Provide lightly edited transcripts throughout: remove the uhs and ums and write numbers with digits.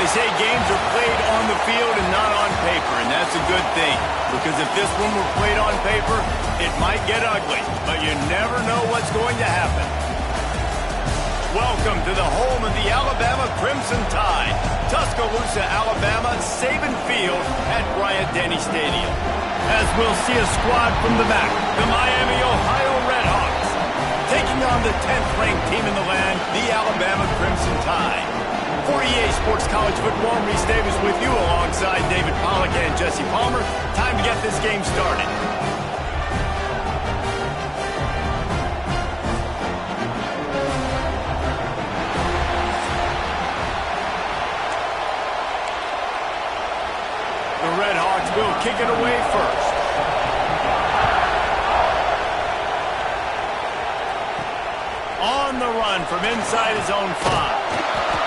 They say games are played on the field and not on paper, and that's a good thing. Because if this one were played on paper, it might get ugly, but you never know what's going to happen. Welcome to the home of the Alabama Crimson Tide, Tuscaloosa, Alabama, Saban Field at Bryant-Denny Stadium. As we'll see a squad from the back, the Miami, Ohio Redhawks, taking on the 10th-ranked team in the land, the Alabama Crimson Tide. For EA Sports College Football, Reese Davis with you alongside David Pollack and Jesse Palmer. Time to get this game started. The Redhawks will kick it away first. On the run from inside his own 5.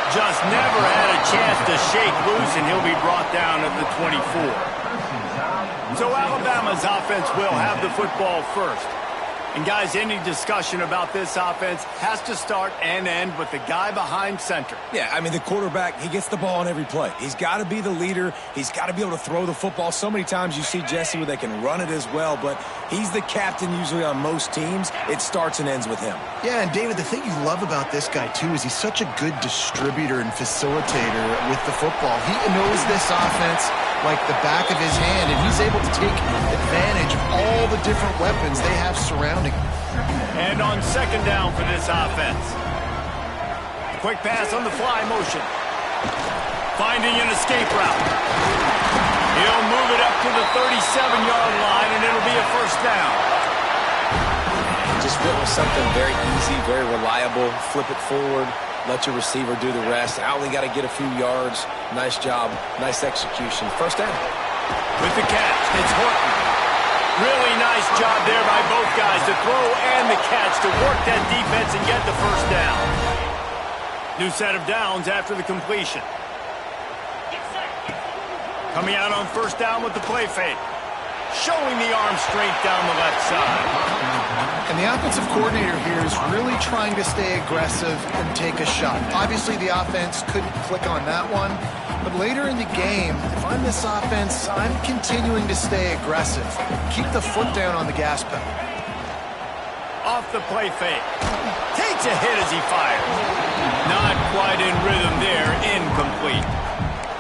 Just never had a chance to shake loose, and he'll be brought down at the 24. So Alabama's offense will have the football first. And guys, any discussion about this offense has to start and end with the guy behind center. Yeah, I mean, the quarterback, he gets the ball on every play. He's got to be the leader. He's got to be able to throw the football. So many times you see Jesse where they can run it as well, but he's the captain usually on most teams. It starts and ends with him. Yeah, and David, the thing you love about this guy, too, is he's such a good distributor and facilitator with the football. He knows this offense like the back of his hand, and he's able to take advantage of all the different weapons they have surrounding him. And on second down for this offense. Quick pass on the fly motion. Finding an escape route. He'll move it up to the 37-yard line, and it'll be a first down. Just went with something very easy, very reliable. Flip it forward. Let your receiver do the rest. I only got to get a few yards. Nice job. Nice execution. First down. With the catch, it's Horton. Really nice job there by both guys to throw and the catch to work that defense and get the first down. New set of downs after the completion. Coming out on first down with the play fake. Showing the arm strength down the left side. And the offensive coordinator here is really trying to stay aggressive and take a shot. Obviously, the offense couldn't click on that one. But later in the game, if I'm this offense, I'm continuing to stay aggressive. Keep the foot down on the gas pedal. Off the play fake. Takes a hit as he fires. Not quite in rhythm there. Incomplete.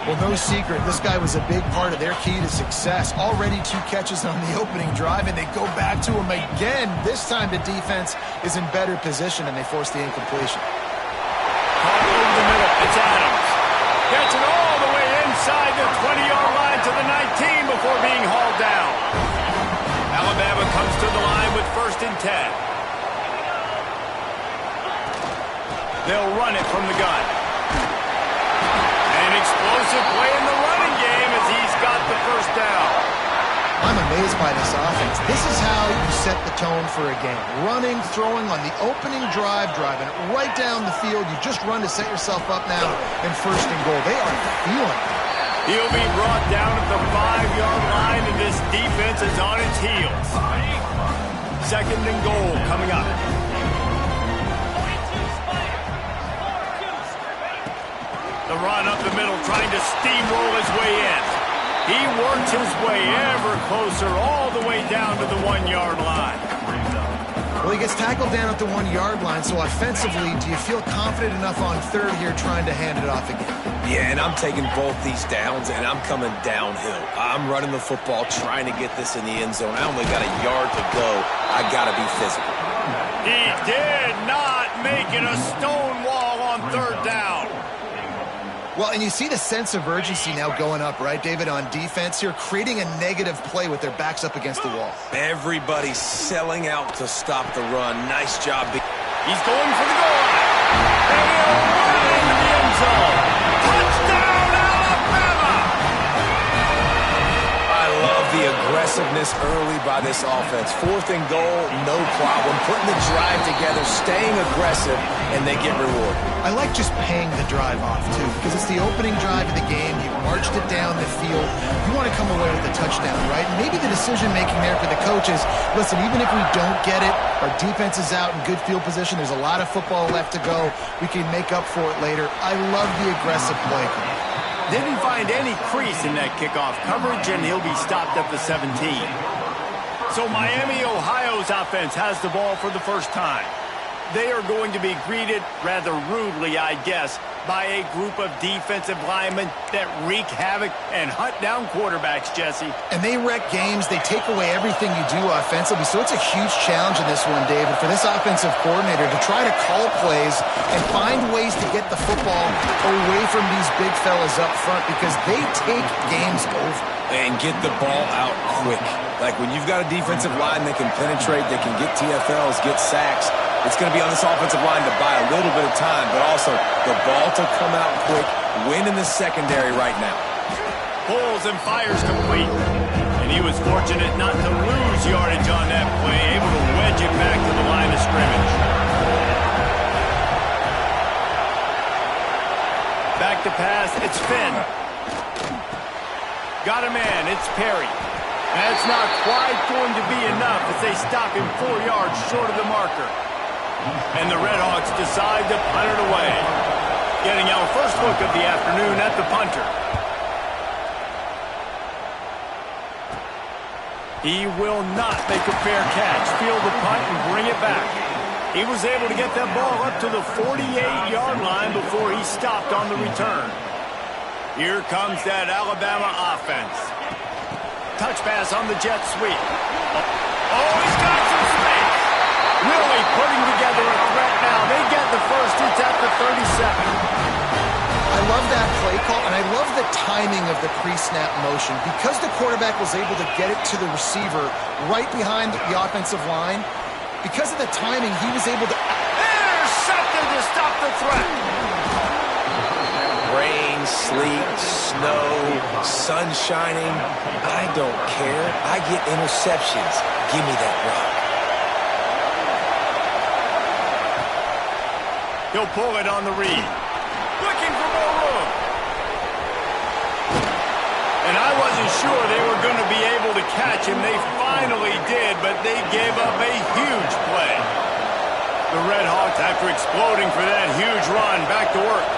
Well, no secret, this guy was a big part of their key to success. Already 2 catches on the opening drive, and they go back to him again. This time the defense is in better position, and they force the incompletion. Caught over the middle. It's Adams. Gets it all the way inside the 20-yard line to the 19 before being hauled down. Alabama comes to the line with first and 10. They'll run it from the gun. An explosive play in the running game as he's got the first down. I'm amazed by this offense. This is how you set the tone for a game. Running, throwing on the opening drive, driving right down the field. You just run to set yourself up now in first and goal. They are feeling it. He'll be brought down at the 5-yard line, and this defense is on its heels. Second and goal coming up. The run up the middle, trying to steamroll his way in. He works his way ever closer, all the way down to the 1-yard line. Well, he gets tackled down at the 1-yard line, so offensively, do you feel confident enough on third here trying to hand it off again? Yeah, and I'm taking both these downs, and I'm coming downhill. I'm running the football, trying to get this in the end zone. I only got a yard to go. I got to be physical. He did not make it a stone wall on third down. Well, and you see the sense of urgency now going up, right, David, on defense here, creating a negative play with their backs up against the wall. Everybody's selling out to stop the run. Nice job. He's going for the goal line. And he'll run into the end zone. Touchdown, Alabama! I love the aggressiveness early by this offense. Fourth and goal, no problem. Putting the drive together, staying aggressive, and they get rewarded. I like just paying the drive off, too, because it's the opening drive of the game. You marched it down the field. You want to come away with a touchdown, right? And maybe the decision-making there for the coaches, listen, even if we don't get it, our defense is out in good field position. There's a lot of football left to go. We can make up for it later. I love the aggressive play. Didn't find any crease in that kickoff coverage, and he'll be stopped at the 17. So Miami, Ohio's offense has the ball for the first time. They are going to be greeted rather rudely, I guess, by a group of defensive linemen that wreak havoc and hunt down quarterbacks, Jesse. And they wreck games. They take away everything you do offensively. So it's a huge challenge in this one, David, for this offensive coordinator to try to call plays and find ways to get the football away from these big fellas up front, because they take games over. And get the ball out quick. Like when you've got a defensive line that can penetrate, that can get TFLs, get sacks, it's going to be on this offensive line to buy a little bit of time, but also the ball to come out quick, win in the secondary right now. Pulls and fires complete. And he was fortunate not to lose yardage on that play, able to wedge it back to the line of scrimmage. Back to pass, it's Finn. Got a man, it's Perry. That's not quite going to be enough as they stop him 4 yards short of the marker. And the Redhawks decide to punt it away. Getting our first look of the afternoon at the punter. He will not make a fair catch, field the punt, and bring it back. He was able to get that ball up to the 48-yard line before he stopped on the return. Here comes that Alabama offense. Touch pass on the jet sweep. Oh, he's got some space. Really putting together a threat now. They get the first. It's at the 37. I love that play call, and I love the timing of the pre-snap motion. Because the quarterback was able to get it to the receiver right behind the offensive line, because of the timing, he was able to... Intercepted to stop the threat. Rain, sleet, snow, sun shining, I don't care. I get interceptions. Give me that rock. He'll pull it on the read. Looking for more room. And I wasn't sure they were going to be able to catch him. They finally did, but they gave up a huge play. The Redhawks, after exploding for that huge run, back to work.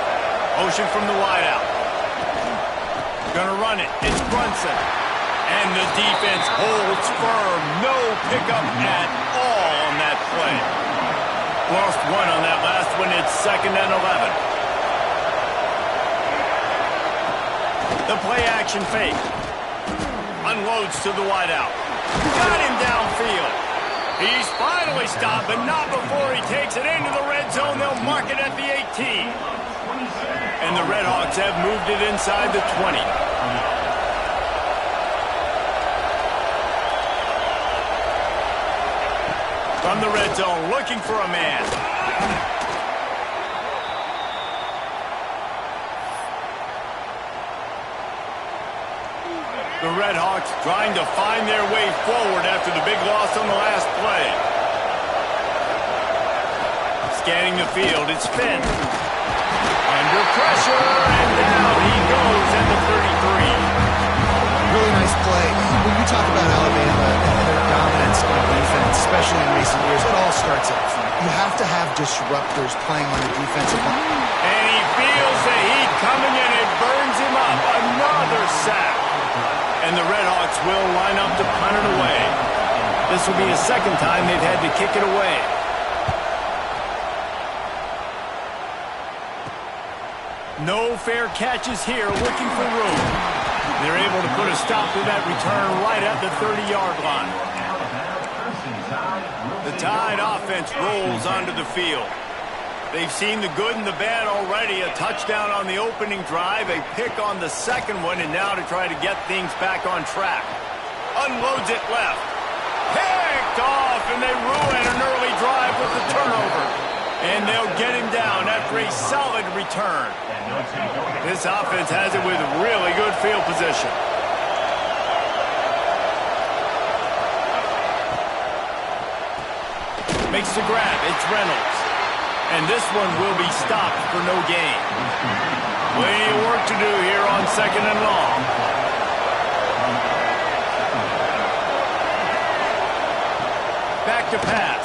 Motion from the wideout. Gonna run it. It's Brunson. And the defense holds firm. No pickup at all on that play. Lost one on that last one. It's 2nd and 11. The play action fake. Unloads to the wideout. Got him downfield. He's finally stopped, but not before he takes it into the red zone. They'll mark it at the 18. And the Redhawks have moved it inside the 20. From the red zone, looking for a man. The Redhawks trying to find their way forward after the big loss on the last play. Scanning the field, it's Finn. Under pressure, and down he goes at the 33. Really nice play. When you talk about Alabama and their dominance on defense, especially in recent years, it all starts up front. You have to have disruptors playing on the defensive line. And he feels the heat coming in. It burns him up. Another sack. And the Redhawks will line up to punt it away. This will be the second time they've had to kick it away. No fair catches here, looking for room. They're able to put a stop to that return right at the 30-yard line. The Tide offense rolls onto the field. They've seen the good and the bad already. A touchdown on the opening drive, a pick on the second one, and now to try to get things back on track. Unloads it left. Picked off, and they ruin an early drive with the turnover. And they'll get him down after a solid return. This offense has it with really good field position. Makes the grab. It's Reynolds. And this one will be stopped for no gain. Plenty of work to do here on 2nd and long. Back to pass.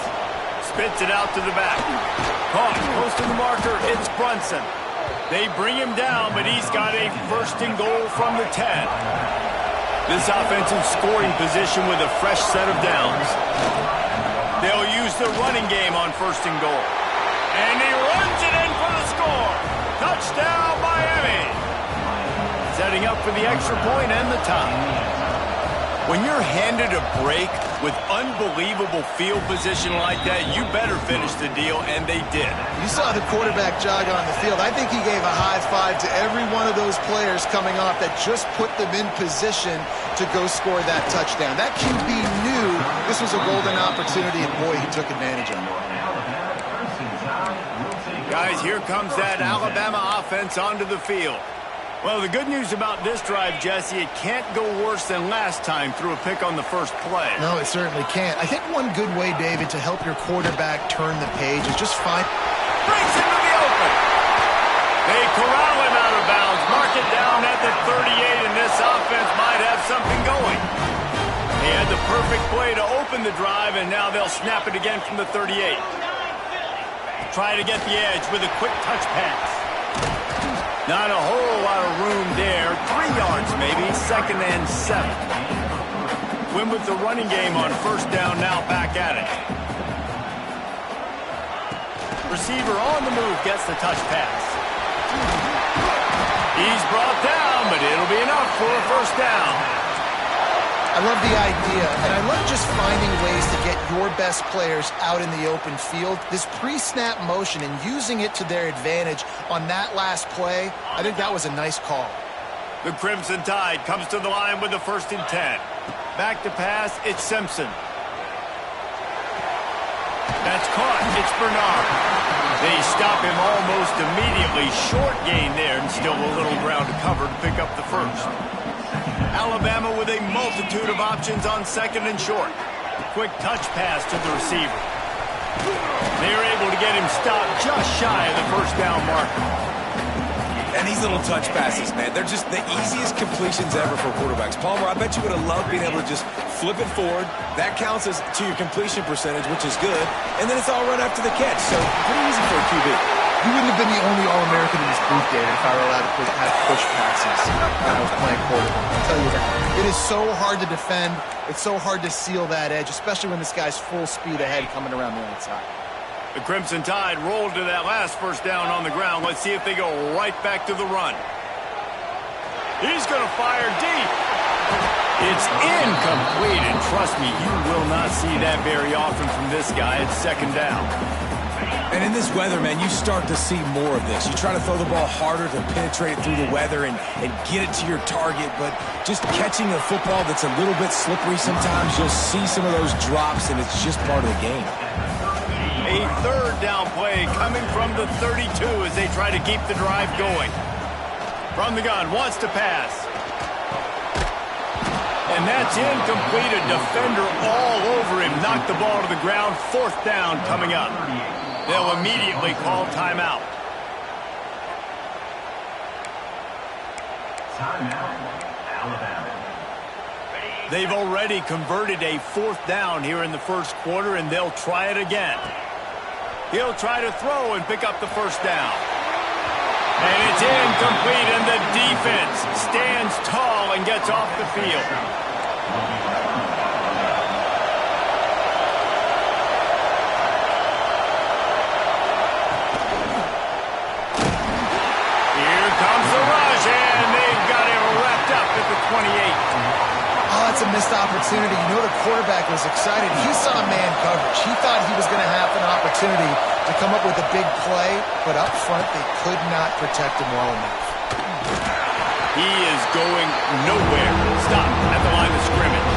Spits it out to the back. Caught close to the marker. It's Brunson. They bring him down, but he's got a first and goal from the 10. This offensive scoring position with a fresh set of downs. They'll use the running game on first and goal. And he runs it in for the score. Touchdown, Miami. Setting up for the extra point and the tie. When you're handed a break with unbelievable field position like that, you better finish the deal, and they did. You saw the quarterback jog on the field. I think he gave a high five to every one of those players coming off that just put them in position to go score that touchdown. That QB knew this was a golden opportunity, and boy, he took advantage of it. Guys, here comes that Alabama offense onto the field. Well, the good news about this drive, Jesse, it can't go worse than last time through a pick on the first play. No, it certainly can't. I think one good way, David, to help your quarterback turn the page is just find... Brings him to the open. They corral him out of bounds, mark it down at the 38, and this offense might have something going. He had the perfect play to open the drive, and now they'll snap it again from the 38. Try to get the edge with a quick touch pass. Not a whole lot of room there. 3 yards maybe, 2nd and 7. Win with the running game on first down, now back at it. Receiver on the move gets the touch pass. He's brought down, but it'll be enough for a first down. I love the idea, and I love just finding ways to get your best players out in the open field. This pre-snap motion and using it to their advantage on that last play, I think that was a nice call. The Crimson Tide comes to the line with the 1st and 10. Back to pass, it's Simpson. That's caught, it's Bernard. They stop him almost immediately. Short gain there, and still a little ground to cover to pick up the first. Alabama with a multitude of options on 2nd and short. Quick touch pass to the receiver. They're able to get him stopped just shy of the first down marker. And these little touch passes, man, they're just the easiest completions ever for quarterbacks. Palmer, I bet you would have loved being able to just flip it forward. That counts as to your completion percentage, which is good. And then it's all right after the catch. So pretty easy for a QB. You wouldn't have been the only All-American in this booth, David, if I were allowed to have push passes when I was playing quarterback. I'll tell you that. It is so hard to defend. It's so hard to seal that edge, especially when this guy's full speed ahead coming around the outside. The Crimson Tide rolled to that last first down on the ground. Let's see if they go right back to the run. He's going to fire deep. It's incomplete, and trust me, you will not see that very often from this guy. It's 2nd down. And in this weather, man, you start to see more of this. You try to throw the ball harder to penetrate it through the weather and get it to your target, but just catching a football that's a little bit slippery sometimes, you'll see some of those drops, and it's just part of the game. A 3rd down play coming from the 32 as they try to keep the drive going. From the gun, wants to pass. And that's incomplete. A defender all over him. Knocked the ball to the ground. 4th down coming up. They'll immediately call timeout. Timeout, Alabama. They've already converted a 4th down here in the first quarter, and they'll try it again. He'll try to throw and pick up the first down. And it's incomplete, and the defense stands tall and gets off the field. Here comes the rush, and they've got it wrapped up at the 28. Oh, that's a missed opportunity. You know the quarterback was excited. He saw man coverage. He thought he was going to have an opportunity to come up with a big play, but up front they could not protect him well enough. He is going nowhere. Stop at the line of scrimmage.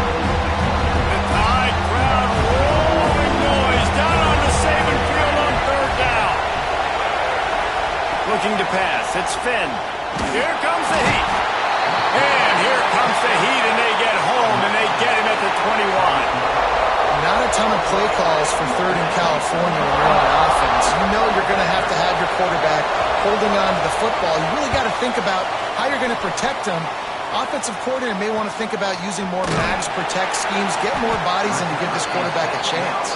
The Tide crowd rolling noise down on the Saban field on 3rd down. Looking to pass. It's Finn. Here comes the heat. And here comes the heat, and they get home, and they get him at the 21. Not a ton of play calls for 3rd in California when you're on offense. You know you're going to have your quarterback holding on to the football. You really got to think about how you're going to protect him. Offensive coordinator may want to think about using more max protect schemes, get more bodies, and to give this quarterback a chance.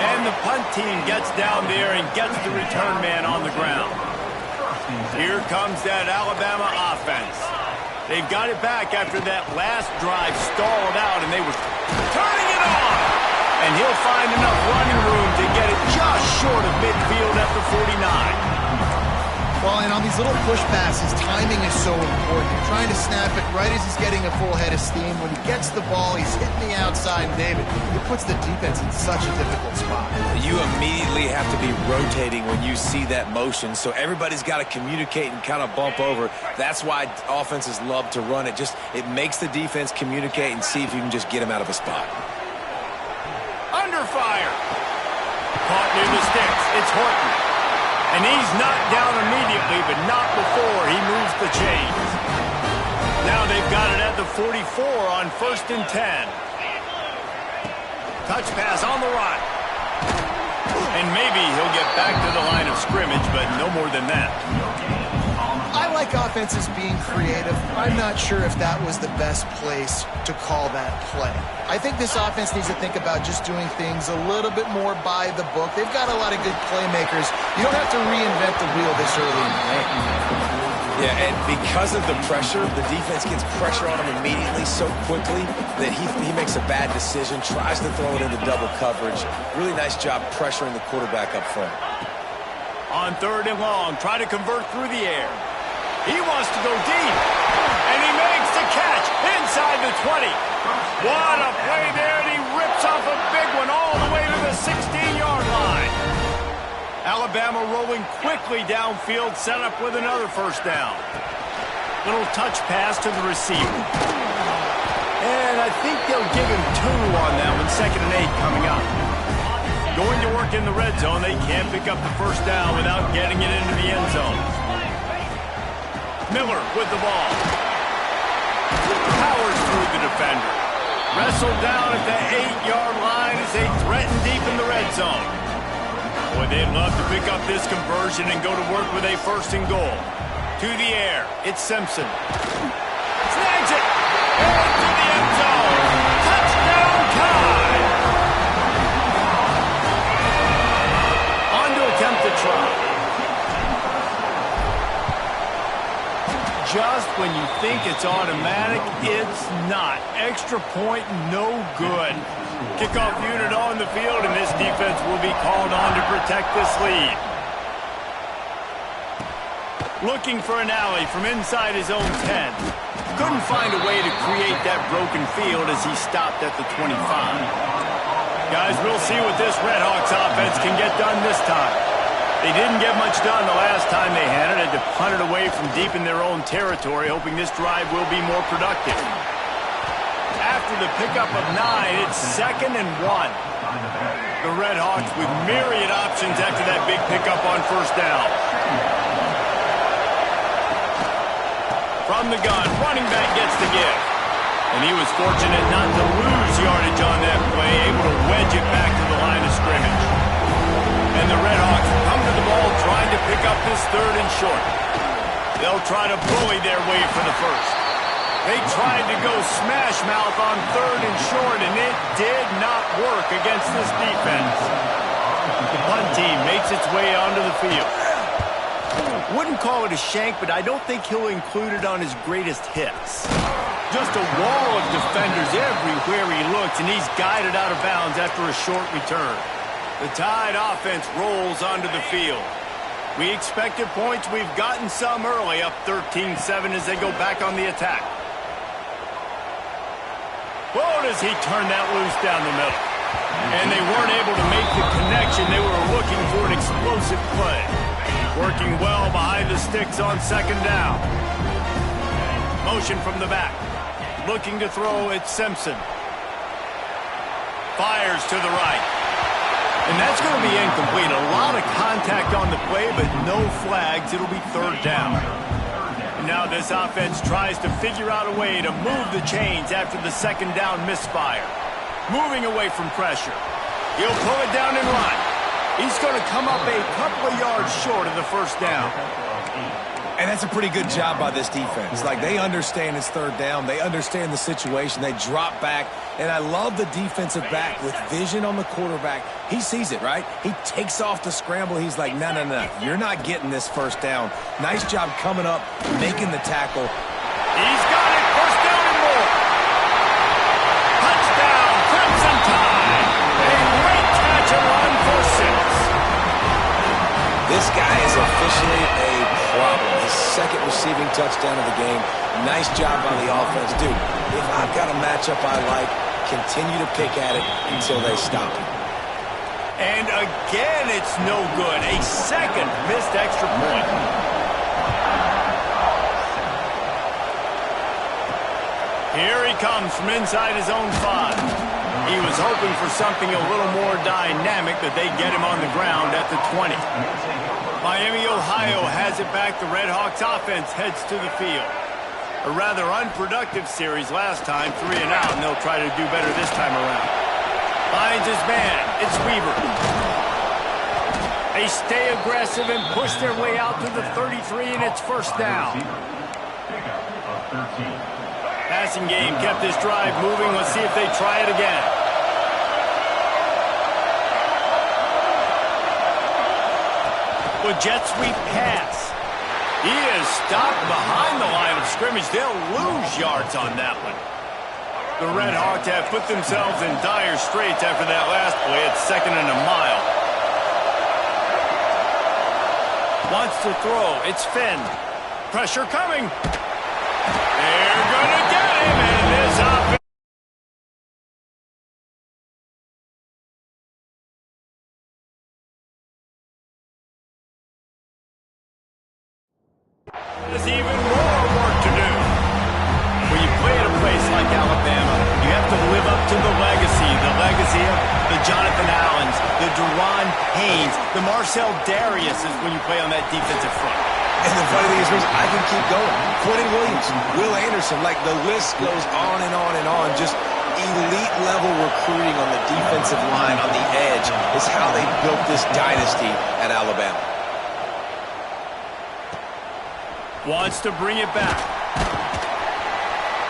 And the punt team gets down there and gets the return man on the ground. Here comes that Alabama offense. They've got it back after that last drive stalled out, and they were turning it on. And he'll find enough running room to get it just short of midfield at the 49. Well, and on these little push passes, timing is so important. You're trying to snap it right as he's getting a full head of steam. When he gets the ball, he's hitting the outside, and David, it puts the defense in such a difficult spot. You immediately have to be rotating when you see that motion, so everybody's got to communicate and kind of bump over. That's why offenses love to run it. It makes the defense communicate and see if you can just get him out of a spot. Under fire. Caught near the sticks. It's Horton. And he's knocked down immediately, but not before he moves the chains. Now they've got it at the 44 on 1st and 10. Touch pass on the run. And maybe he'll get back to the line of scrimmage, but no more than that. I like offenses being creative. I'm not sure if that was the best place to call that play. I think this offense needs to think about just doing things a little bit more by the book. They've got a lot of good playmakers. You don't have to reinvent the wheel this early in the game. Yeah, and because of the pressure, the defense gets pressure on him immediately so quickly that he makes a bad decision, tries to throw it into double coverage. Really nice job pressuring the quarterback up front. On 3rd and long, try to convert through the air. He wants to go deep, and he makes the catch inside the 20. What a play there, and he rips off a big one all the way to the 16-yard line. Alabama rolling quickly downfield, set up with another first down. Little touch pass to the receiver. And I think they'll give him 2 on that one, 2nd and 8 coming up. Going to work in the red zone, they can't pick up the first down without getting it into the end zone. Miller with the ball. Powers through the defender. Wrestled down at the 8-yard line as they threaten deep in the red zone. Boy, they'd love to pick up this conversion and go to work with a 1st and goal. To the air, it's Simpson. Snags it! Into the end zone! Touchdown, Tide! On to attempt the try. Just when you think it's automatic, it's not. Extra point, no good. Kickoff unit on the field, and this defense will be called on to protect this lead. Looking for an alley from inside his own 10. Couldn't find a way to create that broken field as he stopped at the 25. Guys, we'll see what this Redhawks offense can get done this time. They didn't get much done the last time they had it. Had to punt it away from deep in their own territory, hoping this drive will be more productive. After the pickup of 9, it's 2nd and 1. The Redhawks with myriad options after that big pickup on first down. From the gun, running back gets the give. And he was fortunate not to lose yardage on that play, able to wedge it back to the line of scrimmage. And the Redhawks come to the ball trying to pick up this 3rd and short. They'll try to bully their way for the first. They tried to go smash mouth on 3rd and short, and it did not work against this defense. The punt team makes its way onto the field. Wouldn't call it a shank, but I don't think he'll include it on his greatest hits. Just a wall of defenders everywhere he looks, and he's guided out of bounds after a short return. The Tide offense rolls onto the field. We expected points. We've gotten some early, up 13-7 as they go back on the attack. Whoa, does he turn that loose down the middle. And they weren't able to make the connection. They were looking for an explosive play. Working well behind the sticks on 2nd down. Motion from the back. Looking to throw, it's Simpson. Fires to the right. And that's going to be incomplete. A lot of contact on the play, but no flags. It'll be 3rd down. And now this offense tries to figure out a way to move the chains after the 2nd down misfire. Moving away from pressure. He'll pull it down and run. He's going to come up a couple of yards short of the first down. And that's a pretty good job by this defense. Like, they understand it's third down. They understand the situation. They drop back. And I love the defensive back with vision on the quarterback. He sees it, right? He takes off the scramble. He's like, no, no, no. You're not getting this first down. Nice job coming up, making the tackle. He's got it. First down and more. Touchdown, Crimson Tide. A great catch and run for 6. This guy is officially a problem. His second receiving touchdown of the game. Nice job on the offense. Dude, if I've got a matchup I like, continue to pick at it until they stop it. And again, it's no good. A second missed extra point. Here he comes from inside his own 5. He was hoping for something a little more dynamic, that they get him on the ground at the 20. Miami, Ohio has it back. The Red Hawks offense heads to the field. A rather unproductive series last time, 3 and out, and they'll try to do better this time around. Finds his man. It's Weaver. They stay aggressive and push their way out to the 33, and it's first down. Passing game kept this drive moving. Let's see if they try it again. With jet sweep pass. He is stopped behind the line of scrimmage. They'll lose yards on that one. The Red Hawks have put themselves in dire straits after that last play. It's 2nd and a mile. Wants to throw. It's Finn. Pressure coming. They're going to get him, and this offense has even more work to do. When you play at a place like Alabama, you have to live up to the legacy of the Jonathan Allens, the Deron Haynes, the Marcel Dariuses when you play on that defensive front. And the funny thing is, I can keep going. Quentin Williams, Will Anderson, like the list goes on and on and on. Just elite level recruiting on the defensive line, on the edge, is how they built this dynasty at Alabama. Wants to bring it back.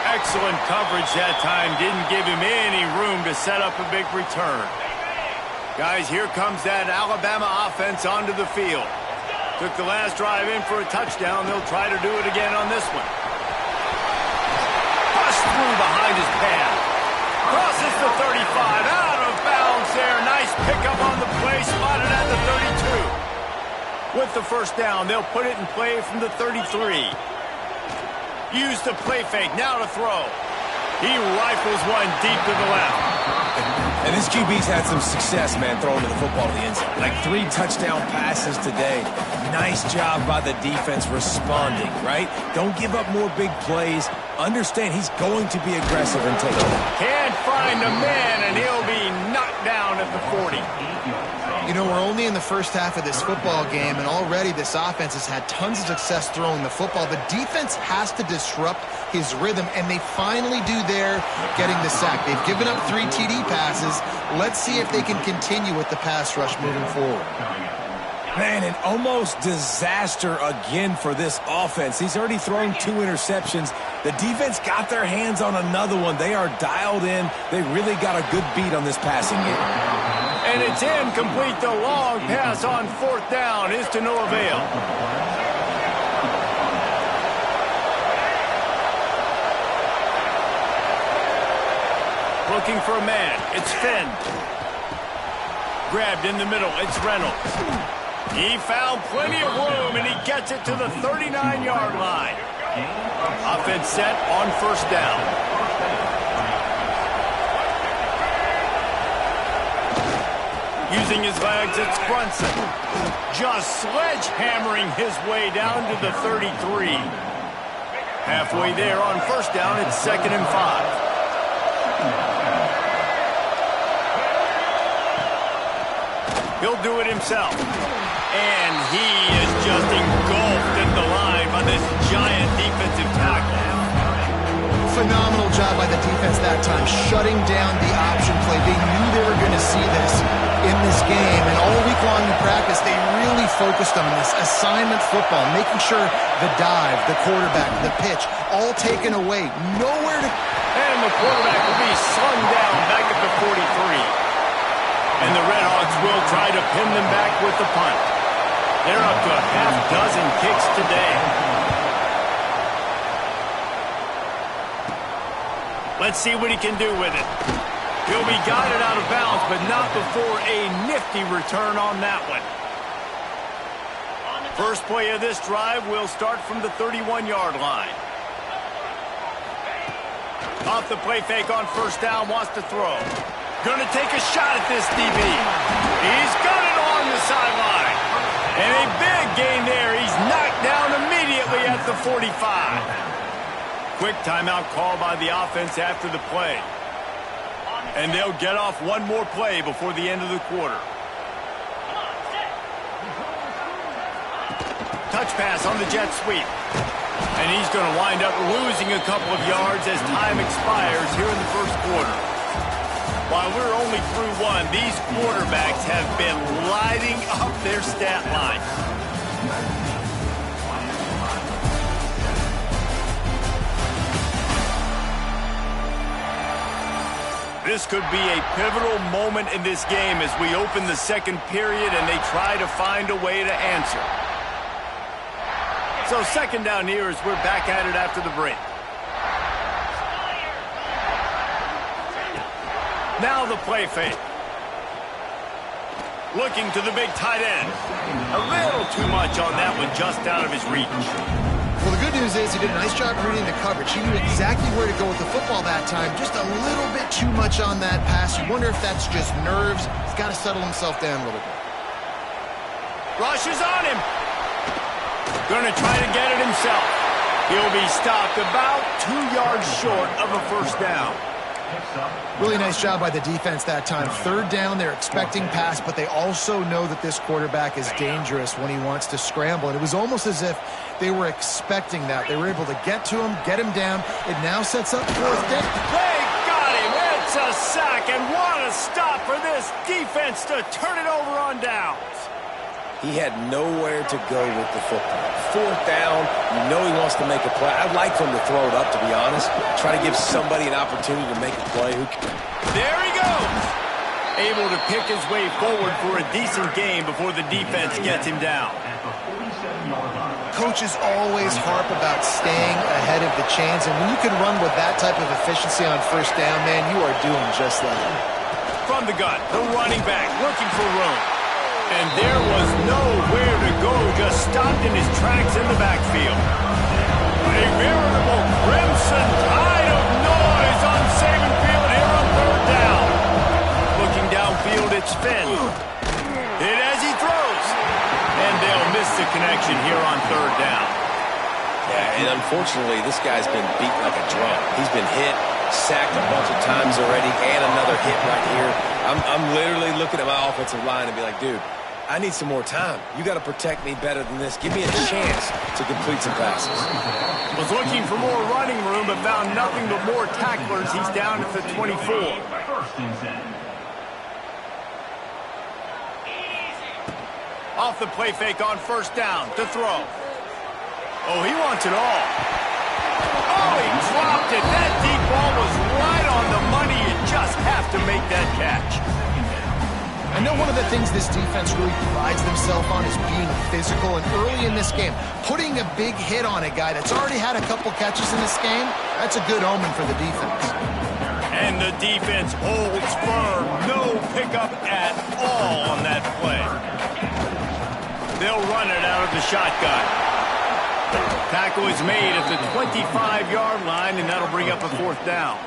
Excellent coverage that time. Didn't give him any room to set up a big return. Guys, here comes that Alabama offense onto the field. Took the last drive in for a touchdown. They'll try to do it again on this one. Pushed through behind his pad. Crosses the 35. Out of bounds there. Nice pickup on the play. Spotted at the 32. With the first down, they'll put it in play from the 33. Use the play fake. Now to throw. He rifles one deep to the left. And this QB's had some success, man, throwing the football to the end zone. Like 3 touchdown passes today. Nice job by the defense responding, right? Don't give up more big plays. Understand he's going to be aggressive and take it. Can't find a man, and he'll be knocked down at the 40. You know, we're only in the first half of this football game, and already this offense has had tons of success throwing the football. The defense has to disrupt his rhythm, and they finally do there, getting the sack. They've given up 3 TD passes. Let's see if they can continue with the pass rush moving forward. Man, an almost disaster again for this offense. He's already thrown 2 interceptions. The defense got their hands on another one. They are dialed in. They really got a good beat on this passing game. And it's incomplete. The long pass on 4th down is to no avail. Looking for a man. It's Finn. Grabbed in the middle. It's Reynolds. He found plenty of room, and he gets it to the 39-yard line. Offense set on first down. Using his legs, it's Brunson. Just sledgehammering his way down to the 33. Halfway there on first down, it's 2nd and 5. He'll do it himself. And he is just engulfed at the line by this giant defensive tackle. Phenomenal job by the defense that time, shutting down the option play. They knew they were going to see this. in this game, and all week long in practice, they really focused on this assignment football, making sure the dive, the quarterback, the pitch, all taken away. Nowhere to... And the quarterback will be slung down back at the 43. And the Redhawks will try to pin them back with the punt. They're up to a half dozen kicks today. Let's see what he can do with it. He'll be guided out of bounds, but not before a nifty return on that one. First play of this drive will start from the 31-yard line. Off the play fake on first down, wants to throw. Gonna take a shot at this DB. He's got it on the sideline. And a big gain there. He's knocked down immediately at the 45. Quick timeout call by the offense after the play. And they'll get off one more play before the end of the quarter. Touch pass on the jet sweep. And he's going to wind up losing a couple of yards as time expires here in the first quarter. While we're only through one, these quarterbacks have been lighting up their stat line. This could be a pivotal moment in this game as we open the second period and they try to find a way to answer. So second down here as we're back at it after the break. Now the play fake. Looking to the big tight end. A little too much on that one, just out of his reach. Well, the good news is he did a nice job reading the coverage. He knew exactly where to go with the football that time. Just a little bit too much on that pass. You wonder if that's just nerves. He's got to settle himself down a little bit. Rush is on him. Going to try to get it himself. He'll be stopped about 2 yards short of a first down. Really nice job by the defense that time. Third down, they're expecting pass, but they also know that this quarterback is dangerous when he wants to scramble. And it was almost as if they were expecting that. They were able to get to him, get him down. It now sets up fourth down. They got him. It's a sack, and what a stop for this defense to turn it over on downs. He had nowhere to go with the football. Fourth down, you know he wants to make a play. I'd like for him to throw it up, to be honest. Try to give somebody an opportunity to make a play. There he goes. Able to pick his way forward for a decent game before the defense gets him down. Coaches always harp about staying ahead of the chains, and when you can run with that type of efficiency on first down, man, you are doing just that. From the gun, the running back looking for room. And there was nowhere to go, just stopped in his tracks in the backfield. A veritable crimson tide of noise on Saban Field here on third down. Looking downfield, it's Finn. Hit as he throws. And they'll miss the connection here on third down. Yeah, and unfortunately, this guy's been beat like a drum. He's been hit, sacked a bunch of times already, and another hit right here. I'm literally looking at my offensive line and be like, dude, I need some more time. You got to protect me better than this. Give me a chance to complete some passes. Was looking for more running room, but found nothing but more tacklers. He's down at the 24. Off the play fake on first down to throw. Oh, he wants it all. Oh, he dropped it. That deep ball was right on the money. You just have to make that catch. I know one of the things this defense really prides themselves on is being physical, and early in this game, putting a big hit on a guy that's already had a couple catches in this game, that's a good omen for the defense. And the defense holds firm. No pickup at all on that play. They'll run it out of the shotgun. Tackle is made at the 25-yard line, and that'll bring up a fourth down.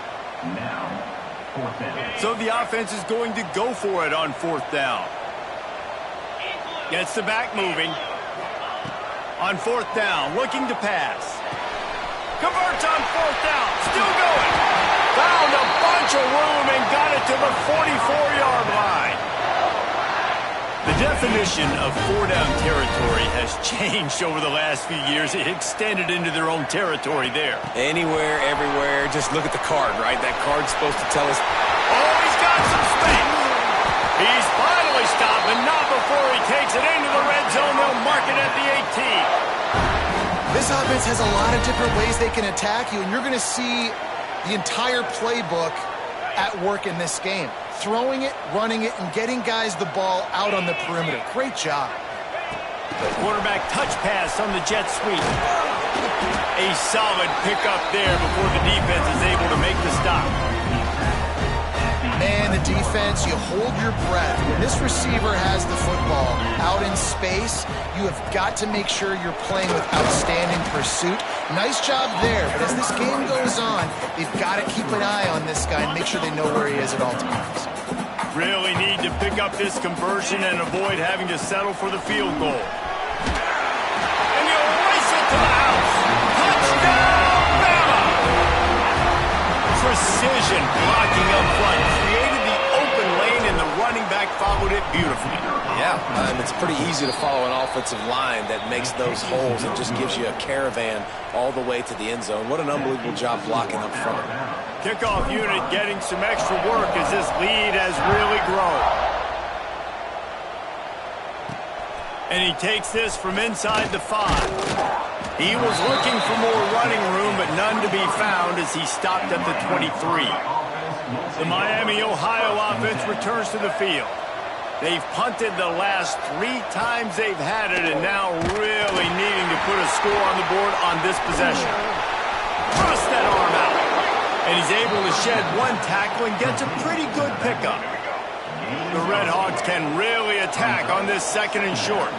So the offense is going to go for it on fourth down. Gets the back moving. On fourth down, looking to pass. Converts on fourth down, still going. Found a bunch of room and got it to the 44-yard line. The definition of four-down territory has changed over the last few years. It extended into their own territory there. Anywhere, everywhere. Just look at the card, right? That card's supposed to tell us. Oh, he's got some space. He's finally but not before he takes it into the red zone. They'll mark it at the 18. This offense has a lot of different ways they can attack you, and you're going to see the entire playbook at work in this game. Throwing it, running it, and getting guys the ball out on the perimeter. Great job. Quarterback touch pass on the jet sweep. A solid pickup there before the defense is able to make the stop. Man, the defense, you hold your breath. When this receiver has the football out in space, you have got to make sure you're playing with outstanding pursuit. Nice job there, but as this game goes on, they've got to keep an eye on this guy and make sure they know where he is at all times. Really need to pick up this conversion and avoid having to settle for the field goal. And he'll race it to the house. Touchdown, Bama! Precision blocking up front. Created the open lane, and the running back followed it beautifully. Yeah, it's pretty easy to follow an offensive line that makes those holes and just gives you a caravan all the way to the end zone. What an unbelievable job blocking up front. Kickoff unit getting some extra work as this lead has really grown. And he takes this from inside the 5. He was looking for more running room, but none to be found as he stopped at the 23. The Miami, Ohio offense returns to the field. They've punted the last 3 times they've had it, and now really needing to put a score on the board on this possession. Thrust that arm out. And he's able to shed 1 tackle and gets a pretty good pickup. The Red Hawks can really attack on this 2nd and short.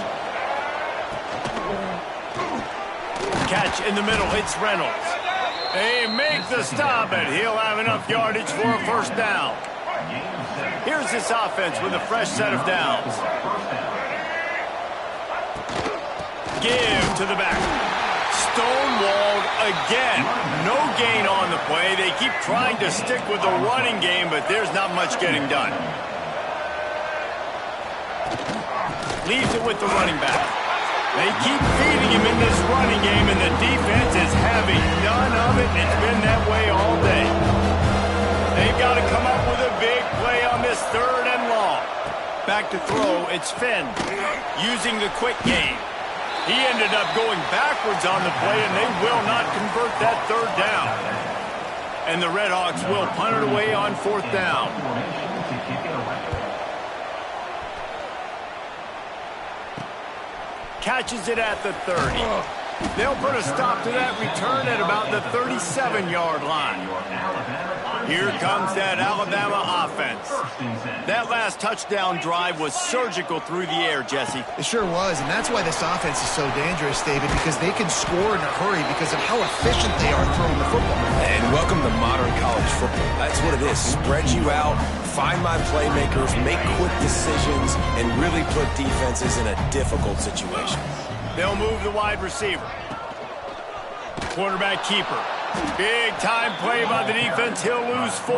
Catch in the middle, it's Reynolds. They make the stop, and he'll have enough yardage for a first down. Here's this offense with a fresh set of downs. Give to the back. Stonewalled again. No gain on the play. They keep trying to stick with the running game, but there's not much getting done. Leaves it with the running back. They keep feeding him in this running game, and the defense is having none of it. It's been that way all day. They've got to come up with a big play on this 3rd and long. Back to throw, it's Finn using the quick game. He ended up going backwards on the play, and they will not convert that 3rd down. And the Red Hawks will punt it away on 4th down. Catches it at the 30. They'll put a stop to that return at about the 37-yard line. Here comes that Alabama offense. That last touchdown drive was surgical through the air, Jesse. It sure was, and that's why this offense is so dangerous, David, because they can score in a hurry because of how efficient they are throwing the football. And welcome to modern college football. That's what it is. Spread you out, find my playmakers, make quick decisions, and really put defenses in a difficult situation. They'll move the wide receiver. Quarterback keeper. Big time play by the defense. He'll lose 4.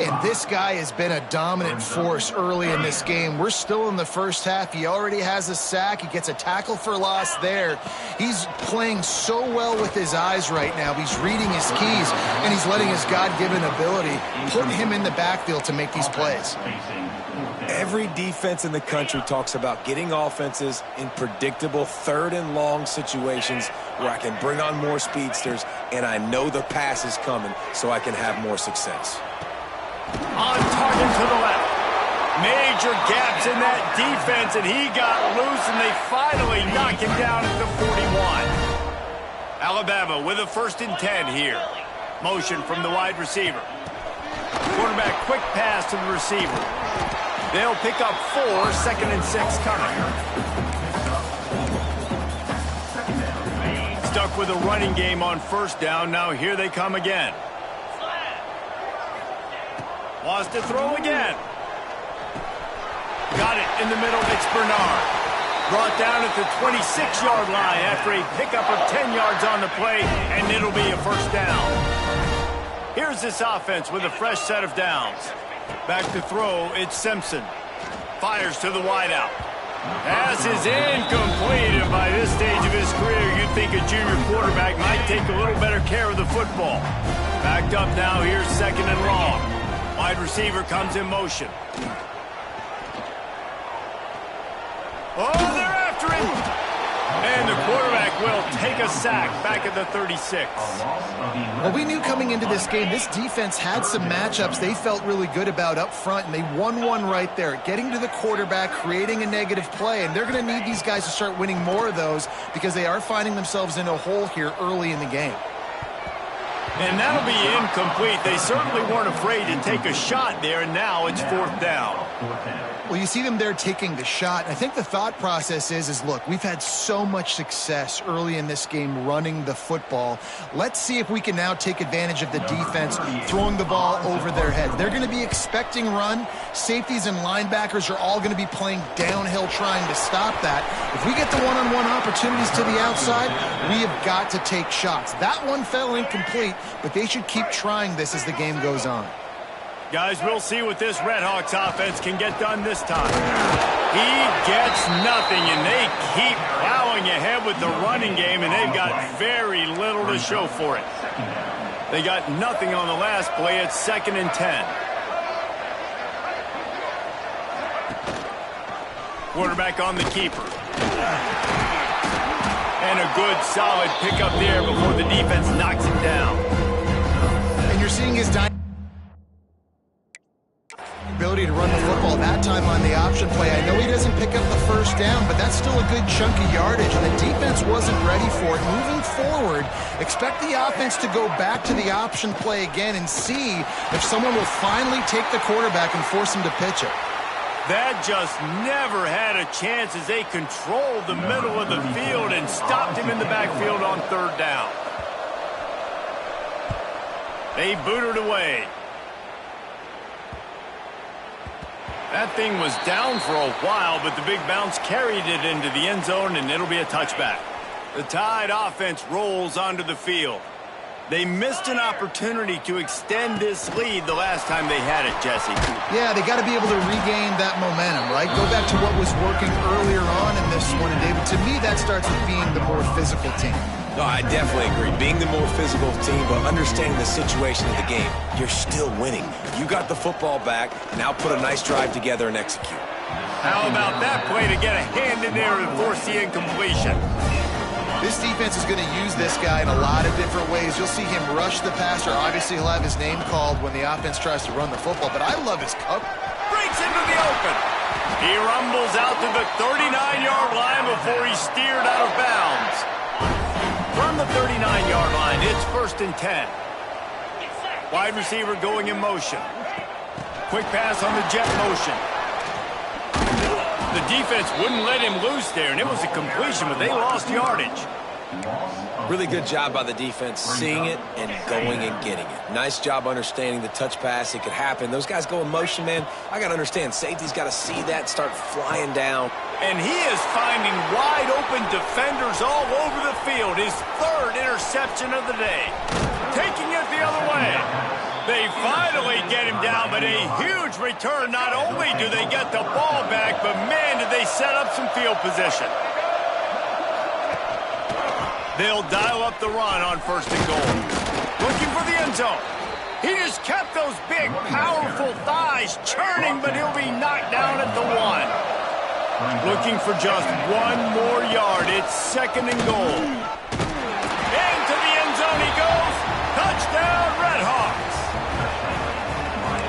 And this guy has been a dominant force early in this game. We're still in the first half. He already has a sack. He gets a tackle for loss there. He's playing so well with his eyes right now. He's reading his keys, and he's letting his God-given ability put him in the backfield to make these plays. Every defense in the country talks about getting offenses in predictable 3rd and long situations where I can bring on more speedsters, and I know the pass is coming, so I can have more success. On target to the left. Major gaps in that defense, and he got loose, and they finally knock him down at the 41. Alabama with a 1st and 10 here. Motion from the wide receiver. Quarterback quick pass to the receiver. They'll pick up 4, 2nd and 6 coming. Stuck with a running game on 1st down. Now here they come again. Wants to throw again. Got it in the middle. It's Bernard. Brought down at the 26-yard line after a pickup of 10 yards on the play, and it'll be a 1st down. Here's this offense with a fresh set of downs. Back to throw, it's Simpson. Fires to the wideout. Pass is incomplete, and by this stage of his career, you'd think a junior quarterback might take a little better care of the football. Backed up now, here's 2nd and long. Wide receiver comes in motion. Oh, they're after him. And the quarterback will take a sack back at the 36. Well, we knew coming into this game, this defense had some matchups they felt really good about up front, and they won one right there, getting to the quarterback, creating a negative play, and they're going to need these guys to start winning more of those because they are finding themselves in a hole here early in the game. And that'll be incomplete. They certainly weren't afraid to take a shot there, and now it's 4th down. Well, you see them there taking the shot. I think the thought process is look, we've had so much success early in this game running the football. Let's see if we can now take advantage of the defense throwing the ball over their heads. They're going to be expecting run. Safeties and linebackers are all going to be playing downhill trying to stop that. If we get the one-on-one opportunities to the outside, we have got to take shots. That one fell incomplete, but they should keep trying this as the game goes on. Guys, we'll see what this Redhawks offense can get done this time. He gets nothing, and they keep plowing ahead with the running game, and they've got very little to show for it. They got nothing on the last play. It's 2nd and 10. Quarterback on the keeper. And a good, solid pickup there before the defense knocks him down. And you're seeing his ability to run the football that time on the option play. I know he doesn't pick up the first down, but that's still a good chunk of yardage, and the defense wasn't ready for it. Moving forward, expect the offense to go back to the option play again and see if someone will finally take the quarterback and force him to pitch it. That just never had a chance as they controlled the middle of the field and stopped him in the backfield on 3rd down. They booted away. That thing was down for a while, but the big bounce carried it into the end zone, and it'll be a touchback. The Tide offense rolls onto the field. They missed an opportunity to extend this lead the last time they had it, Jesse. Yeah, they got to be able to regain that momentum, right? Go back to what was working earlier on in this one, and David, to me, that starts with being the more physical team. No, I definitely agree. Being the more physical team, but understanding the situation of the game, you're still winning. You got the football back. Now put a nice drive together and execute. How about that play to get a hand in there and force the incompletion? This defense is going to use this guy in a lot of different ways. You'll see him rush the passer. Obviously, he'll have his name called when the offense tries to run the football, but I love his cover. Breaks into the open. He rumbles out to the 39-yard line before he's steered out of bounds. From the 39-yard line, it's 1st and 10. Wide receiver going in motion. Quick pass on the jet motion. The defense wouldn't let him loose there, and it was a completion, but they lost yardage. Really good job by the defense seeing it and going and getting it. Nice job understanding the touch pass. It could happen. Those guys go in motion, man. I got to understand. Safety's got to see that, start flying down. And he is finding wide open defenders all over the field. His 3rd interception of the day. Taking it the other way. They finally get him down, but a huge return. Not only do they get the ball back, but man, did they set up some field position. They'll dial up the run on 1st and goal. Looking for the end zone. He just kept those big, powerful thighs churning, but he'll be knocked down at the 1. Looking for just 1 more yard. It's 2nd and goal. Into the end zone he goes. Touchdown, Redhawks.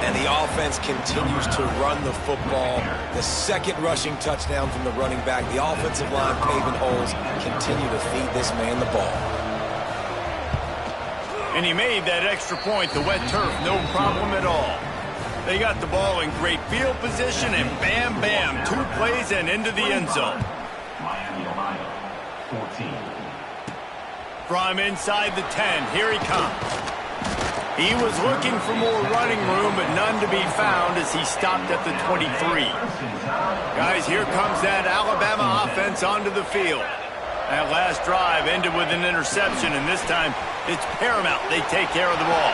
And the offense continues to run the football. The 2nd rushing touchdown from the running back. The offensive line paving holes. Continue to feed this man the ball. And he made that extra point, the wet turf, no problem at all. They got the ball in great field position, and bam, bam, 2 plays and into the end zone. From inside the 10, here he comes. He was looking for more running room, but none to be found as he stopped at the 23. Guys, here comes that Alabama offense onto the field. That last drive ended with an interception, and this time it's paramount they take care of the ball.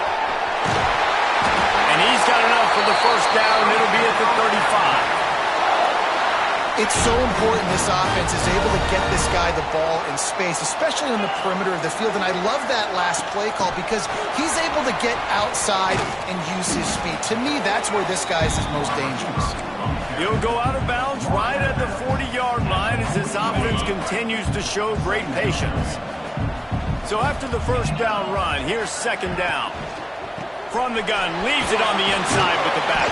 And he's got enough for the 1st down. It'll be at the 35. It's so important this offense is able to get this guy the ball in space, especially on the perimeter of the field. And I love that last play call because he's able to get outside and use his speed. To me, that's where this guy is his most dangerous. He'll go out of bounds right at the 40-yard line. this offense continues to show great patience. So after the first down run, here's second down. From the gun, leaves it on the inside with the back.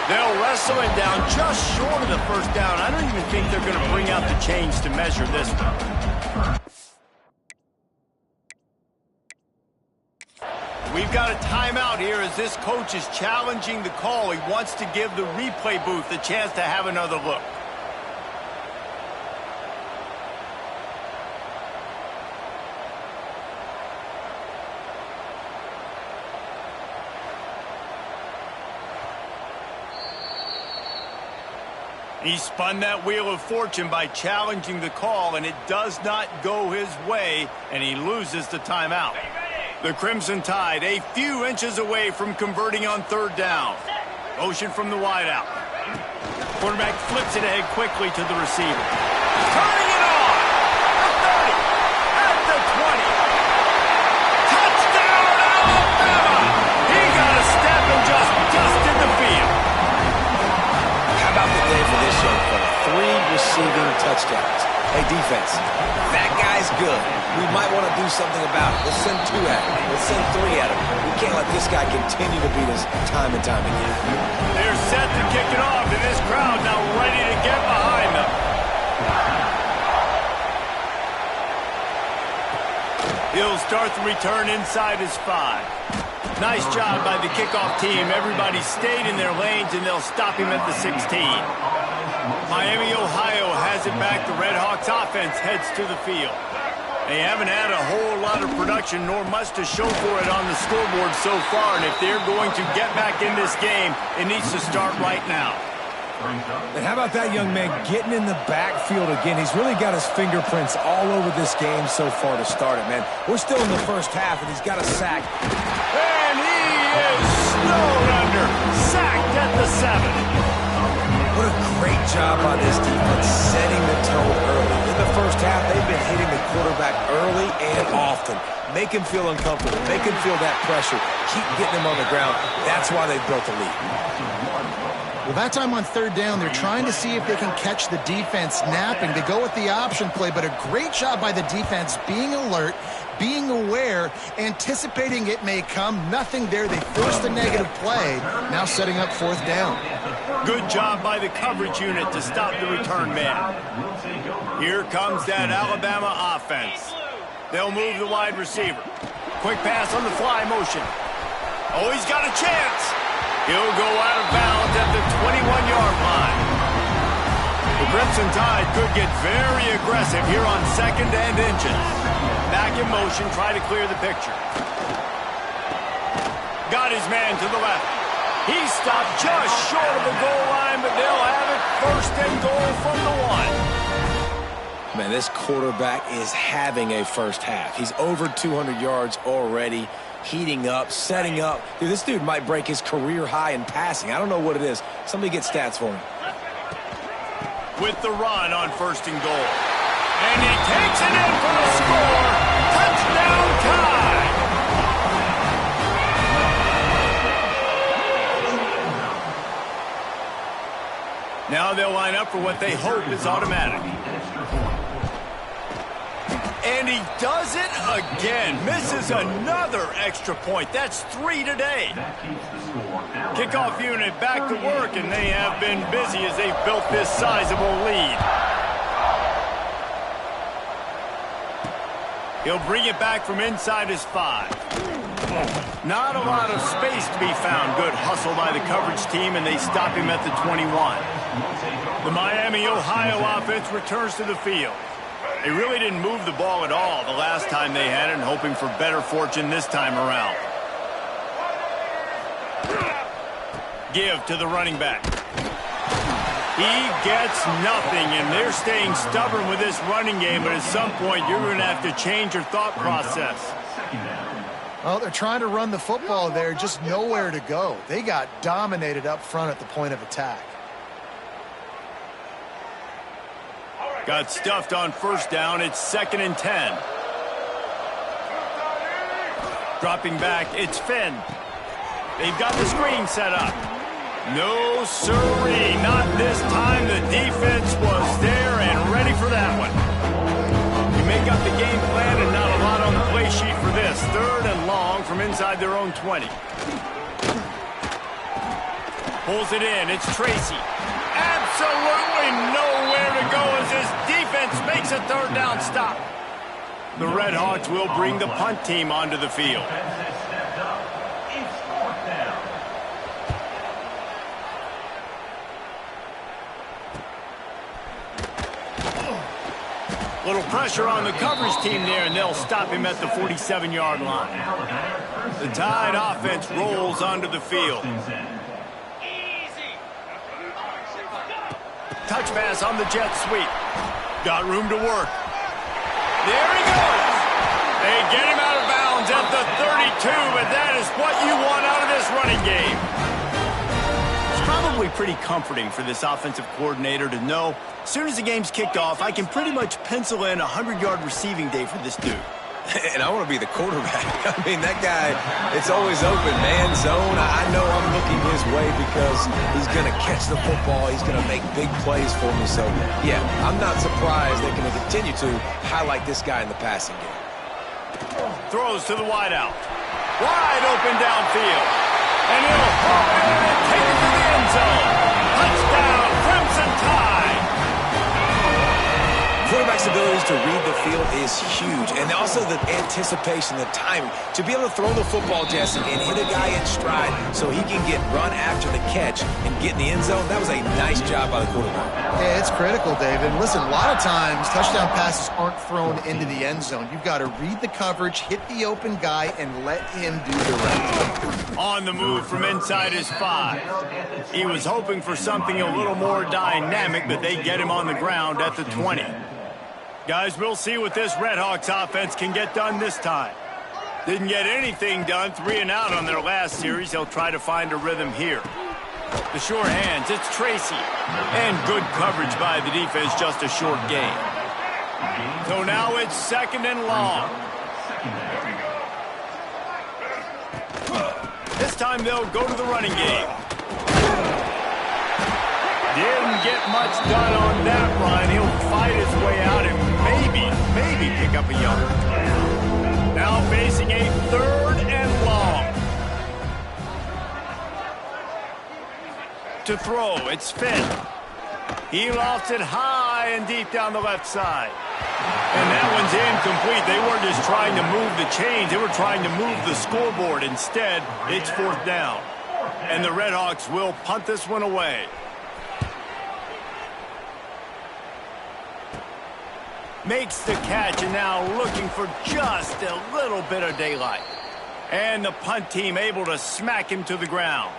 They'll wrestle it down just short of the first down. I don't even think they're going to bring out the chains to measure this one. We've got a timeout here as this coach is challenging the call. He wants to give the replay booth a chance to have another look. He spun that wheel of fortune by challenging the call, and it does not go his way, and he loses the timeout. The Crimson Tide a few inches away from converting on third down. Motion from the wideout. Quarterback flips it ahead quickly to the receiver. Turning it on! The 30, at the 20. Touchdown, Alabama! He got a step and just dusted the field. How about the day for this young fella? 3 receiving touchdowns. Hey, defense, that guy's good. We might want to do something about it. Let's send 2 at him. Let's send 3 at him. We can't let this guy continue to beat us time and time again. They're set to kick it off, and this crowd now ready to get behind them. He'll start the return inside his 5. Nice job by the kickoff team. Everybody stayed in their lanes, and they'll stop him at the 16. Miami, Ohio has it back. The Red Hawks offense heads to the field. They haven't had a whole lot of production, nor much to show for it on the scoreboard so far. And if they're going to get back in this game, it needs to start right now. And how about that young man getting in the backfield again? He's really got his fingerprints all over this game so far to start it, man. We're still in the first half, and he's got a sack. And he is snowed under. Sacked at the 7. What a great job by this defense setting the tone early. In the first half, they've been hitting the quarterback early and often. Make him feel uncomfortable. Make him feel that pressure. Keep getting him on the ground. That's why they've built the lead. Well, that time on third down, they're trying to see if they can catch the defense napping. They go with the option play, but a great job by the defense being alert, being aware, anticipating it may come. Nothing there. They forced a negative play, now setting up fourth down. Good job by the coverage unit to stop the return man. Here comes that Alabama offense. They'll move the wide receiver. Quick pass on the fly motion. Oh, he's got a chance. He'll go out of bounds at the 21-yard line. The Crimson Tide could get very aggressive here on second and inches. Back in motion, try to clear the picture. Got his man to the left. He stopped just short of the goal line, but they'll have it first and goal from the 1. Man, this quarterback is having a first half. He's over 200 yards already, heating up, setting up. Dude, this dude might break his career high in passing. I don't know what it is. Somebody get stats for him. With the run on first and goal. And he takes it in for the score. Touchdown Tide. Now they'll line up for what they hope is automatic. And he does it again. Misses another extra point. That's 3 today. Kickoff unit back to work, and they have been busy as they've built this sizable lead. He'll bring it back from inside his 5. Not a lot of space to be found. Good hustle by the coverage team, and they stop him at the 21. The Miami, Ohio offense returns to the field. They really didn't move the ball at all the last time they had it, and hoping for better fortune this time around. Give to the running back. He gets nothing, and they're staying stubborn with this running game, but at some point you're going to have to change your thought process. Well, they're trying to run the football there, just nowhere to go. They got dominated up front at the point of attack. Got stuffed on first down. It's 2nd and 10. Dropping back, it's Finn. They've got the screen set up. No siree, not this time. The defense was there and ready for that one. You make up the game plan and not a lot on the play sheet for this. 3rd and long from inside their own 20. Pulls it in. It's Tracy. Absolutely nowhere to go as his defense makes a 3rd down stop. The Red Hawks will bring the punt team onto the field. Little pressure on the coverage team there, and they'll stop him at the 47-yard line. The Tide offense rolls onto the field. Touch pass on the jet sweep. Got room to work. There he goes. They get him out of bounds at the 32, but that is what you want out of this running game. It's probably pretty comforting for this offensive coordinator to know as soon as the game's kicked off, I can pretty much pencil in a 100-yard receiving day for this dude. And I want to be the quarterback. I mean, that guy, it's always open, man, zone. I know I'm looking his way because he's going to catch the football. He's going to make big plays for me. So, yeah, I'm not surprised they're going to continue to highlight this guy in the passing game. Throws to the wideout. Wide open downfield. And he'll haul it in and take it to the end zone. Touchdown, Crimson Tide. Quarterback's abilities to read the field is huge, and also the anticipation, the timing. To be able to throw the football, Jesse, and hit a guy in stride so he can get run after the catch and get in the end zone, that was a nice job by the quarterback. Yeah, it's critical, David. Listen, a lot of times touchdown passes aren't thrown into the end zone. You've got to read the coverage, hit the open guy, and let him do the rest. On the move from inside his 5. He was hoping for something a little more dynamic, but they get him on the ground at the 20. Guys, we'll see what this Red Hawks offense can get done this time. Didn't get anything done, 3 and out on their last series. They'll try to find a rhythm here. The short hands, it's Tracy. And good coverage by the defense, just a short gain. So now it's 2nd and long. This time they'll go to the running game. Didn't get much done on that run. He'll fight his way out and maybe pick up a yard. Now facing a 3rd and long. To throw, it's Finn. He lofts it high and deep down the left side. And that one's incomplete. They weren't just trying to move the chains. They were trying to move the scoreboard. Instead, it's 4th down. And the Red Hawks will punt this one away. Makes the catch and now looking for just a little bit of daylight. And the punt team able to smack him to the ground.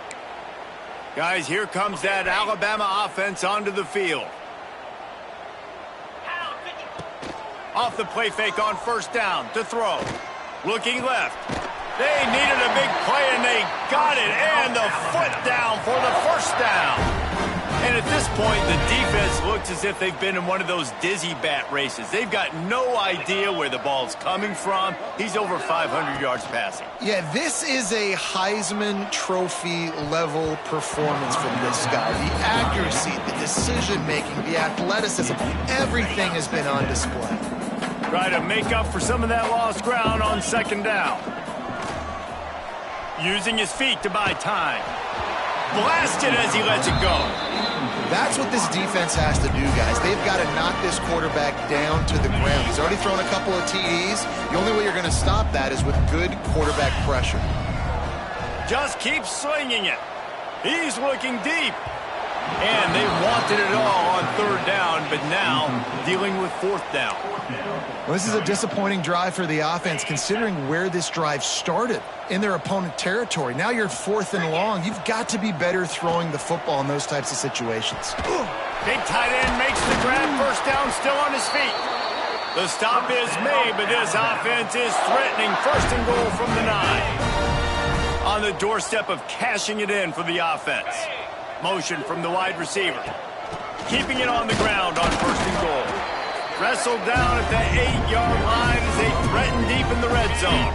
Guys, here comes that Alabama offense onto the field. Off the play fake on 1st down to throw. Looking left. They needed a big play and they got it. And the foot down for the 1st down. And at this point, the defense looks as if they've been in one of those dizzy bat races. They've got no idea where the ball's coming from. He's over 500 yards passing. Yeah, this is a Heisman Trophy level performance from this guy. The accuracy, the decision-making, the athleticism, everything has been on display. Try to make up for some of that lost ground on 2nd down. Using his feet to buy time. Blasted as he lets it go. That's what this defense has to do, guys. They've got to knock this quarterback down to the ground. He's already thrown a couple of TDs. The only way you're going to stop that is with good quarterback pressure. Just keep slinging it. He's looking deep. And they wanted it all on 3rd down, but now dealing with 4th down. Well, this is a disappointing drive for the offense, considering where this drive started, in their opponent territory. Now you're 4th and long. You've got to be better throwing the football in those types of situations. Big tight end makes the grab. 1st down, still on his feet. The stop is made, but this offense is threatening 1st and goal from the 9. On the doorstep of cashing it in for the offense. Motion from the wide receiver. Keeping it on the ground on 1st and goal. Wrestled down at the 8-yard line as they threaten deep in the red zone.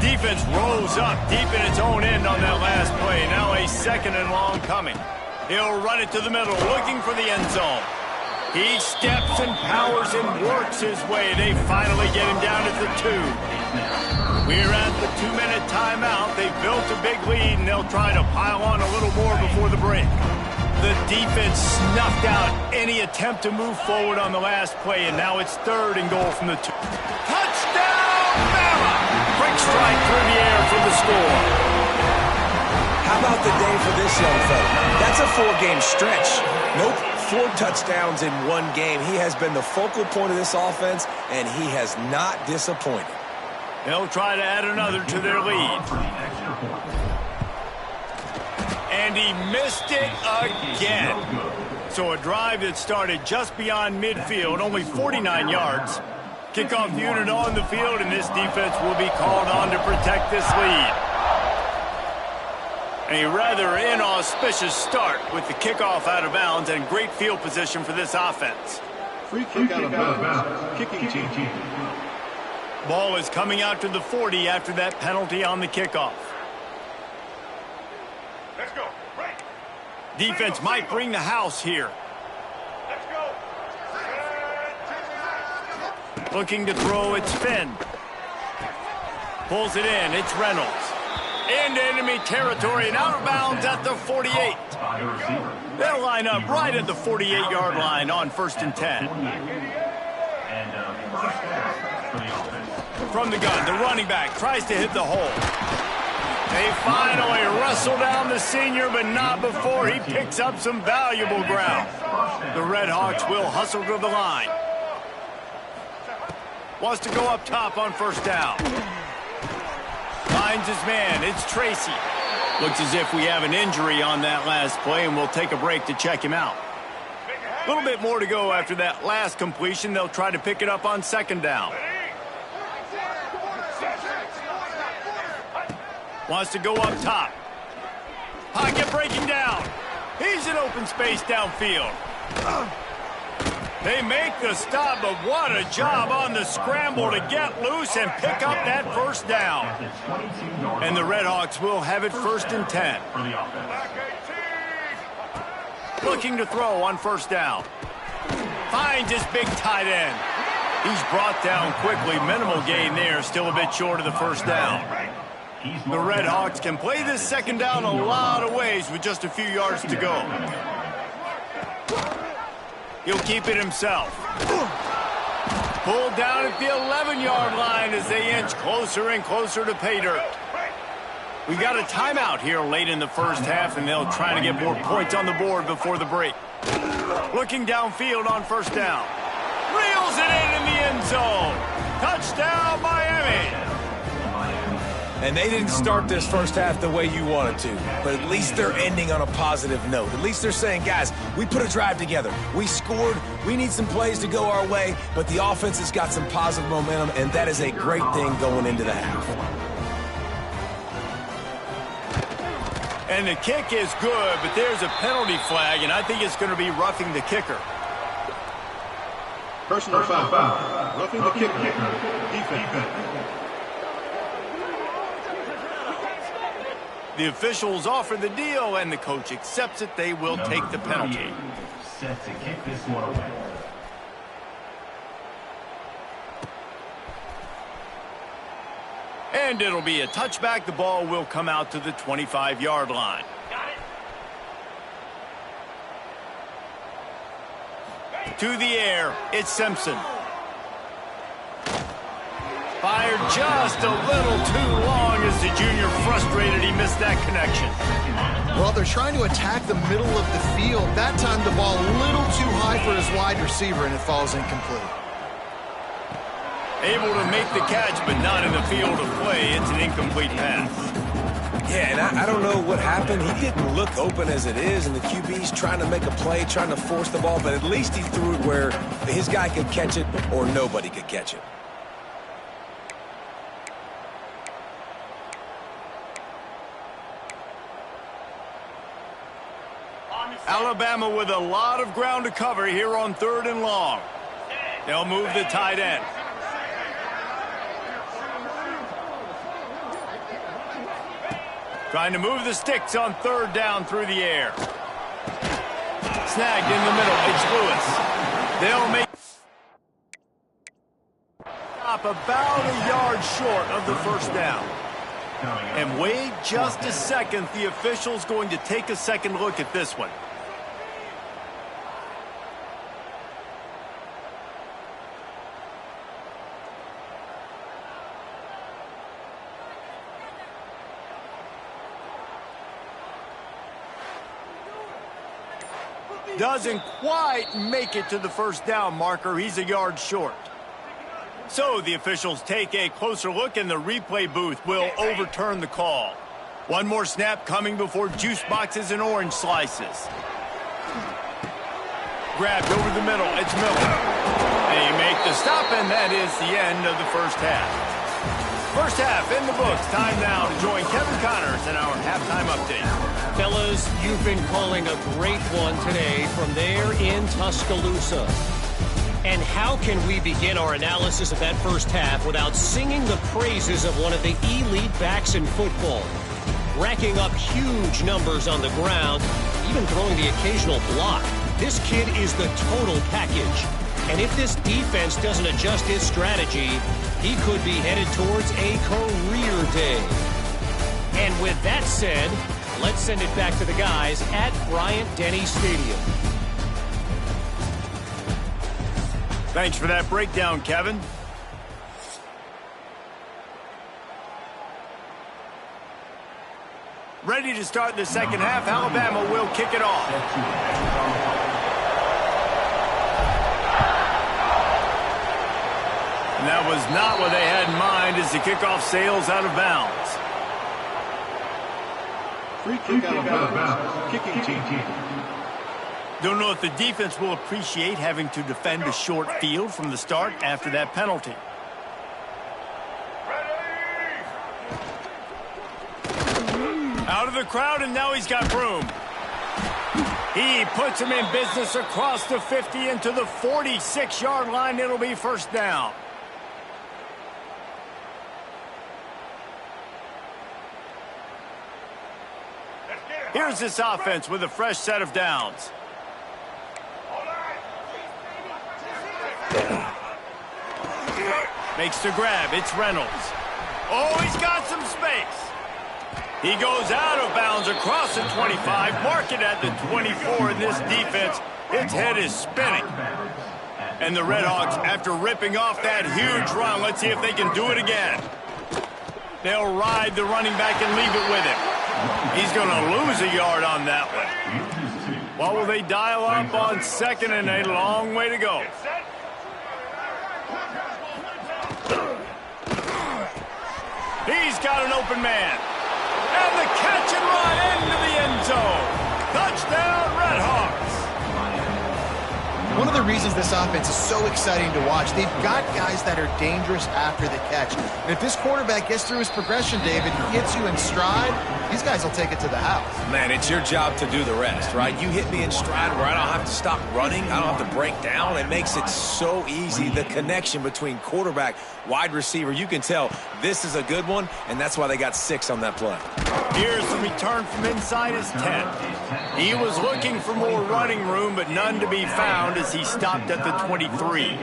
Defense rose up deep in its own end on that last play. Now a 2nd and long coming. He'll run it to the middle, looking for the end zone. He steps and powers and works his way. They finally get him down at the 2. We're at the 2-minute timeout. They've built a big lead, and they'll try to pile on a little more before the break. The defense snuffed out any attempt to move forward on the last play, and now it's 3rd and goal from the 2. Touchdown, Bama! Quick strike through the air for the score. How about the day for this young fella? That's a 4-game stretch. Nope, 4 touchdowns in 1 game. He has been the focal point of this offense, and he has not disappointed. They'll try to add another to their lead. And he missed it again. So a drive that started just beyond midfield, only 49 yards. Kickoff unit on the field, and this defense will be called on to protect this lead. A rather inauspicious start with the kickoff out of bounds and great field position for this offense. Free kick out of bounds. Kicking team. Ball is coming out to the 40 after that penalty on the kickoff. Let's go. Right. Defense might bring the house here. Let's go. Looking to throw, it's Finn. Pulls it in, it's Reynolds. Into enemy territory and out of bounds at the 48. They'll line up right at the 48-yard line on 1st and 10. From the gun, the running back tries to hit the hole. They finally wrestle down the senior, but not before he picks up some valuable ground. The Red Hawks will hustle to the line. Wants to go up top on 1st down. Finds his man. It's Tracy. Looks as if we have an injury on that last play, and we'll take a break to check him out. A little bit more to go after that last completion. They'll try to pick it up on 2nd down. Wants to go up top. Pocket breaking down. He's in open space downfield. They make the stop, but what a job on the scramble to get loose and pick up that 1st down. And the Redhawks will have it 1st and 10. Looking to throw on 1st down. Finds his big tight end. He's brought down quickly. Minimal gain there, still a bit short of the 1st down. The Redhawks can play this 2nd down a lot of ways with just a few yards to go. He'll keep it himself. Pulled down at the 11-yard line as they inch closer and closer to pay dirt. We got a timeout here late in the 1st half, and they'll try to get more points on the board before the break. Looking downfield on 1st down. Reels it in the end zone. Touchdown, Miami. And they didn't start this 1st half the way you wanted to, but at least they're ending on a positive note. At least they're saying, guys, we put a drive together. We scored. We need some plays to go our way, but the offense has got some positive momentum, and that is a great thing going into the half. And the kick is good, but there's a penalty flag, and I think it's going to be roughing the kicker. Personal foul. Roughing the kicker. Defense. The officials offer the deal, and the coach accepts it. They will take the penalty. Set to kick this one away. And it'll be a touchback. The ball will come out to the 25-yard line. To the air, it's Simpson. Fired just a little too long as the junior frustrated he missed that connection. Well, they're trying to attack the middle of the field. That time the ball a little too high for his wide receiver, and it falls incomplete. Able to make the catch, but not in the field of play. It's an incomplete pass. Yeah, and I don't know what happened. He didn't look open as it is, and the QB's trying to make a play, trying to force the ball, but at least he threw it where his guy could catch it or nobody could catch it. Alabama with a lot of ground to cover here on 3rd and long. They'll move the tight end. Trying to move the sticks on 3rd down through the air. Snagged in the middle. It's Lewis. They'll make stop about a yard short of the first down. And wait just a second. The official's going to take a second look at this one. Doesn't quite make it to the first down marker. He's a yard short. So the officials take a closer look, and the replay booth will overturn the call. One more snap coming before juice boxes and orange slices. Grabbed over the middle. It's Miller. They make the stop, and that is the end of the first half. First half in the books. Time now to join Kevin Connors in our halftime update. Fellas, you've been calling a great one today from there in Tuscaloosa. And how can we begin our analysis of that first half without singing the praises of one of the elite backs in football? Racking up huge numbers on the ground, even throwing the occasional block. This kid is the total package. And if this defense doesn't adjust his strategy, he could be headed towards a career day. And with that said, let's send it back to the guys at Bryant-Denny Stadium. Thanks for that breakdown, Kevin. Ready to start the second half. Alabama will kick it off. And that was not what they had in mind as the kickoff sails out of bounds. Free kick out of bounds. Kicking team. Don't know if the defense will appreciate having to defend a short field from the start after that penalty. Out of the crowd, and now he's got room. He puts him in business across the 50 into the 46-yard line. It'll be first down. Here's this offense with a fresh set of downs. Makes the grab. It's Reynolds. Oh, he's got some space. He goes out of bounds across the 25. Mark it at the 24 in this defense. Its head is spinning. And the Redhawks, after ripping off that huge run, let's see if they can do it again. They'll ride the running back and leave it with him. He's going to lose a yard on that one. What will they dial up on second and a long way to go? He's got an open man. And the catch and run into the end zone. Touchdown, Redhawks. One of the reasons this offense is so exciting to watch, they've got guys that are dangerous after the catch. And if this quarterback gets through his progression, David, hits you in stride, these guys will take it to the house. Man, it's your job to do the rest, right? You hit me in stride where I don't have to stop running. I don't have to break down. It makes it so easy. The connection between quarterback, wide receiver, you can tell this is a good one, and that's why they got 6 on that play. Here's the return from inside his 10. He was looking for more running room, but none to be found as he stopped at the 23.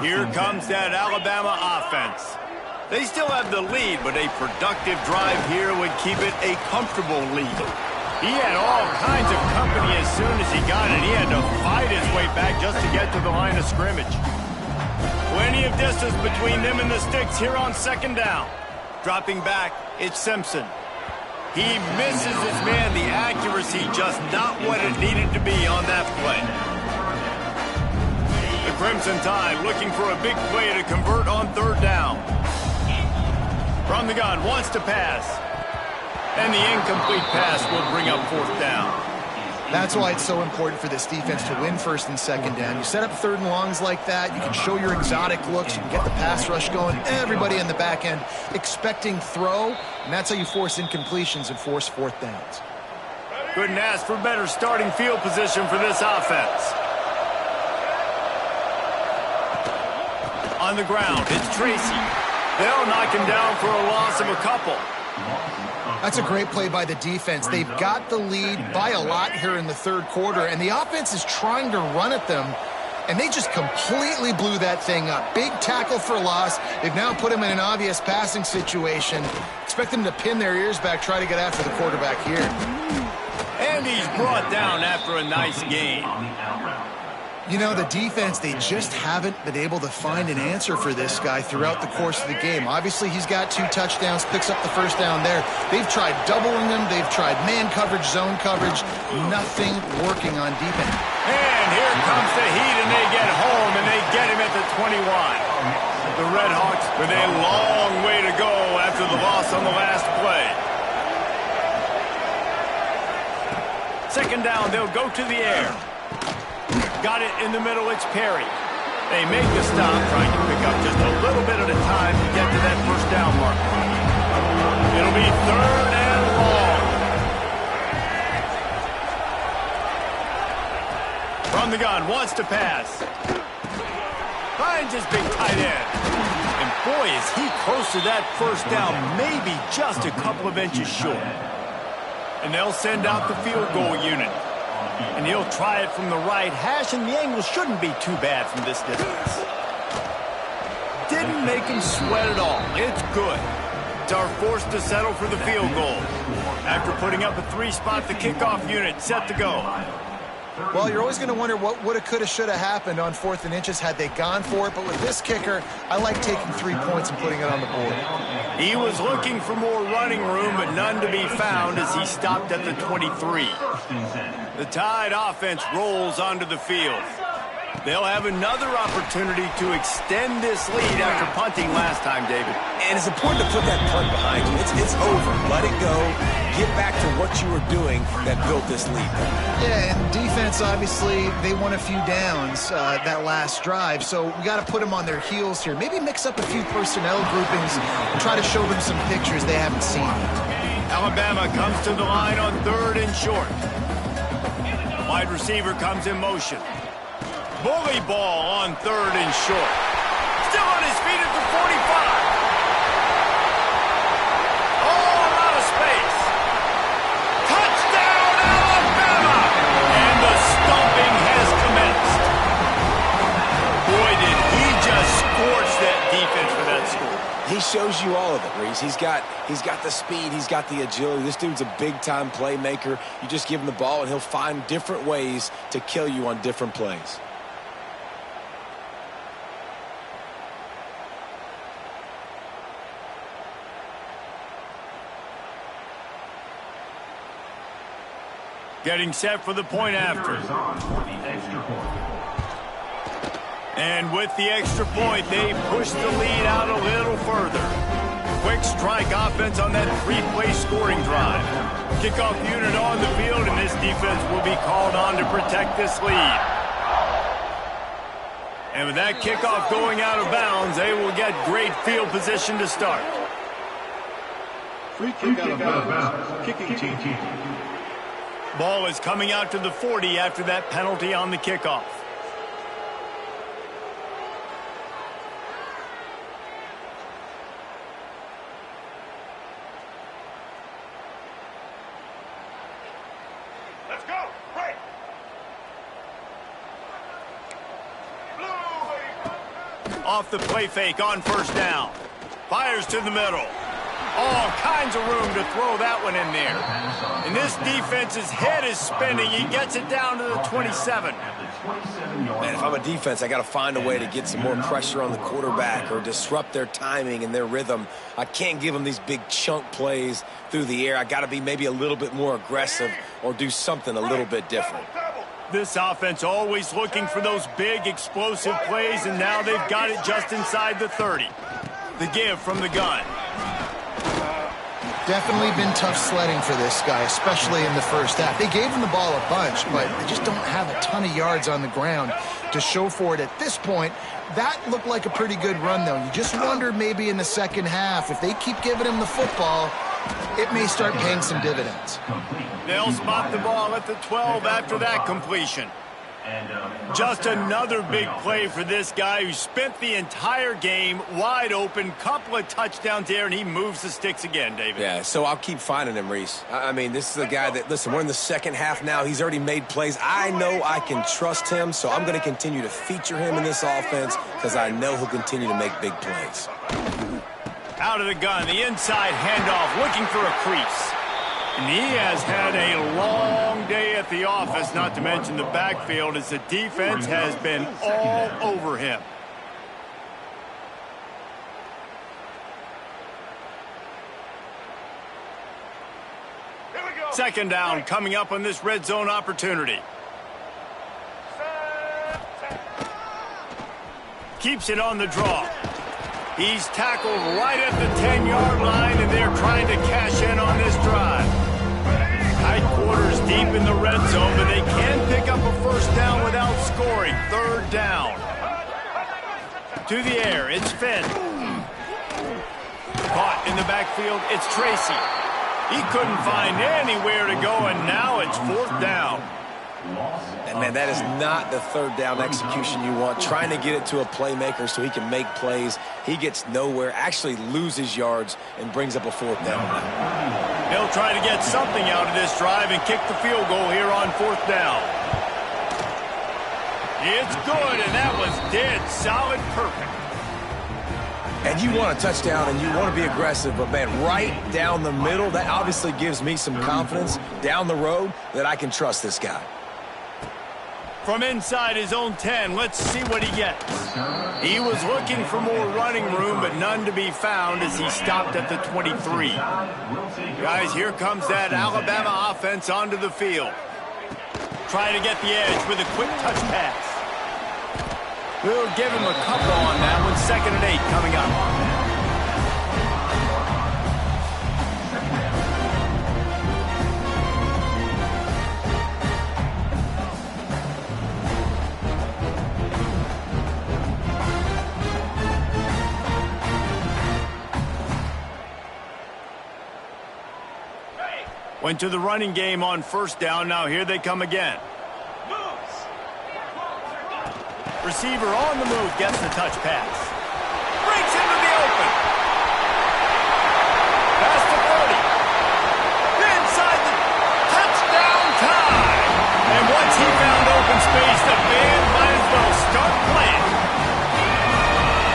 Here comes that Alabama offense. They still have the lead, but a productive drive here would keep it a comfortable lead. He had all kinds of company as soon as he got it. He had to fight his way back just to get to the line of scrimmage. Plenty of distance between them and the sticks here on second down. Dropping back, it's Simpson. He misses his man. The accuracy just not what it needed to be on that play. The Crimson Tide looking for a big play to convert on third down. From the gun, wants to pass. And the incomplete pass will bring up fourth down. That's why it's so important for this defense to win first and second down. You set up third and longs like that, you can show your exotic looks, you can get the pass rush going, everybody in the back end expecting throw, and that's how you force incompletions and force fourth downs. Couldn't ask for better starting field position for this offense. On the ground, it's Tracy. They'll knock him down for a loss of a couple. That's a great play by the defense. They've got the lead by a lot here in the third quarter, and the offense is trying to run at them, and they just completely blew that thing up. Big tackle for loss. They've now put him in an obvious passing situation. Expect them to pin their ears back, try to get after the quarterback here. And he's brought down after a nice gain. You know, the defense, they just haven't been able to find an answer for this guy throughout the course of the game. Obviously, he's got 2 touchdowns, picks up the first down there. They've tried doubling him. They've tried man coverage, zone coverage. Nothing working on defense. And here comes the heat, and they get home, and they get him at the 21. The Red Hawks with a long way to go after the loss on the last play. Second down, they'll go to the air. Got it in the middle, it's Perry. They make the stop, trying to pick up just a little bit at a time to get to that first down mark. It'll be 3rd and long. From the gun, wants to pass. Finds his big tight end. And boy, is he close to that first down, maybe just a couple of inches short. And they'll send out the field goal unit. And he'll try it from the right hash, and the angle shouldn't be too bad from this distance. Didn't make him sweat at all. It's good. Are forced to settle for the field goal. After putting up a 3-spot, the kickoff unit set to go. Well, you're always going to wonder what woulda, coulda, shoulda happened on 4th and inches had they gone for it. But with this kicker, I like taking 3 points and putting it on the board. He was looking for more running room, but none to be found as he stopped at the 23. The Tide offense rolls onto the field. They'll have another opportunity to extend this lead after punting last time, David. And it's important to put that punt behind you. It's over. Let it go. Get back to what you were doing that built this lead. Yeah, and defense, obviously, they won a few downs that last drive, so we got to put them on their heels here. Maybe mix up a few personnel groupings and try to show them some pictures they haven't seen. Alabama comes to the line on 3rd and short. Wide receiver comes in motion. Bully ball on 3rd and short. Still on his feet at the 45. All out of space. Touchdown, Alabama! And the stomping has commenced. Boy, did he just scorch that defense for that score. He shows you all of it, Reese. He's got the speed, he's got the agility. This dude's a big-time playmaker. You just give him the ball, and he'll find different ways to kill you on different plays. Getting set for the point after. And with the extra point, they push the lead out a little further. Quick strike offense on that 3-play scoring drive. Kickoff unit on the field, and this defense will be called on to protect this lead. And with that kickoff going out of bounds, they will get great field position to start. Free kick out of bounds. Kicking team. Ball is coming out to the 40 after that penalty on the kickoff. Let's go. Right. Off the play fake on 1st down. Fires to the middle. All kinds of room to throw that one in there. And this defense's head is spinning. He gets it down to the 27. Man, if I'm a defense, I got to find a way to get some more pressure on the quarterback or disrupt their timing and their rhythm. I can't give them these big chunk plays through the air. I got to be maybe a little bit more aggressive or do something a little bit different. This offense always looking for those big explosive plays, and now they've got it just inside the 30. The give from the gun. Definitely been tough sledding for this guy, especially in the first half. They gave him the ball a bunch, but they just don't have a ton of yards on the ground to show for it at this point. That looked like a pretty good run, though. You just wonder maybe in the second half, if they keep giving him the football, it may start paying some dividends. They'll spot the ball at the 12 after that completion. Just another big play for this guy who spent the entire game wide open. Couple of touchdowns there, and he moves the sticks again, David. Yeah, so I'll keep finding him, Reese. I mean, this is a guy that, listen, we're in the second half now. He's already made plays. I know I can trust him, so I'm going to continue to feature him in this offense because I know he'll continue to make big plays. Out of the gun, the inside handoff, looking for a crease. And he has had a long day at the office, not to mention the backfield, as the defense has been all over him. Second down coming up on this red zone opportunity. Keeps it on the draw. He's tackled right at the 10-yard line, and they're trying to cash in on this drive. Tight quarters deep in the red zone, but they can pick up a first down without scoring. Third down. To the air, it's Finn. Caught in the backfield, it's Tracy. He couldn't find anywhere to go, and now it's fourth down. And, man, that is not the third down execution you want. Trying to get it to a playmaker so he can make plays. He gets nowhere, actually loses yards, and brings up a fourth down. They'll try to get something out of this drive and kick the field goal here on fourth down. It's good, and that was dead solid, perfect. And you want a touchdown, and you want to be aggressive, but, man, right down the middle, that obviously gives me some confidence down the road that I can trust this guy. From inside his own 10, let's see what he gets. He was looking for more running room, but none to be found as he stopped at the 23. Guys, here comes that Alabama offense onto the field. Trying to get the edge with a quick touch pass. We'll give him a couple on that one. 2nd and 8 coming up. Went to the running game on first down. Now here they come again. Receiver on the move, gets the touch pass. Breaks into the open. Pass to 30. Inside the touchdown time. And once he found open space, the band might as well start playing.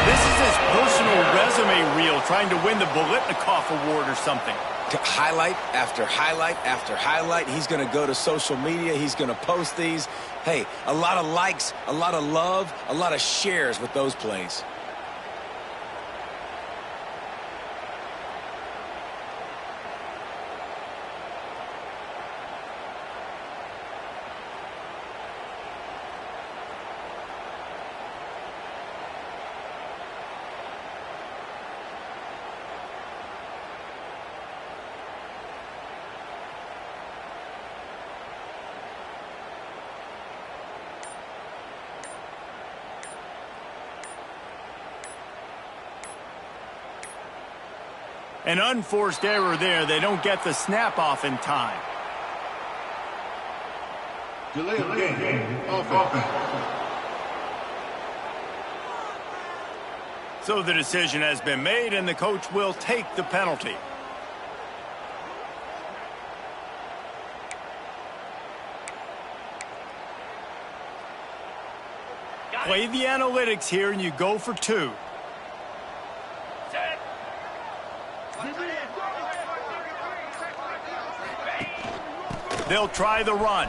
This is his personal resume reel, trying to win the Biletnikoff Award or something. Highlight after highlight after highlight. He's going to go to social media. He's going to post these. Hey, a lot of likes, a lot of love, a lot of shares with those plays. An unforced error there. They don't get the snap off in time. Delay of game. Offense. So the decision has been made, and the coach will take the penalty. Play the analytics here, and you go for 2. They'll try the run.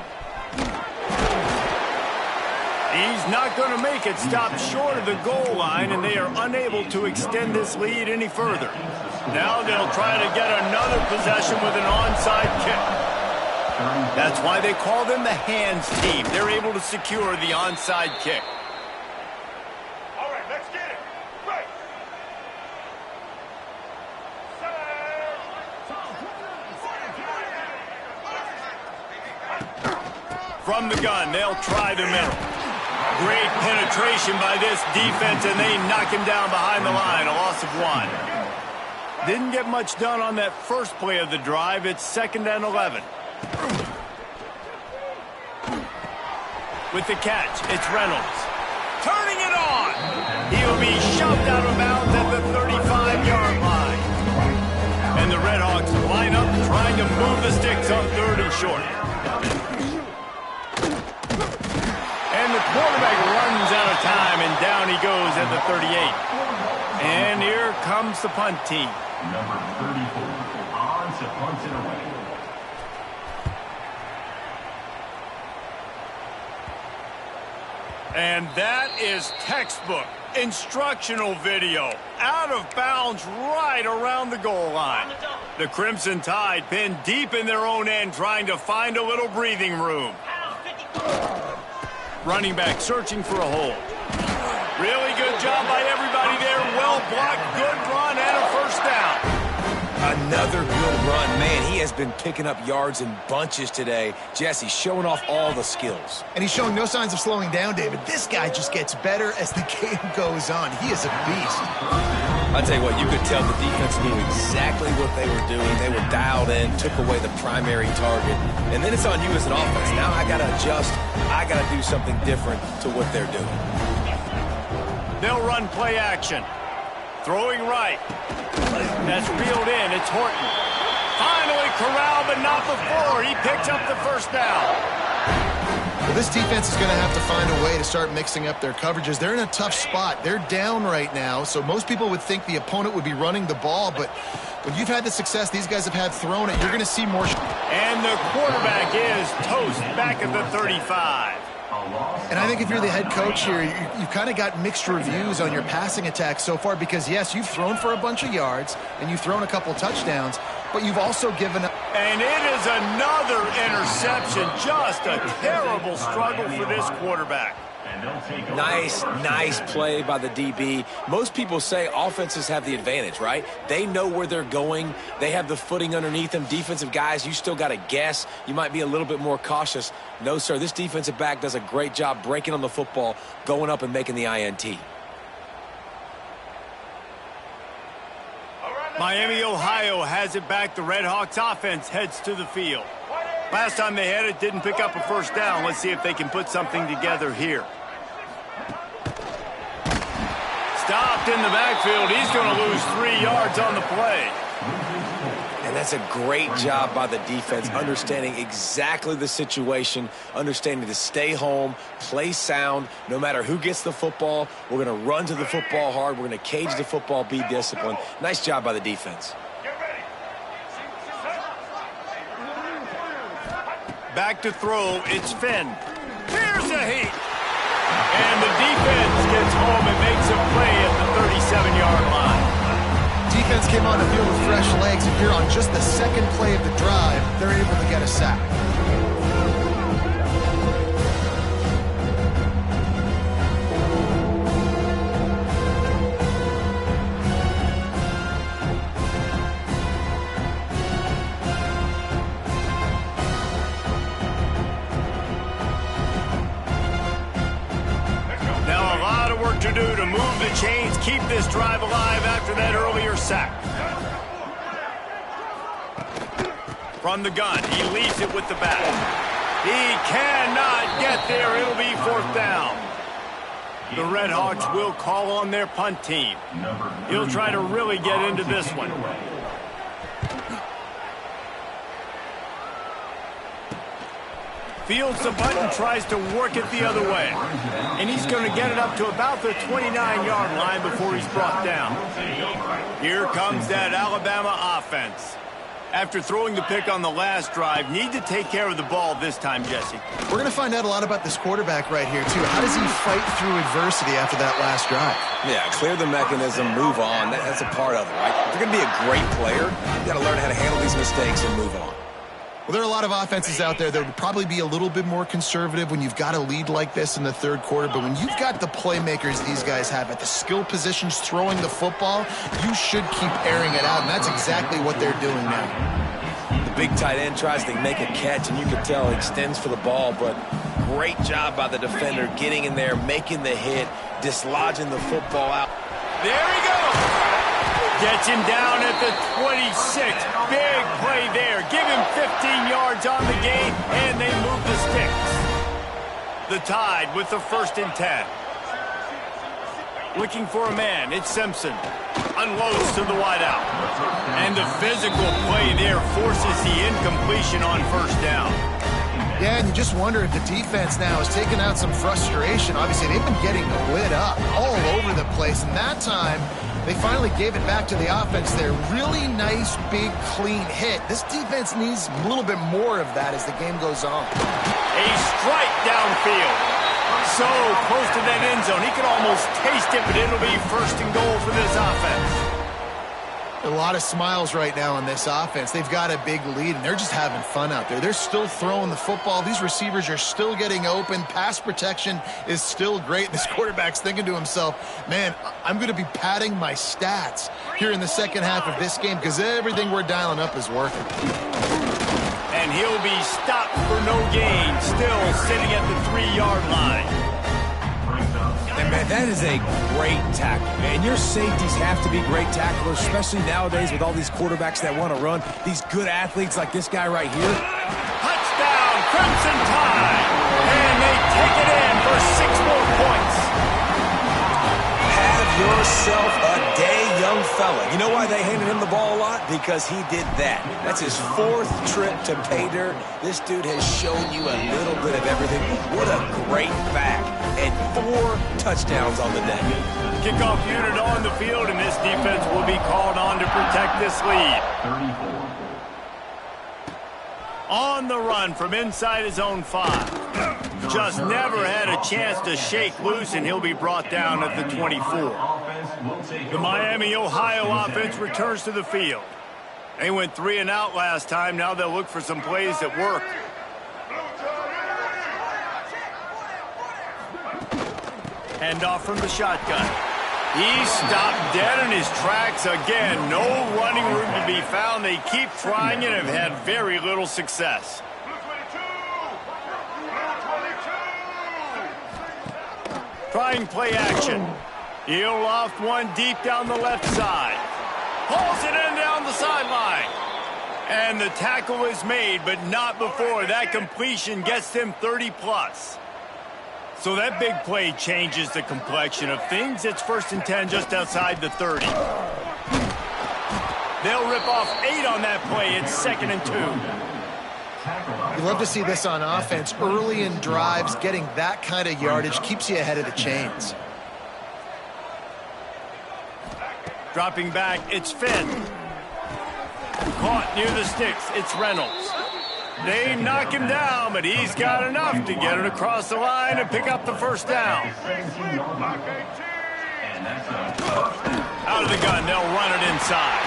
He's not going to make it. Stop short of the goal line, and they are unable to extend this lead any further. Now they'll try to get another possession with an onside kick. That's why they call them the hands team. They're able to secure the onside kick. All right, let's get it. Right. From the gun, they'll try the middle. Great penetration by this defense, and they knock him down behind the line, a loss of 1. Didn't get much done on that first play of the drive. It's 2nd and 11. With the catch, it's Reynolds. Turning it on. He'll be shoved out of bounds at the 35-yard line. And the Redhawks line up trying to move the sticks on 3rd and short. And the quarterback runs out of time, and down he goes at the 38. And here comes the punt team. Number 34 on to punt it away. And that is textbook instructional video. Out of bounds right around the goal line. The Crimson Tide pinned deep in their own end, trying to find a little breathing room. Running back searching for a hole. Really good job by everybody there. Well blocked, good run, and a first down. Another good run. Man, he has been picking up yards in bunches today. Jesse showing off all the skills. And he's showing no signs of slowing down, David. This guy just gets better as the game goes on. He is a beast. I tell you what, you could tell the defense knew exactly what they were doing. They were dialed in, took away the primary target. And then it's on you as an offense. Now I got to adjust. I got to do something different to what they're doing. They'll run play action. Throwing right. That's reeled in. It's Horton. Finally corralled, but not before. He picks up the first down. Well, this defense is going to have to find a way to start mixing up their coverages. They're in a tough spot. They're down right now, so most people would think the opponent would be running the ball, but when you've had the success these guys have had throwing it, you're going to see more. And the quarterback is toast back at the 35. And I think if you're the head coach here, you've kind of got mixed reviews on your passing attack so far because, yes, you've thrown for a bunch of yards and you've thrown a couple touchdowns, but you've also given up. And it is another interception. Just a terrible struggle for this quarterback. Nice play by the DB. Most people say offenses have the advantage, right? They know where they're going. They have the footing underneath them. Defensive guys, you still got to guess. You might be a little bit more cautious. No, sir, this defensive back does a great job breaking on the football, going up and making the INT. Miami, Ohio has it back. The Redhawks offense heads to the field. Last time they had it, didn't pick up a first down. Let's see if they can put something together here. Stopped in the backfield. He's going to lose 3 yards on the play. And that's a great job by the defense, understanding exactly the situation, understanding to stay home, play sound, no matter who gets the football. We're going to run to the football hard. We're going to cage the football, be disciplined. Nice job by the defense. Back to throw, it's Finn. Here's a heat. And the defense gets home and makes a play at the 37-yard line. Defense came on the field with fresh legs, and here on just the second play of the drive, they're able to get a sack. To do to move the chains, keep this drive alive after that earlier sack. From the gun, he leaves it with the back. He cannot get there. It'll be 4th down. The Redhawks will call on their punt team. He'll try to really get into this one. Fields the punt and tries to work it the other way. And he's going to get it up to about the 29-yard line before he's brought down. Here comes that Alabama offense. After throwing the pick on the last drive, need to take care of the ball this time, Jesse. We're going to find out a lot about this quarterback right here, too. How does he fight through adversity after that last drive? Yeah, clear the mechanism, move on. That's a part of it, right? If you're going to be a great player, you got to learn how to handle these mistakes and move on. Well, there are a lot of offenses out there that would probably be a little bit more conservative when you've got a lead like this in the third quarter. But when you've got the playmakers these guys have at the skill positions throwing the football, you should keep airing it out. And that's exactly what they're doing now. The big tight end tries to make a catch, and you can tell he extends for the ball. But great job by the defender getting in there, making the hit, dislodging the football out. There he goes. Gets him down at the 26. Big play there. Give him 15 yards on the game, and they move the sticks. The Tide with the 1st and 10. Looking for a man, it's Simpson. Unloads to the wideout. And the physical play there forces the incompletion on 1st down. Yeah, and you just wonder if the defense now has taken out some frustration. Obviously, they've been getting lit up all over the place, and that time they finally gave it back to the offense there. Really nice, big, clean hit. This defense needs a little bit more of that as the game goes on. A strike downfield. So close to that end zone. He could almost taste it, but it'll be 1st and goal for this offense. A lot of smiles right now on this offense. They've got a big lead, and they're just having fun out there. They're still throwing the football. These receivers are still getting open. Pass protection is still great. This quarterback's thinking to himself, man, I'm going to be padding my stats here in the second half of this game because everything we're dialing up is working. And he'll be stopped for no gain, still sitting at the 3-yard line. And man, that is a great tackle, man. Your safeties have to be great tacklers, especially nowadays with all these quarterbacks that want to run. These good athletes like this guy right here. Touchdown, Crimson Tide! And they take it in for 6 more points. Have yourself a day, young fella. You know why they handed him the ball a lot? Because he did that. That's his 4th trip to pay dirt. This dude has shown you a little bit of everything. What a great back. And 4 touchdowns on the day. Kickoff unit on the field, and this defense will be called on to protect this lead. 34. On the run from inside his own 5. Just never had a chance to shake loose, and he'll be brought down at the 24. The Miami, Ohio offense returns to the field. They went 3 and out last time. Now they'll look for some plays that work. Handoff from the shotgun. He stopped dead in his tracks again. No running room to be found. They keep trying and have had very little success. Trying play action. He'll loft one deep down the left side. Pulls it in down the sideline. And the tackle is made, but not before that completion gets them 30+. So that big play changes the complexion of things. It's 1st and 10 just outside the 30. They'll rip off 8 on that play. It's 2nd and 2. You love to see this on offense. Early in drives, getting that kind of yardage keeps you ahead of the chains. Dropping back, it's Finn. Caught near the sticks, it's Reynolds. They knock him down, but he's got enough to get it across the line and pick up the 1st down. Out of the gun, they'll run it inside.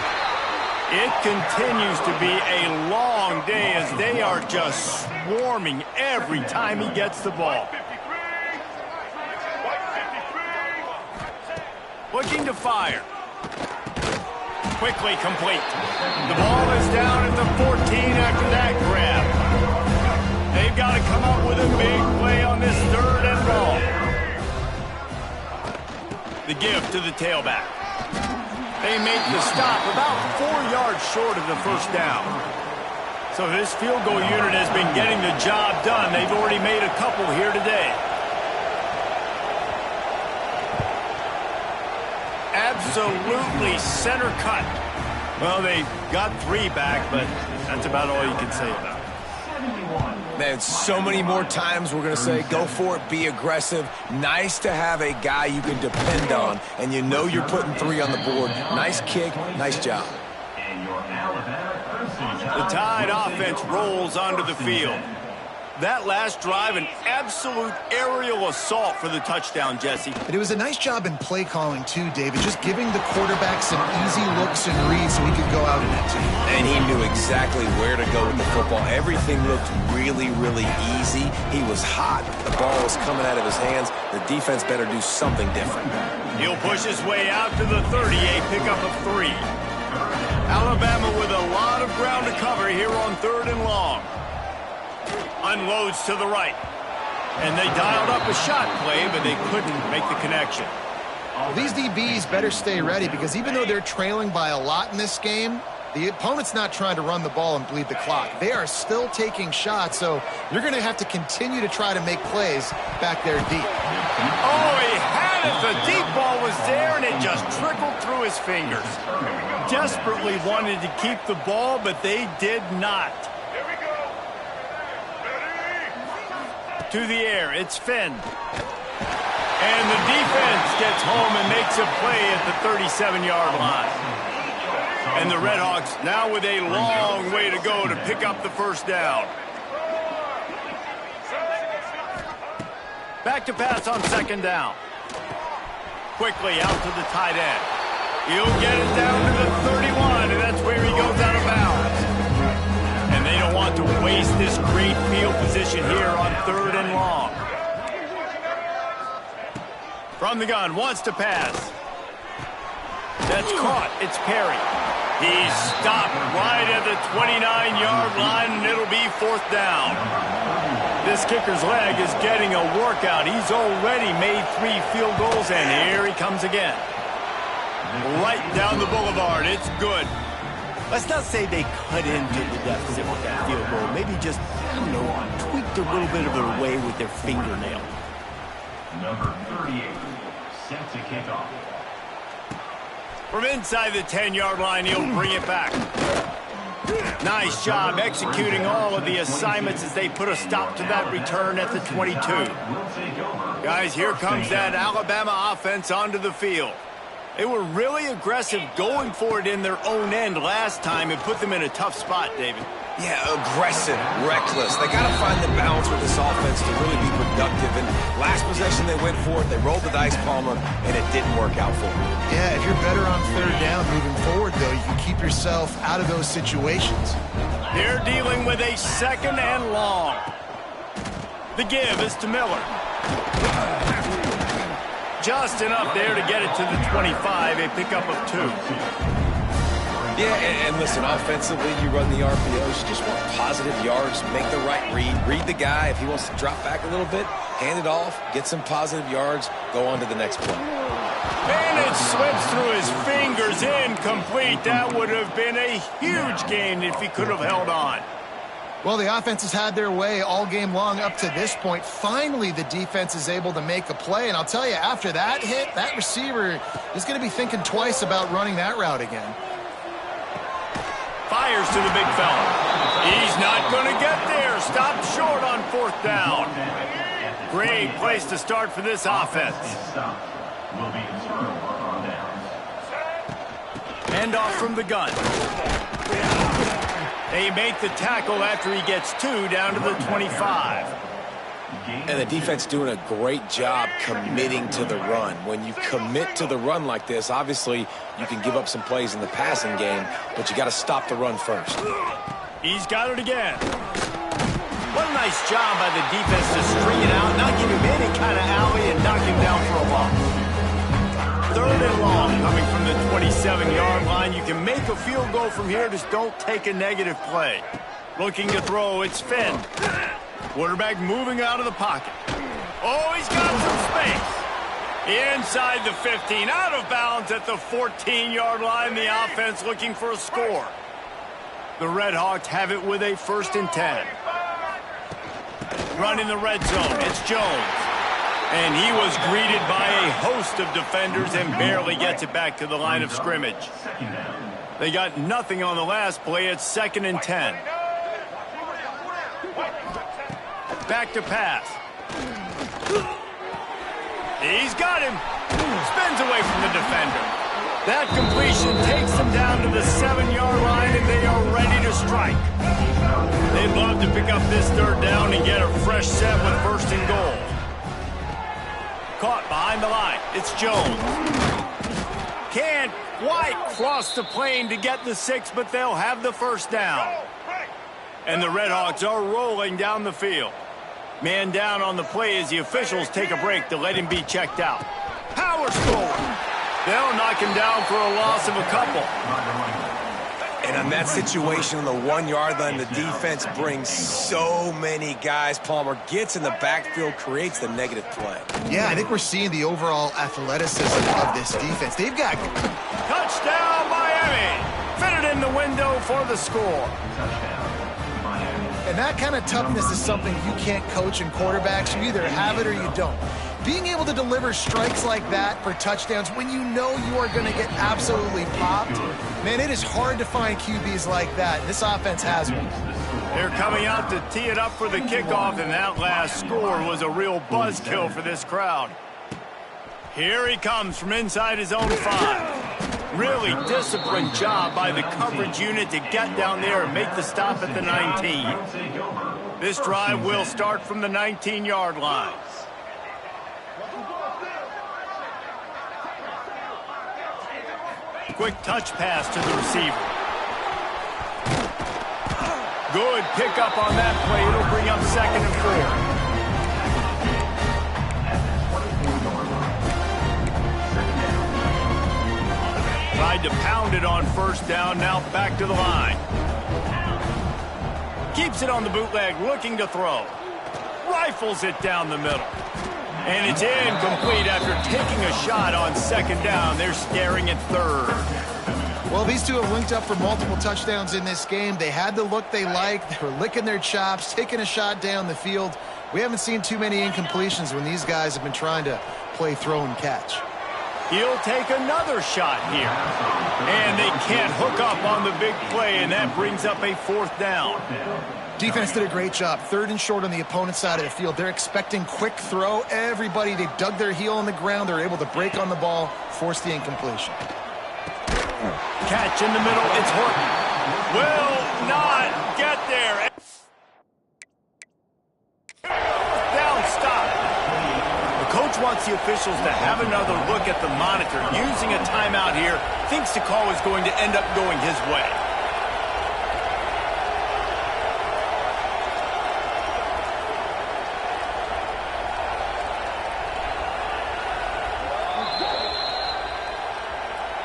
It continues to be a long day as they are just swarming every time he gets the ball. Looking to fire. Quickly complete. The ball is down at the 14 after that grab. They've got to come up with a big play on this 3rd and long. The give to the tailback. They make the stop about 4 yards short of the 1st down. So this field goal unit has been getting the job done. They've already made a couple here today. Absolutely center cut. Well, they got 3 back, but that's about all you can say about it. Man, so many more times we're going to say, go for it, be aggressive. Nice to have a guy you can depend on, and you know you're putting 3 on the board. Nice kick, nice job. The Tide offense rolls onto the field. That last drive, an absolute aerial assault for the touchdown, Jesse. But it was a nice job in play calling, too, David. Just giving the quarterback some easy looks and reads so he could go out and execute. And he knew exactly where to go with the football. Everything looked really, really easy. He was hot. The ball was coming out of his hands. The defense better do something different. He'll push his way out to the 30, a pickup of 3. Alabama with a lot of ground to cover here on 3rd and long. Unloads to the right. And they dialed up a shot play, but they couldn't make the connection. These DBs better stay ready because even though they're trailing by a lot in this game, The opponent's not trying to run the ball and bleed the clock. They are still taking shots, so you're going to have to continue to try to make plays back there deep. Oh, he had it. The deep ball was there, and it just trickled through his fingers. Desperately wanted to keep the ball, but they did not. To the air, it's Finn. And the defense gets home and makes a play at the 37-yard line. And the Redhawks now with a long way to go to pick up the first down. Back to pass on second down. Quickly out to the tight end. He'll get it down to the 31, and that's where he goes out of bounds. And they don't want to waste this great field position here on 3rd and long. From the gun, wants to pass. That's caught. It's Perry. He's stopped right at the 29-yard line, and it'll be 4th down. This kicker's leg is getting a workout. He's already made 3 field goals, and here he comes again. Right down the boulevard. It's good. Let's not say they cut into the deficit with that field goal. Maybe just, I don't know, tweaked a little bit of it away with their fingernail. Number 38, set to kick off. From inside the 10-yard line, he'll bring it back. Nice job executing all of the assignments as they put a stop to that return at the 22. Guys, here comes that Alabama offense onto the field. They were really aggressive going for it in their own end last time and put them in a tough spot, David. Yeah, aggressive, reckless. They got to find the balance with this offense to really be productive. And last possession, they went for it. They rolled the dice, Palmer, and it didn't work out for them. Yeah, if you're better on 3rd down moving forward, though, you can keep yourself out of those situations. They're dealing with a 2nd and long. The give is to Miller. Just enough there to get it to the 25, a pickup of 2. Yeah, and listen, offensively, you run the RPOs. You just want positive yards, make the right read the guy. If he wants to drop back a little bit, hand it off, get some positive yards, go on to the next play. And it slips through his fingers, incomplete. That would have been a huge gain if he could have held on. Well, the offense has had their way all game long up to this point. Finally, the defense is able to make a play. And I'll tell you, after that hit, that receiver is going to be thinking twice about running that route again. Fires to the big fella. He's not going to get there. Stopped short on 4th down. Great place to start for this offense. Will be a turnover on downs. Hand off from the gun. They make the tackle after he gets 2 down to the 25. And the defense doing a great job committing to the run. When you commit to the run like this, obviously you can give up some plays in the passing game, but you got to stop the run first. He's got it again. What a nice job by the defense to string it out, not give him any kind of alley, and knock him down for a loss. 3rd and long coming from the 27-yard line. You can make a field goal from here, just don't take a negative play. Looking to throw, it's Finn. Quarterback moving out of the pocket. Oh, he's got some space. Inside the 15, out of bounds at the 14-yard line. The offense looking for a score. The Redhawks have it with a 1st and 10. Running the red zone, it's Jones. And he was greeted by a host of defenders and barely gets it back to the line of scrimmage. They got nothing on the last play. It's 2nd and 10. Back to pass. He's got him. Spins away from the defender. That completion takes them down to the 7-yard line, and they are ready to strike. They'd love to pick up this 3rd down and get a fresh set with 1st and goal. Caught behind the line. It's Jones. Can't quite cross the plane to get the 6, but they'll have the 1st down. And the Redhawks are rolling down the field. Man down on the play as the officials take a break to let him be checked out. Power score. They'll knock him down for a loss of a couple. And on that situation on the 1-yard line, the defense brings so many guys. Palmer gets in the backfield, creates the negative play. Yeah, I think we're seeing the overall athleticism of this defense. They've got... Touchdown, Miami! Fitted in the window for the score. And that kind of toughness is something you can't coach in quarterbacks. You either have it or you don't. Being able to deliver strikes like that for touchdowns when you know you are going to get absolutely popped, man, it is hard to find QBs like that. This offense has one. They're coming out to tee it up for the kickoff, and that last score was a real buzzkill for this crowd. Here he comes from inside his own 5. Really disciplined job by the coverage unit to get down there and make the stop at the 19. This drive will start from the 19-yard line. Quick touch pass to the receiver. Good pickup on that play. It'll bring up 2nd and 4. Tried to pound it on 1st down. Now back to the line. Keeps it on the bootleg, looking to throw. Rifles it down the middle. And it's incomplete after taking a shot on 2nd down. They're staring at 3rd. Well, these two have linked up for multiple touchdowns in this game. They had the look they liked. They were licking their chops, taking a shot down the field. We haven't seen too many incompletions when these guys have been trying to play throw and catch. He'll take another shot here. And they can't hook up on the big play, and that brings up a 4th down. Defense did a great job. 3rd and short on the opponent's side of the field. They're expecting quick throw. Everybody, they dug their heel on the ground. They're able to break on the ball, force the incompletion. Catch in the middle. It's Horton. Will not get there. Down stop. The coach wants the officials to have another look at the monitor. Using a timeout here, thinks the call is going to end up going his way.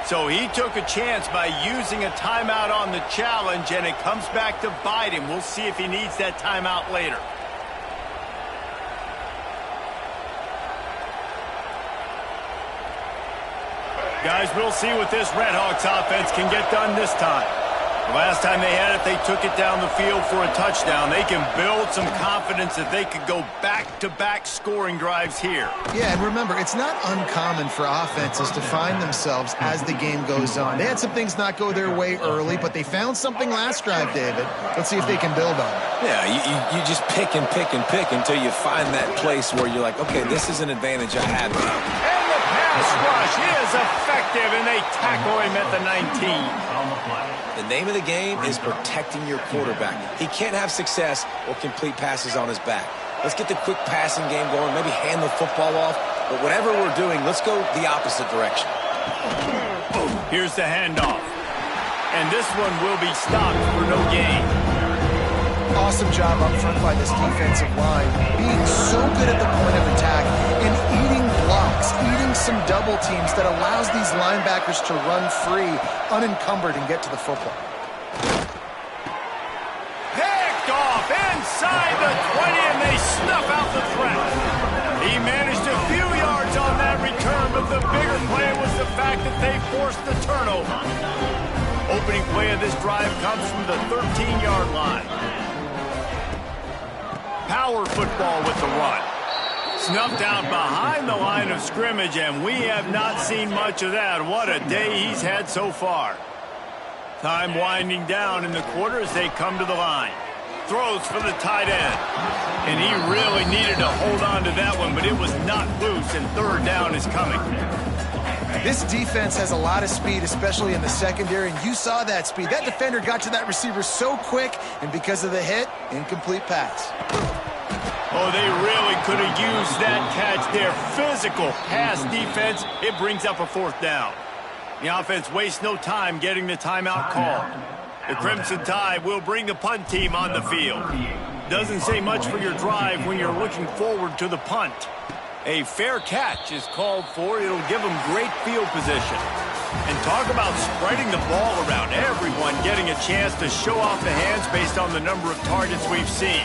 So he took a chance by using a timeout on the challenge, and it comes back to bite him. We'll see if he needs that timeout later. Guys, we'll see what this Redhawks offense can get done this time. The last time they had it, they took it down the field for a touchdown. They can build some confidence that they could go back-to-back scoring drives here. Yeah, and remember, it's not uncommon for offenses to find themselves as the game goes on. They had some things not go their way early, but they found something last drive, David. Let's see if they can build on it. Yeah, you just pick and pick and pick until you find that place where you're like, okay, this is an advantage I have now. And the pass rush is effective, and they tackle him at the 19. The name of the game is protecting your quarterback. He can't have success or complete passes on his back. Let's get the quick passing game going, maybe hand the football off. But whatever we're doing, let's go the opposite direction. Here's the handoff. And this one will be stopped for no gain. Awesome job up front by this defensive line. Being so good at the point of attack and eating blocks, eating some double teams that allows these linebackers to run free, unencumbered, and get to the football. Picked off inside the 20, and they snuff out the threat. He managed a few yards on that return, but the bigger play was the fact that they forced the turnover. Opening play of this drive comes from the 13-yard line. Power football with the run. Snuffed out behind the line of scrimmage, and we have not seen much of that. What a day he's had so far. Time winding down in the quarter as they come to the line. Throws for the tight end. And he really needed to hold on to that one, but it was not loose, and 3rd down is coming. This defense has a lot of speed, especially in the secondary, and you saw that speed. That defender got to that receiver so quick, and because of the hit, incomplete pass. Oh, they really could have used that catch there. Physical pass defense. It brings up a 4th down. The offense wastes no time getting the timeout called. The Crimson Tide will bring the punt team on the field. Doesn't say much for your drive when you're looking forward to the punt. A fair catch is called for. It'll give them great field position. And talk about spreading the ball around. Everyone getting a chance to show off the hands based on the number of targets we've seen.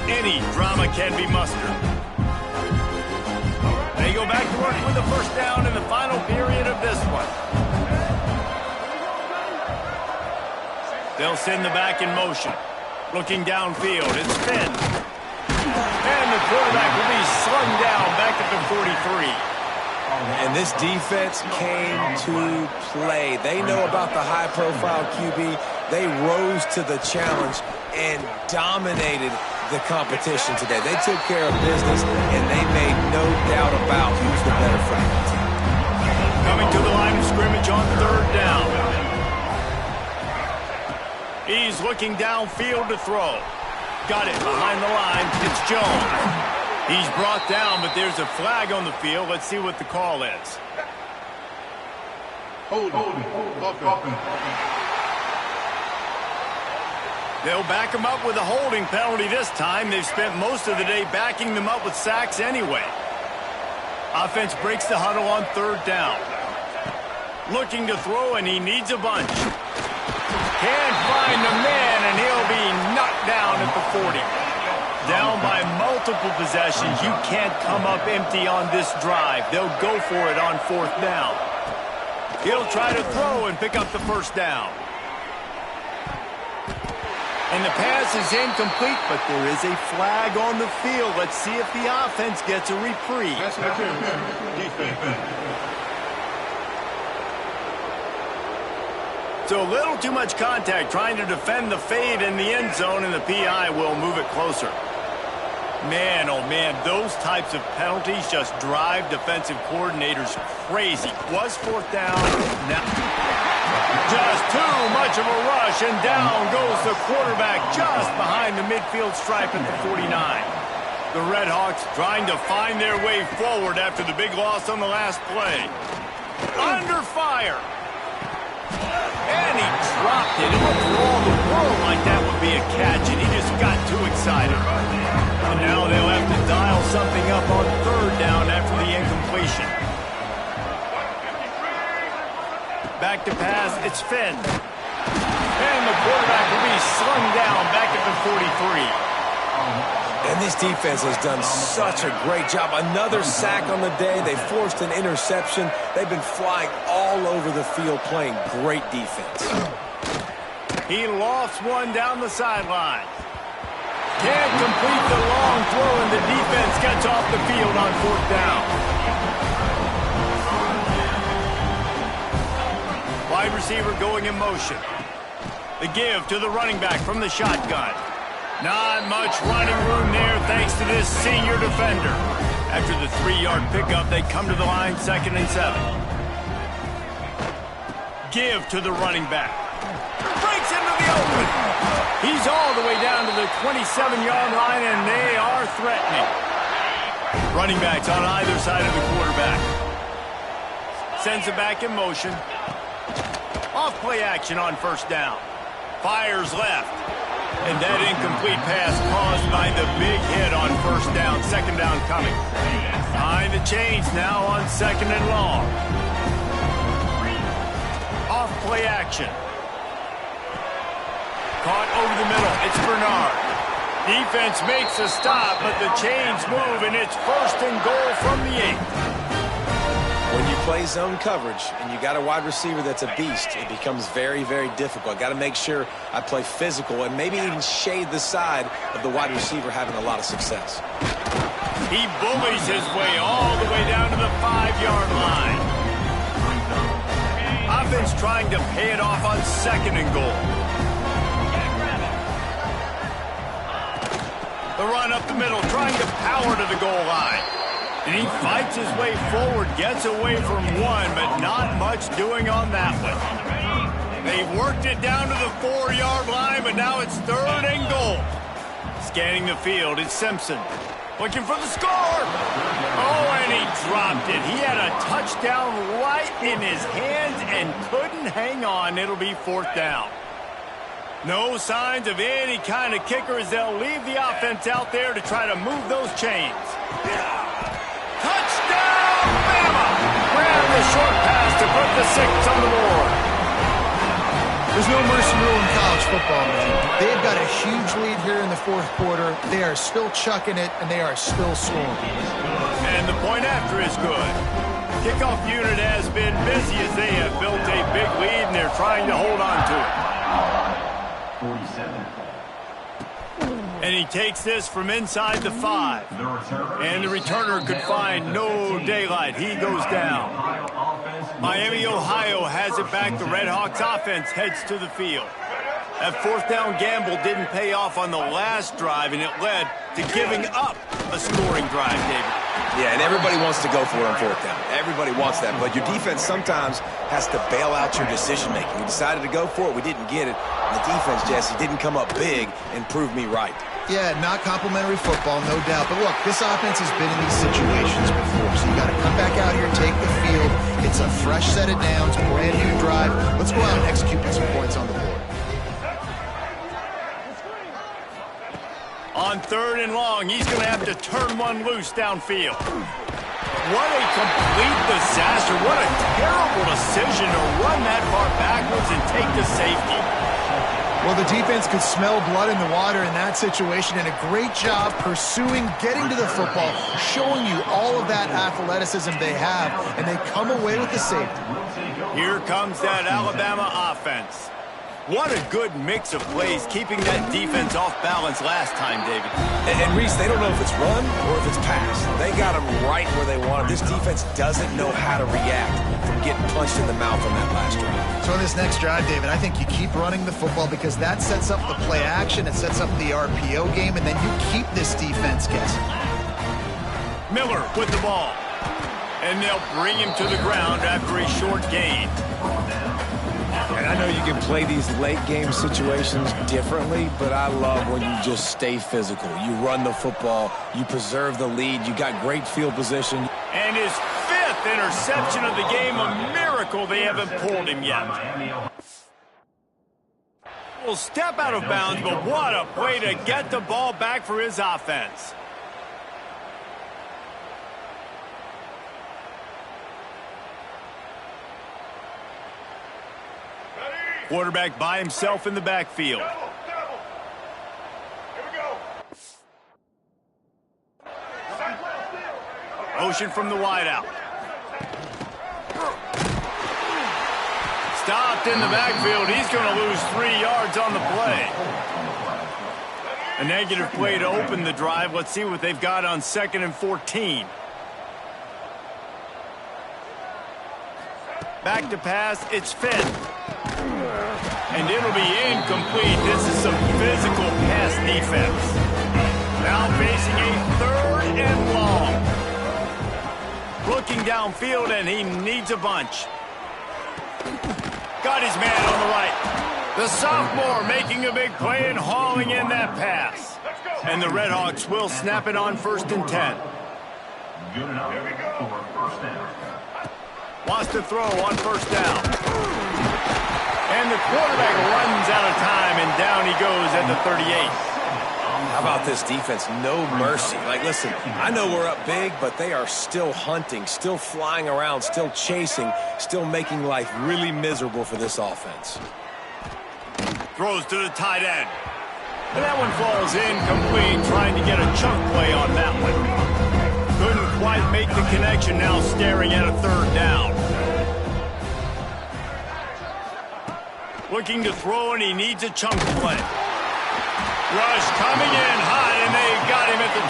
any drama can be mustered. They go back to work with the first down in the final period of this one. They'll send the back in motion. Looking downfield, it's Finn. And the quarterback will be slung down back at the 43. And this defense came to play. They know about the high-profile QB. They rose to the challenge and dominated the competition today. They took care of business, and they made no doubt about who's the better football team. Coming to the line of scrimmage on third down. He's looking downfield to throw. Got it behind the line. It's Jones. He's brought down, but there's a flag on the field. Let's see what the call is. They'll back him up with a holding penalty this time. They've spent most of the day backing them up with sacks anyway. Offense breaks the huddle on third down. Looking to throw, and he needs a bunch. Can't find the man, and he'll be knocked down at the 40. Down by multiple possessions. You can't come up empty on this drive. They'll go for it on fourth down. He'll try to throw and pick up the first down. And the pass is incomplete, but there is a flag on the field. Let's see if the offense gets a reprieve. So a little too much contact trying to defend the fade in the end zone, and the PI will move it closer. Man, oh man, those types of penalties just drive defensive coordinators crazy. Was fourth down. Now, just too much of a rush, and down goes the quarterback just behind the midfield stripe at the 49. The Redhawks trying to find their way forward after the big loss on the last play. Under fire. And he dropped it. It looked for all the world like that would be a catch, and he just got too excited. And now they'll have to dial something up on third down after the incompletion. Back to pass, it's Finn. And the quarterback will be slung down back at the 43. And this defense has done such a great job. Another sack on the day. They forced an interception. They've been flying all over the field playing great defense. He lofts one down the sideline. Can't complete the long throw, and the defense gets off the field on fourth down. Wide receiver going in motion. The give to the running back from the shotgun. Not much running room there thanks to this senior defender. After the 3-yard pickup, they come to the line 2nd and 7. Give to the running back. Breaks into the open. He's all the way down to the 27-yard line, and they are threatening. Running backs on either side of the quarterback. Sends it back in motion. Off play action on first down. Fires left. And that incomplete pass caused by the big hit on first down. Second down coming. Behind the chains now on 2nd and long. Off play action. Caught over the middle. It's Bernard. Defense makes a stop, but the chains move, and it's 1st and goal from the 8. When you play zone coverage and you got a wide receiver that's a beast, it becomes very, very difficult. Got to make sure I play physical and maybe even shade the side of the wide receiver having a lot of success. He bullies his way all the way down to the 5-yard line. Offense trying to pay it off on 2nd and goal. The run up the middle, trying to power to the goal line. And he fights his way forward, gets away from one, but not much doing on that one. They've worked it down to the 4-yard line, but now it's 3rd and goal. Scanning the field, it's Simpson. Looking for the score. Oh, and he dropped it. He had a touchdown right in his hands and couldn't hang on. It'll be 4th down. No signs of any kind of kicker as they'll leave the offense out there to try to move those chains. Touchdown, Bama! Grab the short pass to put the 6 on the board. There's no mercy rule in college football, man. They've got a huge lead here in the fourth quarter. They are still chucking it, and they are still scoring. And the point after is good. Kickoff unit has been busy as they have built a big lead, and they're trying to hold on to it. 47. And he takes this from inside the 5. And the returner could find no daylight. He goes down. Miami, Ohio has it back. The Red Hawks offense heads to the field. That fourth down gamble didn't pay off on the last drive, and it led to giving up a scoring drive, David. Yeah, and everybody wants to go for it on fourth down. Everybody wants that, but your defense sometimes has to bail out your decision-making. We decided to go for it. We didn't get it. And the defense, Jesse, didn't come up big and prove me right. Yeah, not complimentary football, no doubt. But look, this offense has been in these situations before, so you got to come back out here, take the field. It's a fresh set of downs, brand new drive. Let's go out and execute some points on the board. On 3rd and long, he's going to have to turn one loose downfield. What a complete disaster. What a terrible decision to run that far backwards and take the safety. Well, the defense could smell blood in the water in that situation, and a great job pursuing, getting to the football, showing you all of that athleticism they have, and they come away with the safety. Here comes that Alabama offense. What a good mix of plays, keeping that defense off balance last time, David. And Reese, they don't know if it's run or if it's pass. They got them right where they want them. This defense doesn't know how to react from getting punched in the mouth on that last drive. So in this next drive, David, I think you keep running the football because that sets up the play action, it sets up the RPO game, and then you keep this defense guessing. Miller with the ball. And they'll bring him to the ground after a short gain. And I know you can play these late-game situations differently, but I love when you just stay physical. You run the football, you preserve the lead, you got great field position. And his 5th interception of the game, a miracle they haven't pulled him yet. Will step out of bounds, but what a way to get the ball back for his offense. Quarterback by himself in the backfield. Motion from the wideout. Stopped in the backfield. He's going to lose 3 yards on the play. A negative play to open the drive. Let's see what they've got on 2nd and 14. Back to pass. It's Finn. And it'll be incomplete. This is some physical pass defense. Now facing a 3rd and long. Looking downfield, and he needs a bunch. Got his man on the right. The sophomore making a big play and hauling in that pass. And the Red Hawks will snap it on 1st and 10. Good enough for first down. Wants to throw on 1st down. And the quarterback runs out of time, and down he goes at the 38. How about this defense? No mercy. Like, listen, I know we're up big, but they are still hunting, still flying around, still chasing, still making life really miserable for this offense. Throws to the tight end. And that one falls incomplete, trying to get a chunk play on that one. Couldn't quite make the connection, now staring at a 3rd down. Looking to throw, and he needs a chunk play. Rush coming in hot, and they got him at the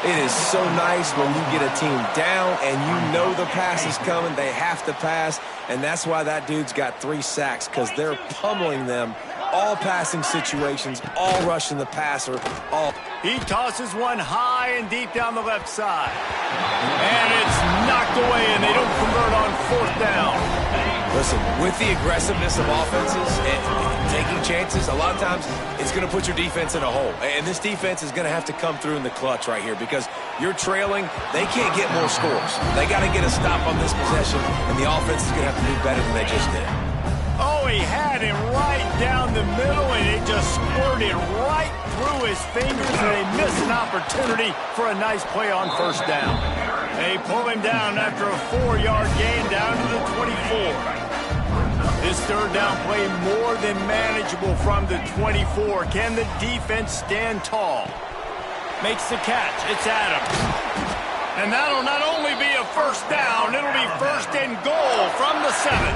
29. It is so nice when you get a team down and you know the pass is coming. They have to pass, and that's why that dude's got 3 sacks, because they're pummeling them. All passing situations, all rushing the passer, all. He tosses one high and deep down the left side. And it's knocked away, and they don't convert on 4th down. Listen, with the aggressiveness of offenses and taking chances, a lot of times it's going to put your defense in a hole. And this defense is going to have to come through in the clutch right here because you're trailing. They can't get more scores. They got to get a stop on this possession, and the offense is going to have to do better than they just did. Oh, he had him right down the middle, and it just squirted right through his fingers, and they missed an opportunity for a nice play on 1st down. They pull him down after a 4-yard gain down to the 24. This third down play more than manageable from the 24. Can the defense stand tall? Makes the catch. It's Adams. And that'll not only be a first down, it'll be first and goal from the 7.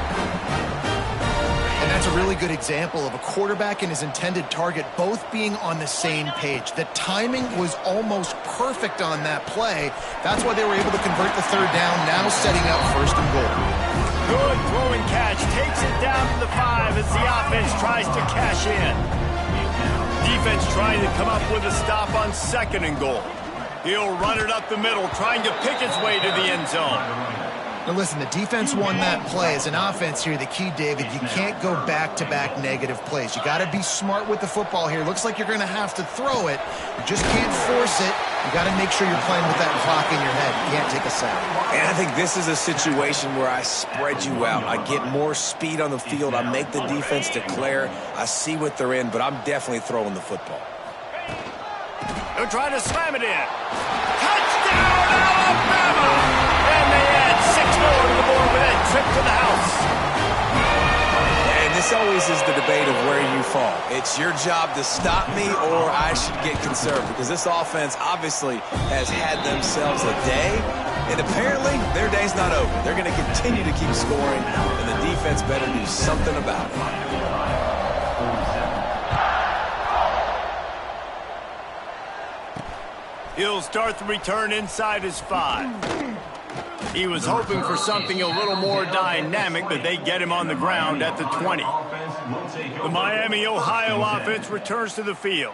And that's a really good example of a quarterback and his intended target both being on the same page. The timing was almost perfect on that play. That's why they were able to convert the third down, now setting up first and goal. Good throwing catch. Takes it down to the 5 as the offense tries to cash in. Defense trying to come up with a stop on second and goal. He'll run it up the middle, trying to pick his way to the end zone. Now listen, the defense won that play. As an offense here, the key, David, you can't go back-to-back negative plays. You got to be smart with the football here. Looks like you're going to have to throw it. You just can't force it. You got to make sure you're playing with that clock in your head. You can't take a sack. And I think this is a situation where I spread you out. I get more speed on the field. I make the defense declare. I see what they're in, but I'm definitely throwing the football. They're trying to slam it in. Touchdown, Alabama! And they add 6 more to the board with that trip to the house. And this always is the debate of where you fall. It's your job to stop me or I should get conservative, because this offense obviously has had themselves a day, and apparently their day's not over. They're going to continue to keep scoring, and the defense better do something about it. He'll start the return inside his 5. He was hoping for something a little more dynamic, but they get him on the ground at the 20. The Miami, Ohio offense returns to the field.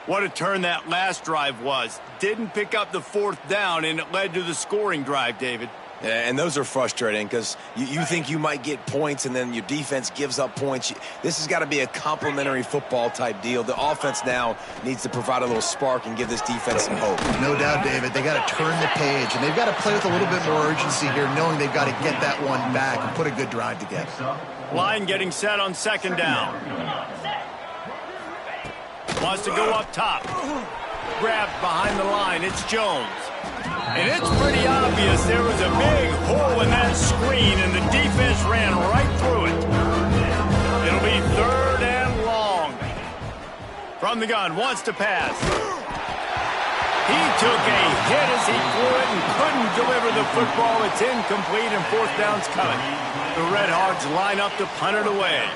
What a turn that last drive was. Didn't pick up the 4th down, and it led to the scoring drive, David. Yeah, and those are frustrating because you think you might get points and then your defense gives up points. This has got to be a complementary football type deal. The offense now needs to provide a little spark and give this defense some hope. No doubt, David. They got to turn the page, and they've got to play with a little bit more urgency here, knowing they've got to get that one back and put a good drive together. Line getting set on second down. Wants to go up top. Grabbed behind the line. It's Jones. And it's pretty obvious there was a big hole in that screen, and the defense ran right through it. It'll be 3rd and long. From the gun, wants to pass. He took a hit as he threw it and couldn't deliver the football. It's incomplete, and 4th down's coming. The Red Hawks line up to punt it away.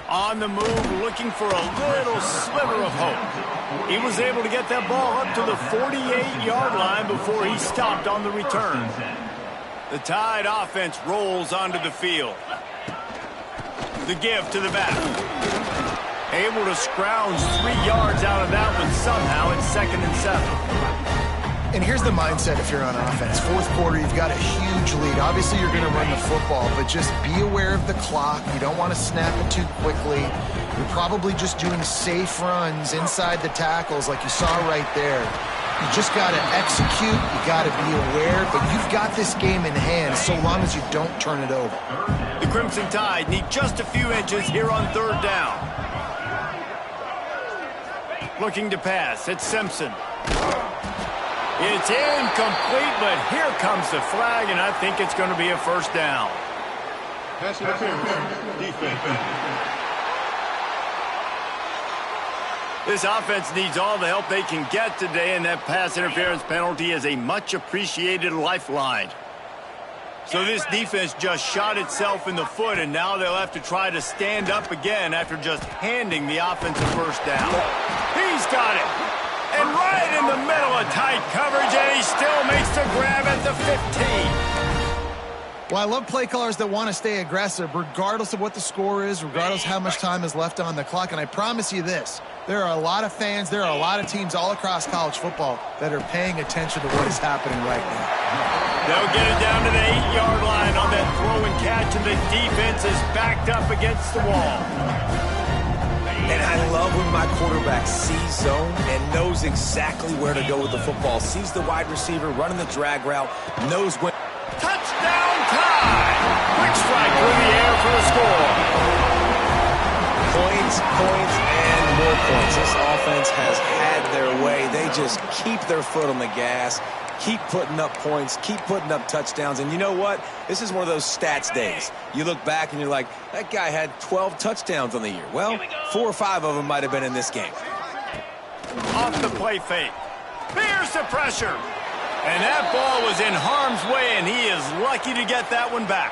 On the move, looking for a little sliver of hope. He was able to get that ball up to the 48-yard line before he stopped on the return. The Tide offense rolls onto the field. The give to the back. Able to scrounge 3 yards out of that one somehow. It's 2nd and 7. And here's the mindset if you're on offense. 4th quarter, you've got a huge lead. Obviously, you're going to run the football, but just be aware of the clock. You don't want to snap it too quickly. You're probably just doing safe runs inside the tackles like you saw right there. You just got to execute. You got to be aware, but you've got this game in hand so long as you don't turn it over. The Crimson Tide need just a few inches here on 3rd down. Looking to pass. It's Simpson. It's incomplete, but here comes the flag, and I think it's going to be a 1st down. Pass interference. Defense. This offense needs all the help they can get today, and that pass interference penalty is a much-appreciated lifeline. So this defense just shot itself in the foot, and now they'll have to try to stand up again after just handing the offensive 1st down. He's got it. And right in the middle of tight coverage, and he still makes the grab at the 15. Well, I love play callers that want to stay aggressive, regardless of what the score is, regardless how much time is left on the clock. And I promise you this, there are a lot of fans, there are a lot of teams all across college football that are paying attention to what is happening right now. They'll get it down to the 8-yard line on that throw and catch, and the defense is backed up against the wall. And I love when my quarterback sees zone and knows exactly where to go with the football. Sees the wide receiver running the drag route, knows when. Touchdown Tide! Quick strike through the air for the score. Points, and more points. This offense has had their way. They just keep their foot on the gas, keep putting up points, keep putting up touchdowns. And you know what? This is one of those stats days. You look back and you're like, that guy had 12 touchdowns on the year. Well, 4 or 5 of them might have been in this game. Off the play fake. Fears the pressure. And that ball was in harm's way, and he is lucky to get that one back.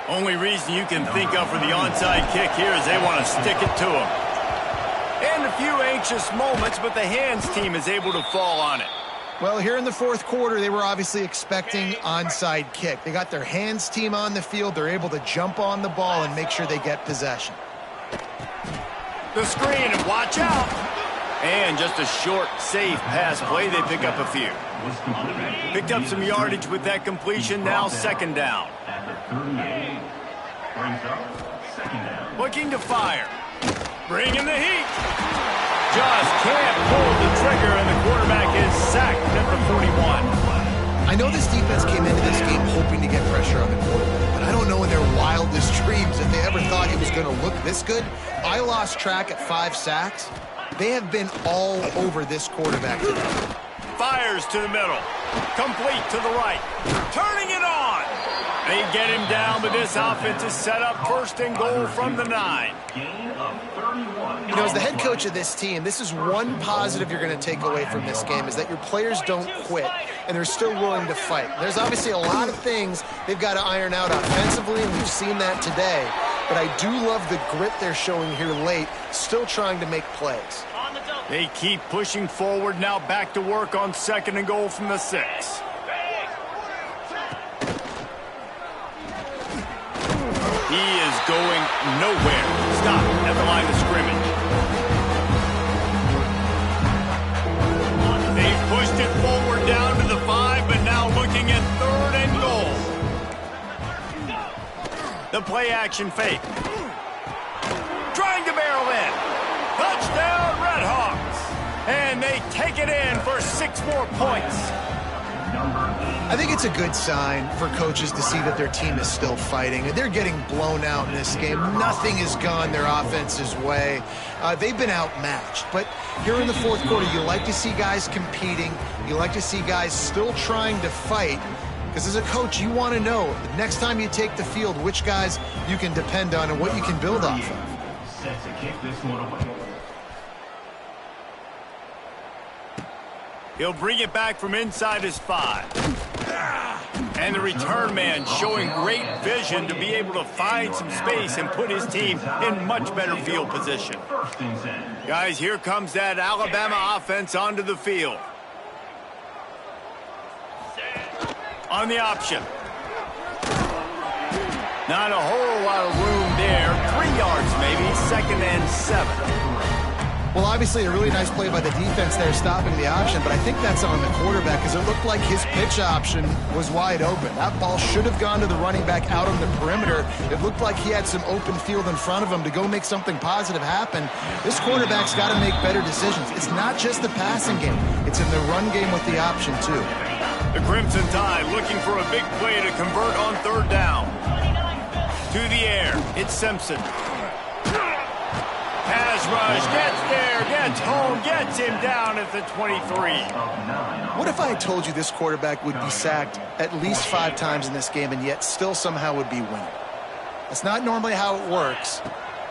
Only reason you can think of for the onside kick here is they want to stick it to him. And a few anxious moments, but the hands team is able to fall on it. Well, here in the fourth quarter, they were obviously expecting onside kick. They got their hands team on the field. They're able to jump on the ball and make sure they get possession. The screen, and watch out. And just a short, safe pass play. They pick up a few. Picked up some yardage with that completion. Now second down. Looking to fire. Bringing the heat. Just can't pull the trigger, and the quarterback is sacked at the 41. I know this defense came into this game hoping to get pressure on the quarterback, but I don't know in their wildest dreams if they ever thought he was going to look this good. I lost track at 5 sacks. They have been all over this quarterback today. Fires to the middle. Complete to the right. Turning it on. They get him down, but this offense is set up first and goal from the 9. You know, as the head coach of this team, this is one positive you're going to take away from this game, is that your players don't quit, and they're still willing to fight. There's obviously a lot of things they've got to iron out offensively, and we've seen that today. But I do love the grit they're showing here late, still trying to make plays. They keep pushing forward, now back to work on second and goal from the 6. He is going nowhere. Stop at the line of scrimmage. They've pushed it forward down to the 5, but now looking at third and goal. The play action fake. Trying to barrel in. Touchdown, Redhawks. And they take it in for 6 more points. I think it's a good sign for coaches to see that their team is still fighting. They're getting blown out in this game. Nothing has gone their offense's way. They've been outmatched. But here in the fourth quarter, you like to see guys competing. You like to see guys still trying to fight. Because as a coach, you want to know the next time you take the field, which guys you can depend on and what you can build off of. Set to kick this one away. He'll bring it back from inside his 5. And the return man showing great vision to be able to find some space and put his team in much better field position. Guys, here comes that Alabama offense onto the field. On the option. Not a whole lot of room there. 3 yards maybe, second and 7. Well, obviously a really nice play by the defense there stopping the option, but I think that's on the quarterback because it looked like his pitch option was wide open. That ball should have gone to the running back out on the perimeter. It looked like he had some open field in front of him to go make something positive happen. This quarterback's got to make better decisions. It's not just the passing game. It's in the run game with the option, too. The Crimson Tide looking for a big play to convert on third down. To the air, it's Simpson. Pass rush, gets there, gets home, gets him down at the 23. What if I had told you this quarterback would be sacked at least 5 times in this game and yet still somehow would be winning? That's not normally how it works.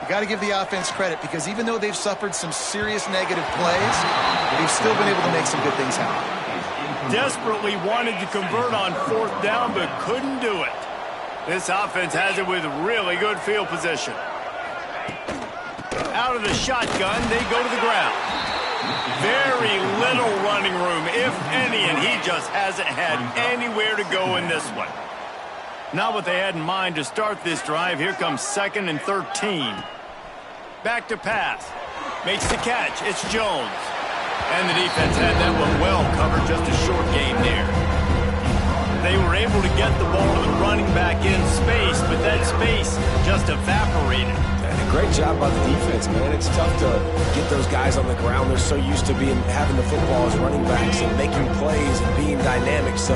You got to give the offense credit because even though they've suffered some serious negative plays, they've still been able to make some good things happen. Desperately wanted to convert on fourth down, but couldn't do it. This offense has it with really good field position. Out of the shotgun, they go to the ground. Very little running room, if any, and he just hasn't had anywhere to go in this one. Not what they had in mind to start this drive. Here comes second and 13. Back to pass. Makes the catch. It's Jones. And the defense had that one well covered, just a short game there. They were able to get the ball to the running back in space, but that space just evaporated. And a great job by the defense, man. It's tough to get those guys on the ground. They're so used to having the football as running backs and making plays and being dynamic. So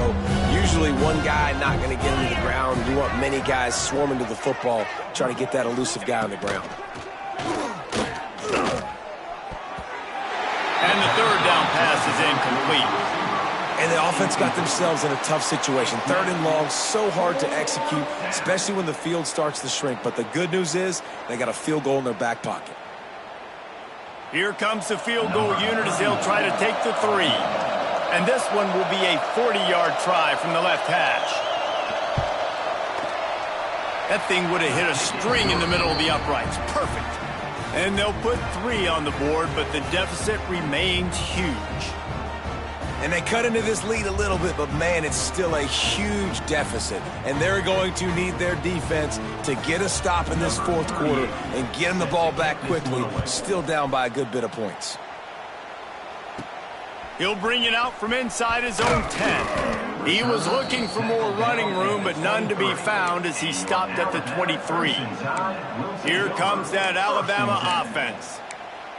usually one guy not going to get into the ground. You want many guys swarming to the football, trying to get that elusive guy on the ground. And the third down pass is incomplete. And the offense got themselves in a tough situation. 3rd and long, so hard to execute, especially when the field starts to shrink. But the good news is they got a field goal in their back pocket. Here comes the field goal unit as they'll try to take the 3. And this one will be a 40-yard try from the left hash. That thing would have hit a string in the middle of the uprights. Perfect. And they'll put 3 on the board, but the deficit remains huge. And they cut into this lead a little bit, but, man, it's still a huge deficit. And they're going to need their defense to get a stop in this 4th quarter and get them the ball back quickly, still down by a good bit of points. He'll bring it out from inside his own 10. He was looking for more running room, but none to be found as he stopped at the 23. Here comes that Alabama offense.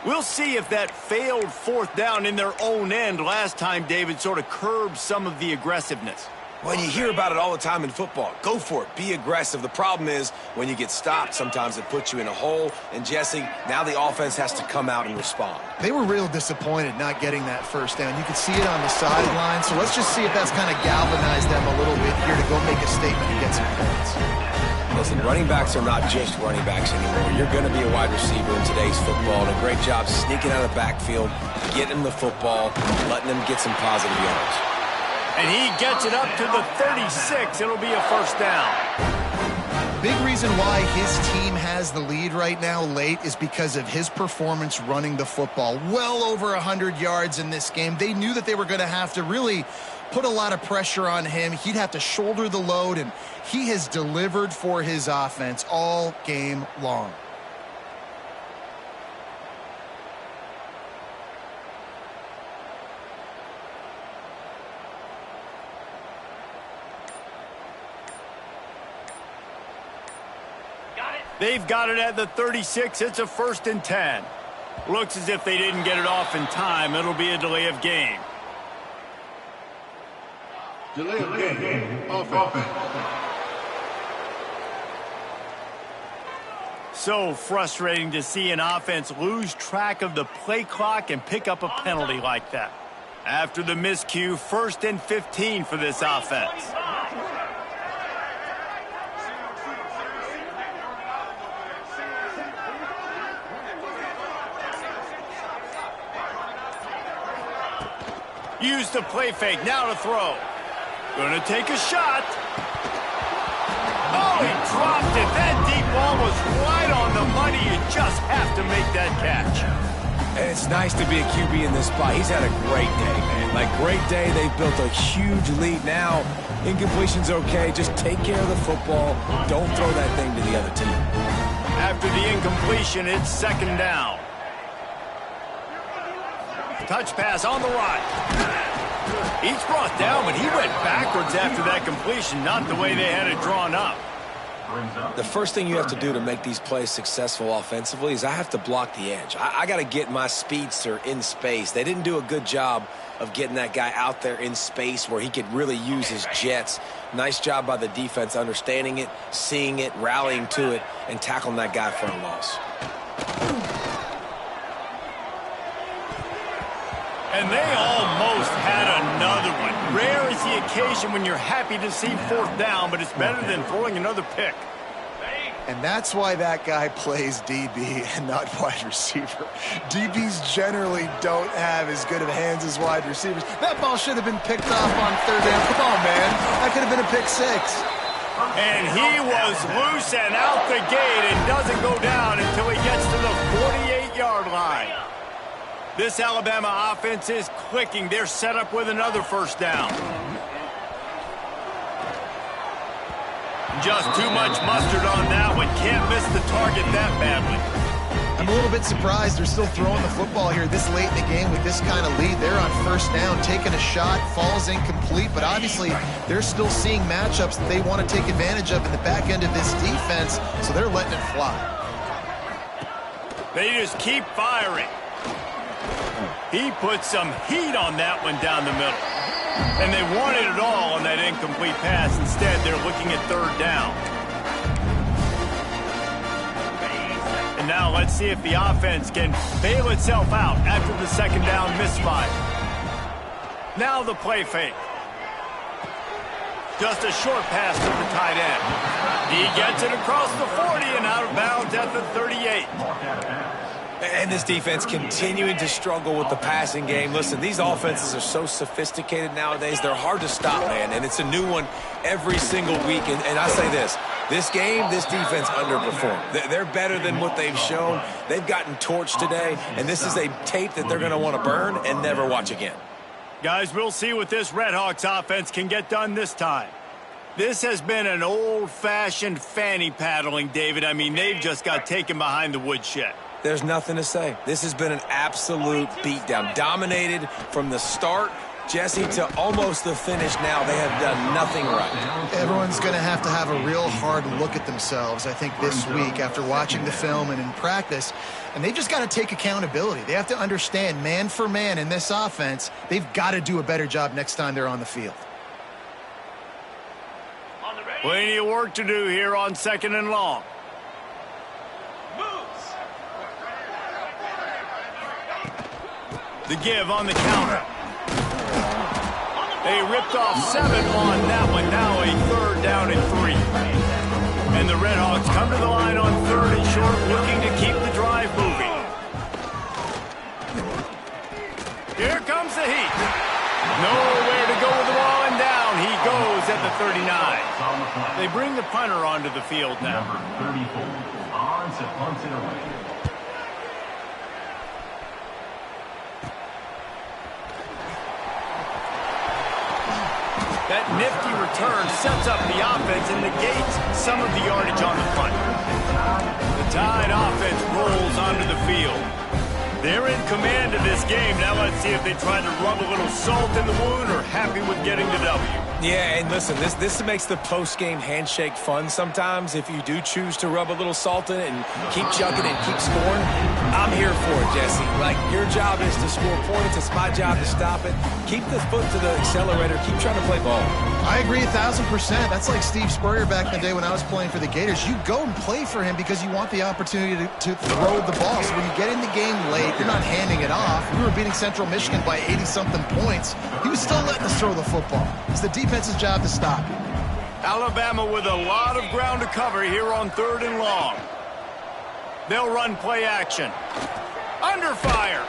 We'll see if that failed 4th down in their own end last time, David, sort of curbed some of the aggressiveness. Well, you hear about it all the time in football. Go for it. Be aggressive. The problem is when you get stopped, sometimes it puts you in a hole. And, Jesse, now the offense has to come out and respond. They were real disappointed not getting that 1st down. You could see it on the sideline. So let's just see if that's kind of galvanized them a little bit here to go make a statement and get some points. Listen, running backs are not just running backs anymore. You're going to be a wide receiver in today's football. And a great job sneaking out of the backfield, getting them the football, letting them get some positive yards. And he gets it up to the 36. It'll be a 1st down. Big reason why his team has the lead right now late is because of his performance running the football. Well over 100 yards in this game. They knew that they were going to have to really put a lot of pressure on him. He'd have to shoulder the load, and he has delivered for his offense all game long. They've got it at the 36. It's a 1st and 10. Looks as if they didn't get it off in time. It'll be a delay of game. Delay of game. Offense. So frustrating to see an offense lose track of the play clock and pick up a penalty like that. After the miscue, 1st and 15 for this offense. Use the play fake, now to throw. Gonna take a shot. Oh, he dropped it. That deep ball was right on the money. You just have to make that catch. And it's nice to be a QB in this spot. He's had a great day, man. Like, great day. They've built a huge lead now. Incompletion's okay. Just take care of the football. Don't throw that thing to the other team. After the incompletion, it's 2nd down. Touch pass on the right. He's brought down, but he went backwards after that completion, not the way they had it drawn up. The first thing you have to do to make these plays successful offensively is I have to block the edge. I got to get my speedster in space. They didn't do a good job of getting that guy out there in space where he could really use his jets. Nice job by the defense understanding it, seeing it, rallying to it, and tackling that guy for a loss. And they almost had another one. Rare is the occasion when you're happy to see 4th down, but it's better than throwing another pick. And that's why that guy plays DB and not wide receiver. DBs generally don't have as good of hands as wide receivers. That ball should have been picked off on 3rd down. Come on, man. That could have been a pick 6. And he was loose and out the gate and doesn't go down until he gets to the 48-yard line. This Alabama offense is clicking. They're set up with another 1st down. Just too much mustard on that one. Can't miss the target that badly. I'm a little bit surprised they're still throwing the football here this late in the game with this kind of lead. They're on 1st down, taking a shot, falls incomplete, but obviously they're still seeing matchups that they want to take advantage of in the back end of this defense, so they're letting it fly. They just keep firing. He put some heat on that one down the middle. And they wanted it all on that incomplete pass. Instead, they're looking at 3rd down. And now let's see if the offense can bail itself out after the second down misfire. Now the play fake. Just a short pass to the tight end. He gets it across the 40 and out of bounds at the 38. And this defense continuing to struggle with the passing game. Listen, these offenses are so sophisticated nowadays. They're hard to stop, man. And it's a new one every single week. And I say this game, this defense underperformed. They're better than what they've shown. They've gotten torched today. And this is a tape that they're going to want to burn and never watch again. Guys, we'll see what this Redhawks offense can get done this time. This has been an old-fashioned fanny paddling, David. I mean, they've just got taken behind the woodshed. There's nothing to say. This has been an absolute beatdown. Dominated from the start, Jesse, to almost the finish now. They have done nothing right. Everyone's going to have a real hard look at themselves, I think, this week after watching the film and in practice. And they just got to take accountability. They have to understand, man for man in this offense, they've got to do a better job next time they're on the field. Plenty of work to do here on 2nd and long. The give on the counter. They ripped off 7 on that one. Now a 3rd down and 3. And the Redhawks come to the line on 3rd and short, looking to keep the drive moving. Here comes the heat. Nowhere to go with the ball, and down he goes at the 39. They bring the punter onto the field now. Number 34, on to punt it away. That nifty return sets up the offense and negates some of the yardage on the punt. The Tide offense rolls onto the field. They're in command of this game. Now let's see if they try to rub a little salt in the wound or happy with getting the W. Yeah, and listen, this makes the post-game handshake fun sometimes. If you do choose to rub a little salt in it and keep chugging and keep scoring, I'm here for it, Jesse. Like, your job is to score points. It's my job to stop it. Keep the foot to the accelerator. Keep trying to play ball. I agree 1,000%. That's like Steve Spurrier back in the day when I was playing for the Gators. You go and play for him because you want the opportunity to throw the ball. So when you get in the game late, you're not handing it off. We were beating Central Michigan by 80-something points. He was still letting us throw the football. It's the defense's job to stop you. Alabama with a lot of ground to cover here on 3rd and long. They'll run play action. Under fire.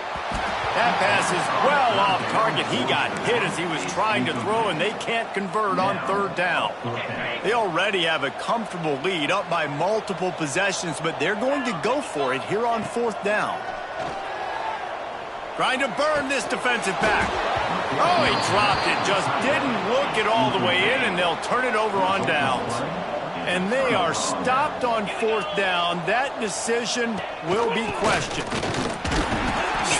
That pass is well off target. He got hit as he was trying to throw, and they can't convert on 3rd down. They already have a comfortable lead, up by multiple possessions, but they're going to go for it here on 4th down. Trying to burn this defensive back. Oh, he dropped it. Just didn't look it all the way in, and they'll turn it over on downs. And they are stopped on 4th down. That decision will be questioned.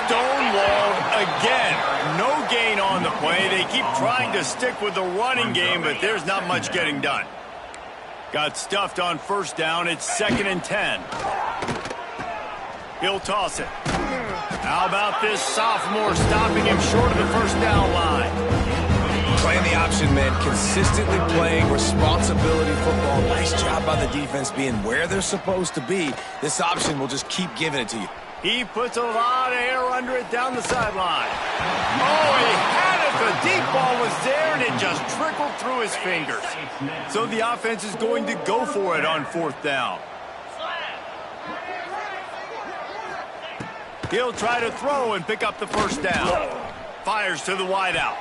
Stonewalled again. No gain on the play. They keep trying to stick with the running game, but there's not much getting done. Got stuffed on 1st down. It's 2nd and 10. He'll toss it. How about this sophomore stopping him short of the 1st down line? Playing the option, man. Consistently playing responsibility football. Nice job by the defense being where they're supposed to be. This option will just keep giving it to you. He puts a lot of air under it down the sideline. Oh, he had it. The deep ball was there, and it just trickled through his fingers. So the offense is going to go for it on 4th down. He'll try to throw and pick up the 1st down. Fires to the wideout.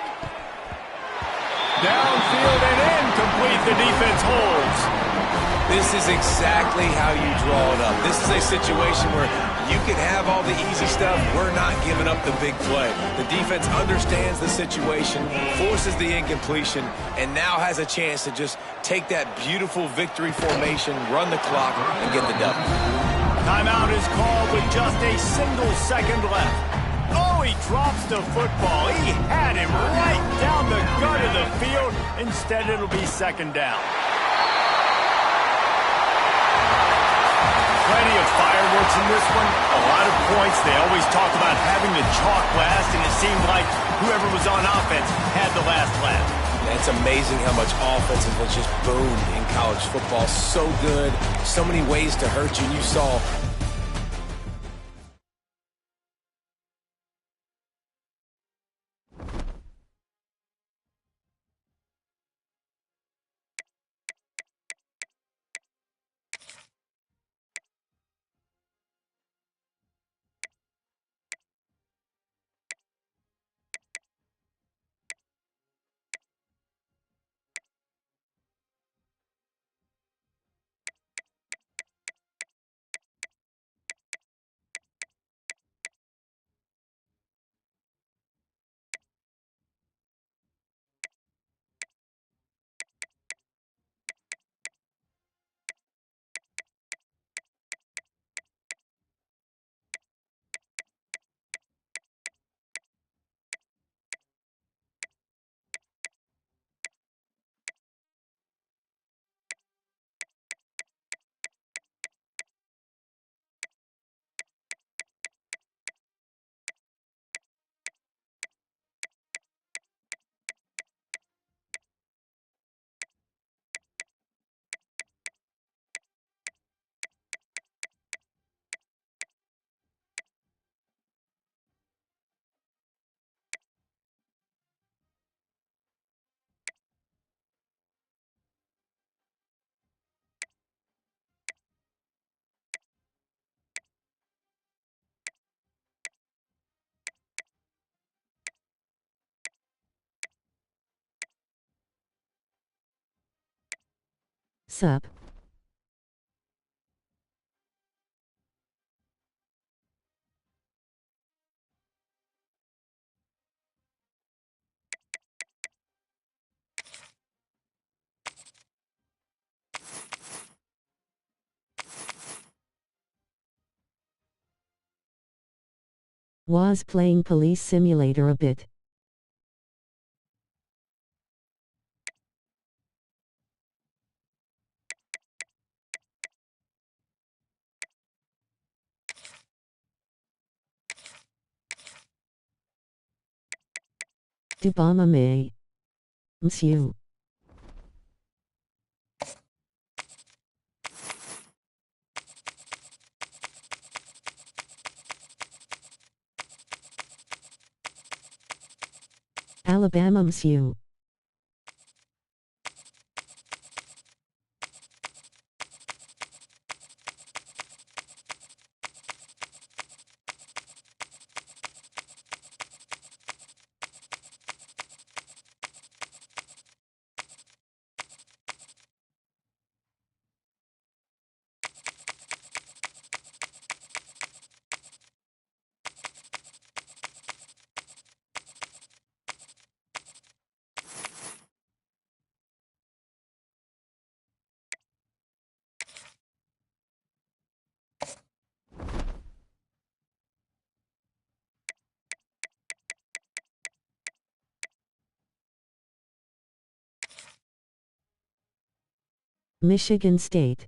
Downfield and incomplete. The defense holds. This is exactly how you draw it up. This is a situation where you can have all the easy stuff. We're not giving up the big play. The defense understands the situation, forces the incompletion, and now has a chance to just take that beautiful victory formation, run the clock, and get the W. Timeout is called with just a single second left. Oh, he drops the football. He had him right down the gut of the field. Instead, it'll be 2nd down. Plenty of fireworks in this one. A lot of points. They always talk about having the chalk last, and it seemed like whoever was on offense had the last laugh. It's amazing how much offense has just boomed in college football. So good. So many ways to hurt you. And you saw What's up? Was playing Police Simulator a bit. Dubama May. Monsieur. Alabama Monsieur. Michigan State.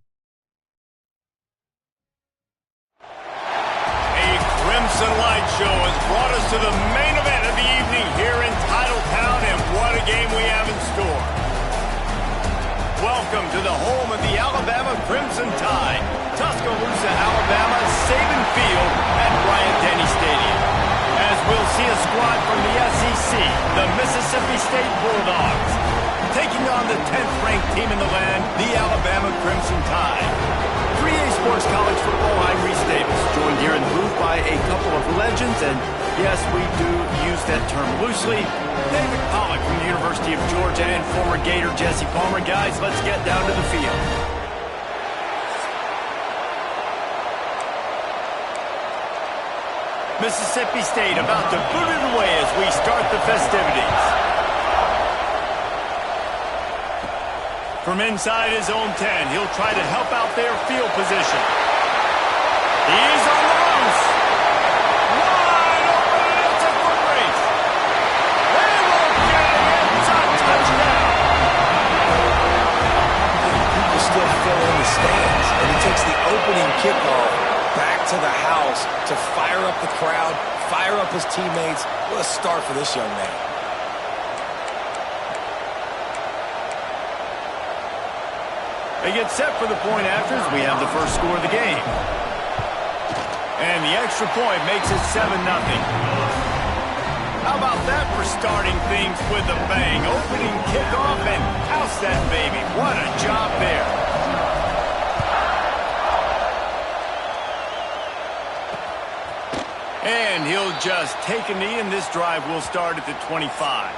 A Crimson Light show has brought us to the main event of the evening here in Titletown, and what a game we have in store. Welcome to the home of the Alabama Crimson Tide, Tuscaloosa, Alabama, Saban Field at Bryant-Denny Stadium. As we'll see a squad from the SEC, the Mississippi State Bulldogs, taking on the 10th-ranked team in the land, the Alabama Crimson Tide. 3A Sports College Football, I'm Reese Davis, joined here in the booth by a couple of legends, and yes, we do use that term loosely. David Pollack from the University of Georgia and former Gator Jesse Palmer. Guys, let's get down to the field. Mississippi State about to boot it away as we start the festivities. From inside his own 10, he'll try to help out their field position. He's on the loose. Wide open, and it's a foot race. They will get it. It's a touchdown. People still fill in the stands, and he takes the opening kickoff back to the house to fire up the crowd, fire up his teammates. What a start for this young man. They get set for the point after as we have the first score of the game. And the extra point makes it 7-0. How about that for starting things with a bang? Opening kickoff and house that baby. What a job there. And he'll just take a knee, and this drive will start at the 25.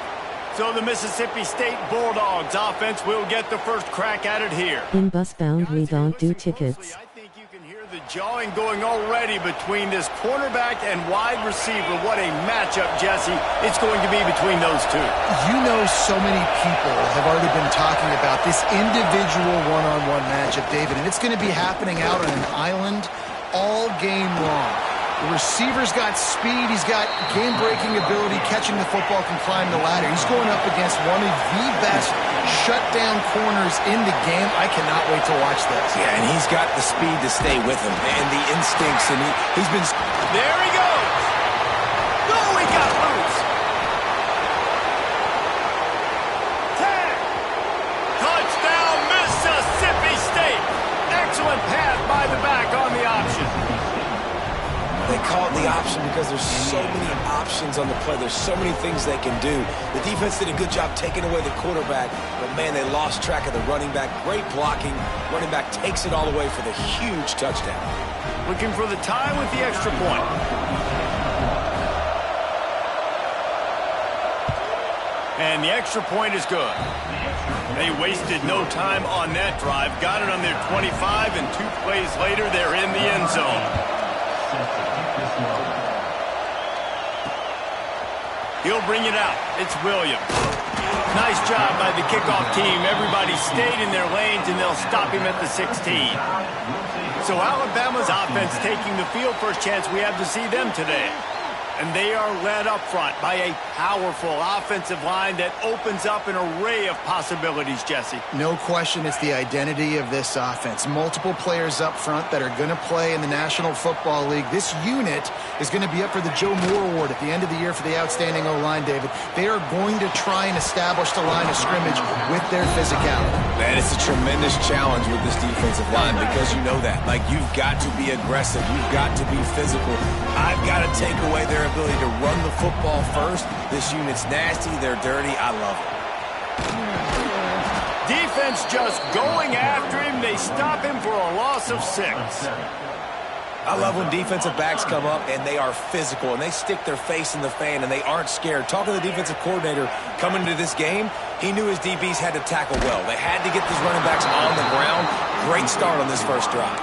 So the Mississippi State Bulldogs offense will get the first crack at it here. In Busbound we don't do tickets. I think you can hear the jawing going already between this cornerback and wide receiver. What a matchup, Jesse, it's going to be between those two. You know, so many people have already been talking about this individual one-on-one matchup, David, and it's going to be happening out on an island all game long. The receiver's got speed, he's got game-breaking ability, catching the football, can climb the ladder. He's going up against one of the best shutdown corners in the game. I cannot wait to watch this. Yeah, and he's got the speed to stay with him, and the instincts, and he's been... There he goes! Oh, he got loose! 10! Touchdown, Mississippi State! Excellent pass by the back on the option. They call it the option because there's so many options on the play. There's so many things they can do. The defense did a good job taking away the quarterback, but, man, they lost track of the running back. Great blocking. Running back takes it all the way for the huge touchdown. Looking for the tie with the extra point. And the extra point is good. They wasted no time on that drive. Got it on their 25, and 2 plays later, they're in the end zone. He'll bring it out. It's Williams. Nice job by the kickoff team. Everybody stayed in their lanes, and they'll stop him at the 16. So Alabama's offense taking the field. First chance we have to see them today. And they are led up front by a powerful offensive line that opens up an array of possibilities, Jesse. No question it's the identity of this offense. Multiple players up front that are going to play in the National Football League. This unit is going to be up for the Joe Moore Award at the end of the year for the outstanding O-line, David. They are going to try and establish the line of scrimmage with their physicality. Man, it's a tremendous challenge with this defensive line because you know that. Like, you've got to be aggressive. You've got to be physical. I've got to take away their ability to run the football first. This unit's nasty. They're dirty. I love it. Defense just going after him. They stop him for a loss of 6. I love when defensive backs come up and they are physical and they stick their face in the fan and they aren't scared. Talking to the defensive coordinator coming into this game, he knew his DBs had to tackle well. They had to get these running backs on the ground. Great start on this first drive.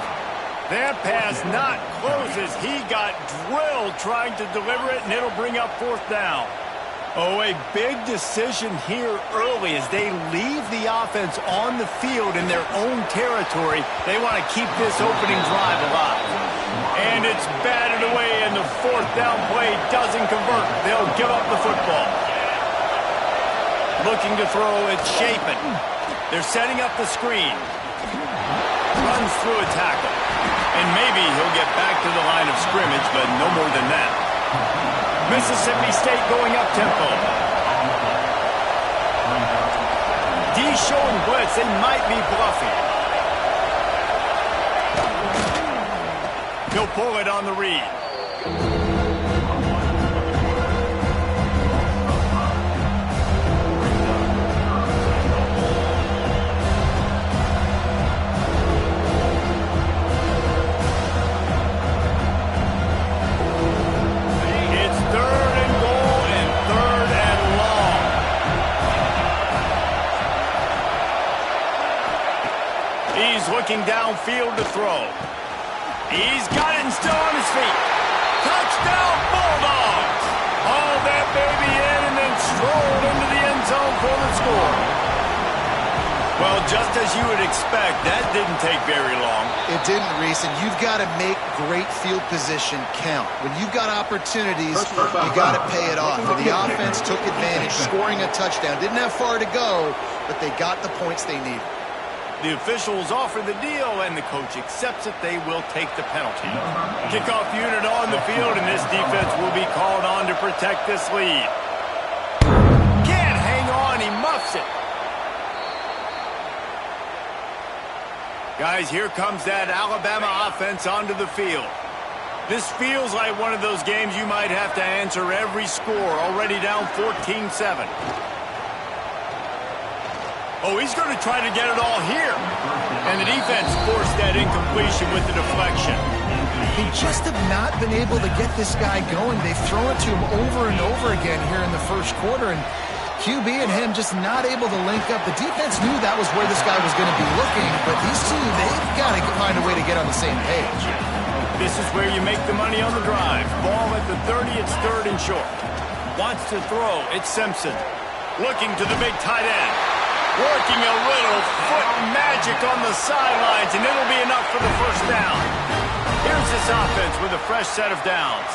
That pass not closes. He got drilled trying to deliver it, and it'll bring up 4th down. Oh, a big decision here early as they leave the offense on the field in their own territory. They want to keep this opening drive alive. And it's batted away, and the 4th down play doesn't convert. They'll give up the football. Looking to throw, it's Chapin. They're setting up the screen. Runs through a tackle. And maybe he'll get back to the line of scrimmage, but no more than that. Mississippi State going up tempo. D showing blitz. They might be bluffing. He'll pull it on the read. Looking downfield to throw. He's got it and still on his feet. Touchdown, Bulldogs! Haul that baby in and then strolled into the end zone for the score. Well, just as you would expect, that didn't take very long. It didn't, Reese, and you've got to make great field position count. When you've got opportunities, you got to pay it off. And the offense took advantage, scoring a touchdown. Didn't have far to go, but they got the points they needed. The officials offer the deal, and the coach accepts it. They will take the penalty. Kickoff unit on the field, and this defense will be called on to protect this lead. Can't hang on. He muffs it. Guys, here comes that Alabama offense onto the field. This feels like one of those games you might have to answer every score. Already down 14-7. Oh, he's going to try to get it all here. And the defense forced that incompletion with the deflection. They just have not been able to get this guy going. They've thrown it to him over and over again here in the first quarter, and QB and him just not able to link up. The defense knew that was where this guy was going to be looking, but these two, they've got to find a way to get on the same page. This is where you make the money on the drive. Ball at the 30, it's 3rd and short. Wants to throw, it's Simpson. Looking to the big tight end. Working a little foot magic on the sidelines, and it'll be enough for the 1st down. Here's this offense with a fresh set of downs.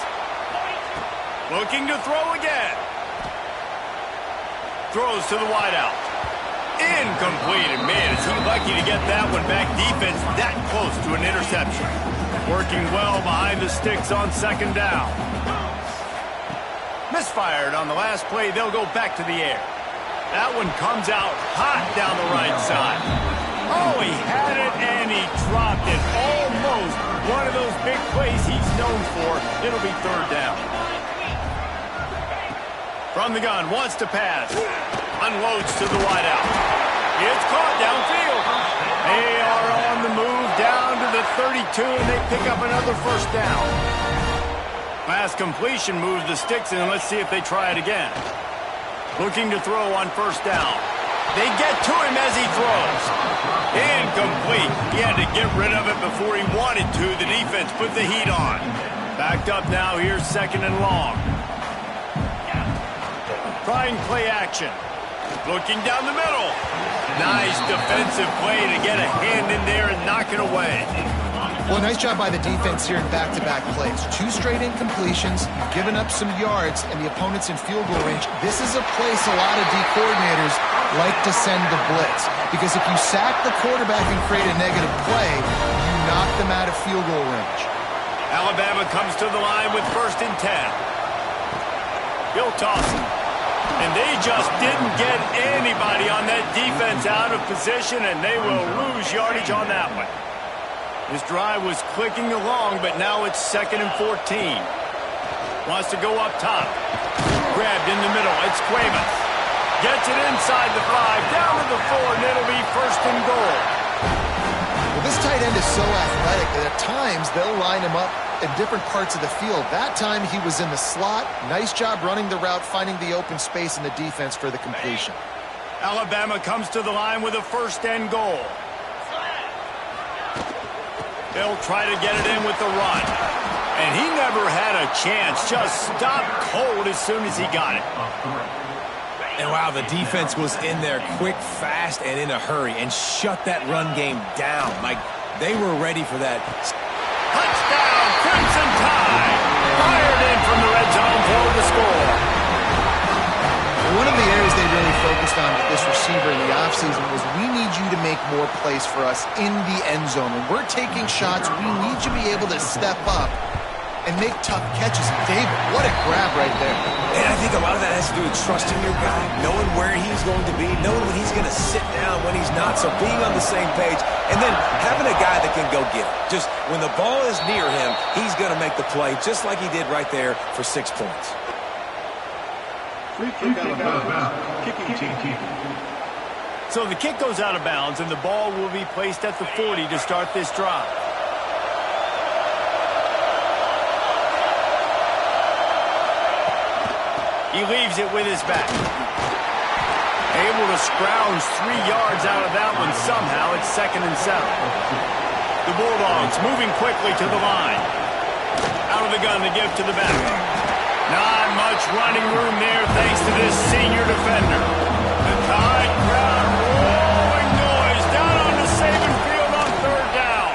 Looking to throw again. Throws to the wideout. Incomplete, and man, is he lucky to get that one back. Defense that close to an interception. Working well behind the sticks on 2nd down. Misfired on the last play. They'll go back to the air. That one comes out hot down the right side. Oh, he had it, and he dropped it. Almost one of those big plays he's known for. It'll be 3rd down. From the gun, wants to pass. Unloads to the wideout. It's caught downfield. They are on the move down to the 32, and they pick up another 1st down. Last completion moves the sticks, and let's see if they try it again. Looking to throw on first down. They get to him as he throws. Incomplete. He had to get rid of it before he wanted to. The defense put the heat on. Backed up now. Here's second and long. Trying play action. Looking down the middle. Nice defensive play to get a hand in there and knock it away. Well, nice job by the defense here in back-to-back plays. 2 straight incompletions, giving up some yards, and the opponent's in field goal range. This is a place a lot of D coordinators like to send the blitz. Because if you sack the quarterback and create a negative play, you knock them out of field goal range. Alabama comes to the line with 1st and 10. He'll toss it. And they just didn't get anybody on that defense out of position, and they will lose yardage on that one. This drive was clicking along, but now it's 2nd and 14. Wants to go up top. Grabbed in the middle. It's Cuevas. Gets it inside the 5, down to the 4, and it'll be 1st and goal. Well, this tight end is so athletic that at times they'll line him up in different parts of the field. That time he was in the slot. Nice job running the route, finding the open space in the defense for the completion. Alabama comes to the line with a 1st and goal. They'll try to get it in with the run. And he never had a chance. Just stopped cold as soon as he got it. And wow, the defense was in there quick, fast, and in a hurry and shut that run game down. Like, they were ready for that. Touchdown, Crimson Tide. Fired in from the red zone for the score. One of the areas they really focused on with this receiver in the offseason was we need you to make more plays for us in the end zone. When we're taking shots, we need you to be able to step up and make tough catches. David, what a grab right there. And I think a lot of that has to do with trusting your guy, knowing where he's going to be, knowing when he's going to sit down, when he's not, so being on the same page, and then having a guy that can go get it. Just when the ball is near him, he's going to make the play, just like he did right there for 6 points. Free kick out of bounds. Kicking team. So the kick goes out of bounds, and the ball will be placed at the 40 to start this drive. He leaves it with his back. Able to scrounge 3 yards out of that one somehow. It's 2nd and 7. The Bulldogs moving quickly to the line. Out of the gun to give to the back. Not much running room there thanks to this senior defender. The Tide crowd rolling noise down on the Saban field on 3rd down.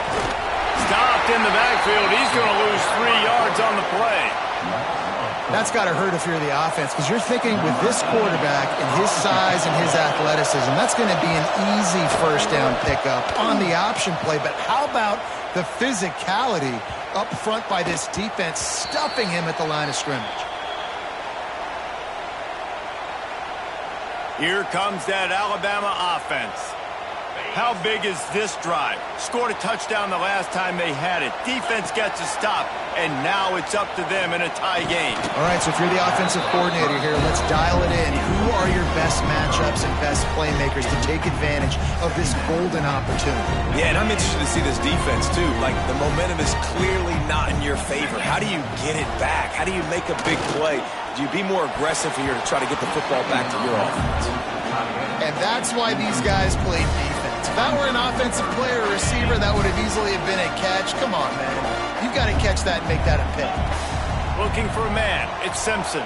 Stopped in the backfield. He's going to lose 3 yards on the play. That's got to hurt if you're the offense, because you're thinking with this quarterback and his size and his athleticism, that's going to be an easy 1st down pickup on the option play. But how about the physicality up front by this defense, stuffing him at the line of scrimmage? Here comes that Alabama offense. How big is this drive? Scored a touchdown the last time they had it. Defense gets a stop, and now it's up to them in a tie game. All right, so if you're the offensive coordinator here, let's dial it in. Who are your best matchups and best playmakers to take advantage of this golden opportunity? Yeah, and I'm interested to see this defense, too. Like, the momentum is clearly not in your favor. How do you get it back? How do you make a big play? Do you be more aggressive here to try to get the football back to your offense? And that's why these guys played defense. If that were an offensive player or receiver, that would have easily have been a catch. Come on, man. You've got to catch that and make that a pick. Looking for a man. It's Simpson.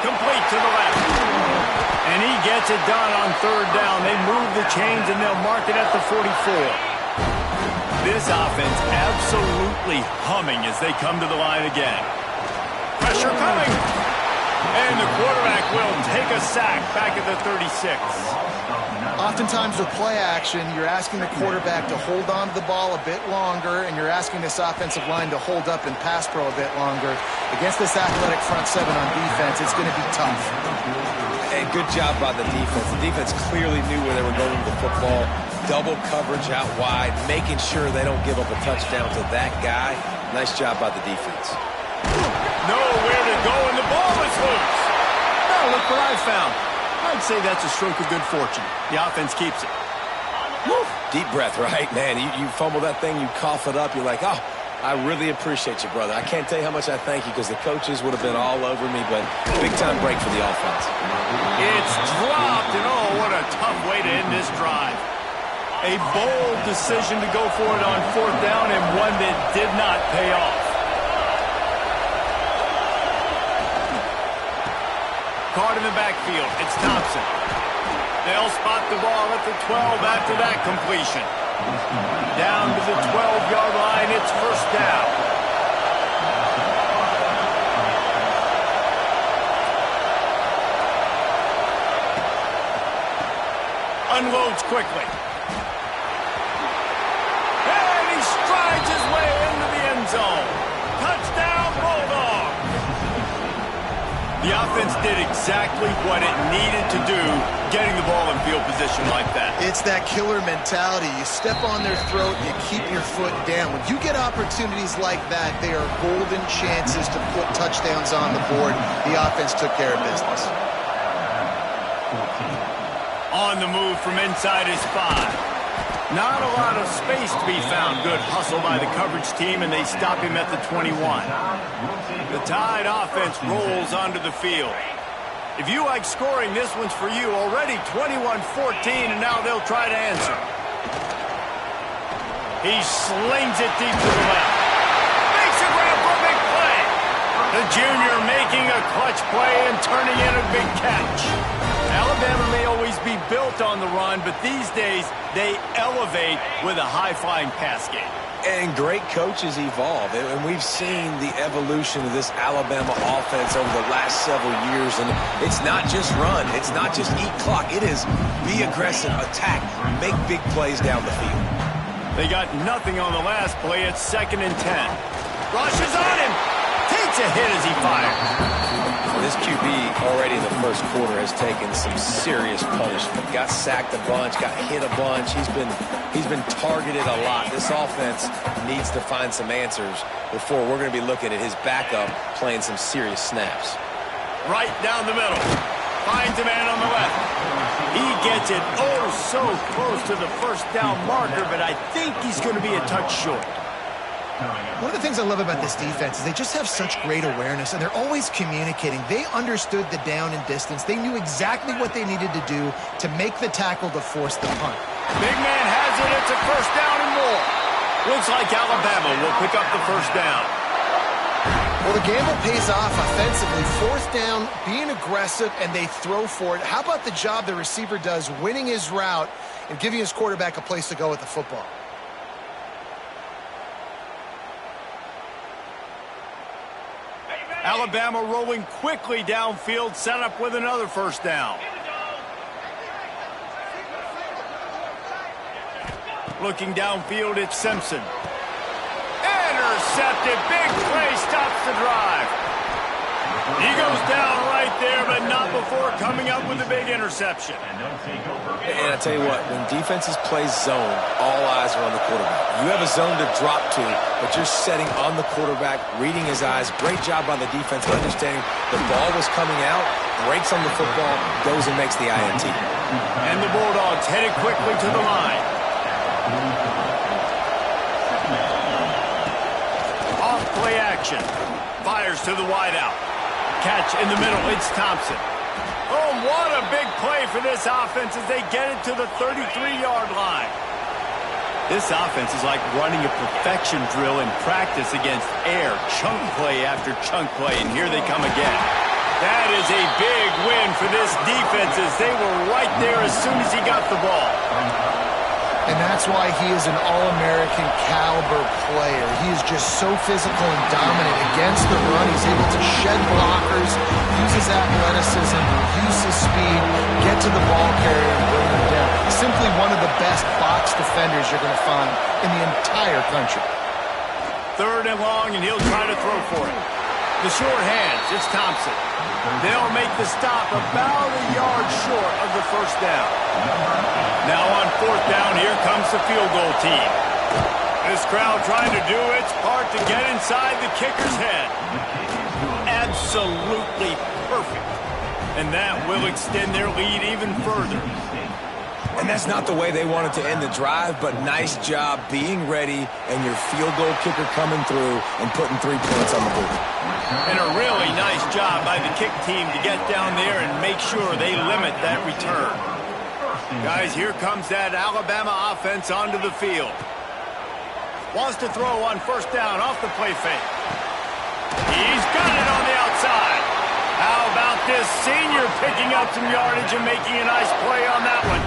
Complete to the left. And he gets it done on 3rd down. They move the chains, and they'll mark it at the 44. This offense absolutely humming as they come to the line again. Pressure coming. And the quarterback will take a sack back at the 36. Oftentimes with play action, you're asking the quarterback to hold on to the ball a bit longer, and you're asking this offensive line to hold up and pass pro a bit longer. Against this athletic front 7 on defense, it's going to be tough. And good job by the defense. The defense clearly knew where they were going with the football. Double coverage out wide, making sure they don't give up a touchdown to that guy. Nice job by the defense. Nowhere to go, and the ball is loose. Now look what I found. I'd say that's a stroke of good fortune. The offense keeps it. Woo. Deep breath, right? Man, you fumble that thing, you cough it up. You're like, oh, I really appreciate you, brother. I can't tell you how much I thank you because the coaches would have been all over me, but big-time break for the offense. It's dropped, and oh, what a tough way to end this drive. A bold decision to go for it on 4th down and one that did not pay off. Caught in the backfield. It's Thompson. They'll spot the ball at the 12 after that completion. Down to the 12-yard line. It's 1st down. Unloads quickly. And he strides his way into the end zone. Touchdown, Bulldog. The offense did exactly what it needed to do, getting the ball in field position like that. It's that killer mentality. You step on their throat, you keep your foot down. When you get opportunities like that, they are golden chances to put touchdowns on the board. The offense took care of business. On the move from inside his 5. Not a lot of space to be found. Good hustle by the coverage team, and they stop him at the 21. The Tide offense rolls onto the field. If you like scoring, this one's for you. Already 21-14, and now they'll try to answer. He slings it deep to the left. Makes a grab for a big play. The junior making a clutch play and turning in a big catch. Alabama may always be built on the run, but these days they elevate with a high-flying pass game. And great coaches evolve, and we've seen the evolution of this Alabama offense over the last several years, and it's not just run, it's not just eat clock, it is be aggressive, attack, make big plays down the field. They got nothing on the last play. It's 2nd and 10. Rushes on him, takes a hit as he fires. This QB already in the first quarter has taken some serious punishment. Got sacked a bunch, got hit a bunch. He's been targeted a lot. This offense needs to find some answers before we're going to be looking at his backup playing some serious snaps. Right down the middle. Finds a man on the left. He gets it oh so close to the 1st down marker, but I think he's going to be a touch short. One of the things I love about this defense is they just have such great awareness, and they're always communicating. They understood the down and distance. They knew exactly what they needed to do to make the tackle to force the punt. Big man has it. It's a 1st down and more. Looks like Alabama will pick up the 1st down. Well, the gamble pays off offensively. 4th down, being aggressive, and they throw for it. How about the job the receiver does winning his route and giving his quarterback a place to go with the football? Alabama rolling quickly downfield, set up with another 1st down. Looking downfield, it's Simpson. Intercepted, big play, stops the drive. He goes down right there, but not before coming up with a big interception. And I tell you what, when defenses play zone, all eyes are on the quarterback. You have a zone to drop to, but you're setting on the quarterback, reading his eyes. Great job by the defense, understanding the ball was coming out, breaks on the football, goes and makes the INT. And the Bulldogs headed quickly to the line. Off play action. Fires to the wideout. Catch in the middle. It's Thompson. Oh, what a big play for this offense as they get it to the 33-yard line. This offense is like running a perfection drill in practice against air. Chunk play after chunk play, and here they come again. That is a big win for this defense as they were right there as soon as he got the ball. And that's why he is an All-American caliber player. He is just so physical and dominant against the run. He's able to shed blockers, use his athleticism, use his speed, get to the ball carrier and bring him down. Simply one of the best box defenders you're going to find in the entire country. 3rd and long, and he'll try to throw for it. The short hands, it's Thompson. They'll make the stop about a yard short of the 1st down. Now on 4th down, here comes the field goal team. This crowd trying to do its part to get inside the kicker's head. Absolutely perfect. And that will extend their lead even further. And that's not the way they wanted to end the drive, but nice job being ready and your field goal kicker coming through and putting 3 points on the board. And a really nice job by the kick team to get down there and make sure they limit that return. Guys, here comes that Alabama offense onto the field. Wants to throw on first down off the play fake. He's got it on the outside. How about this senior picking up some yardage and making a nice play on that one?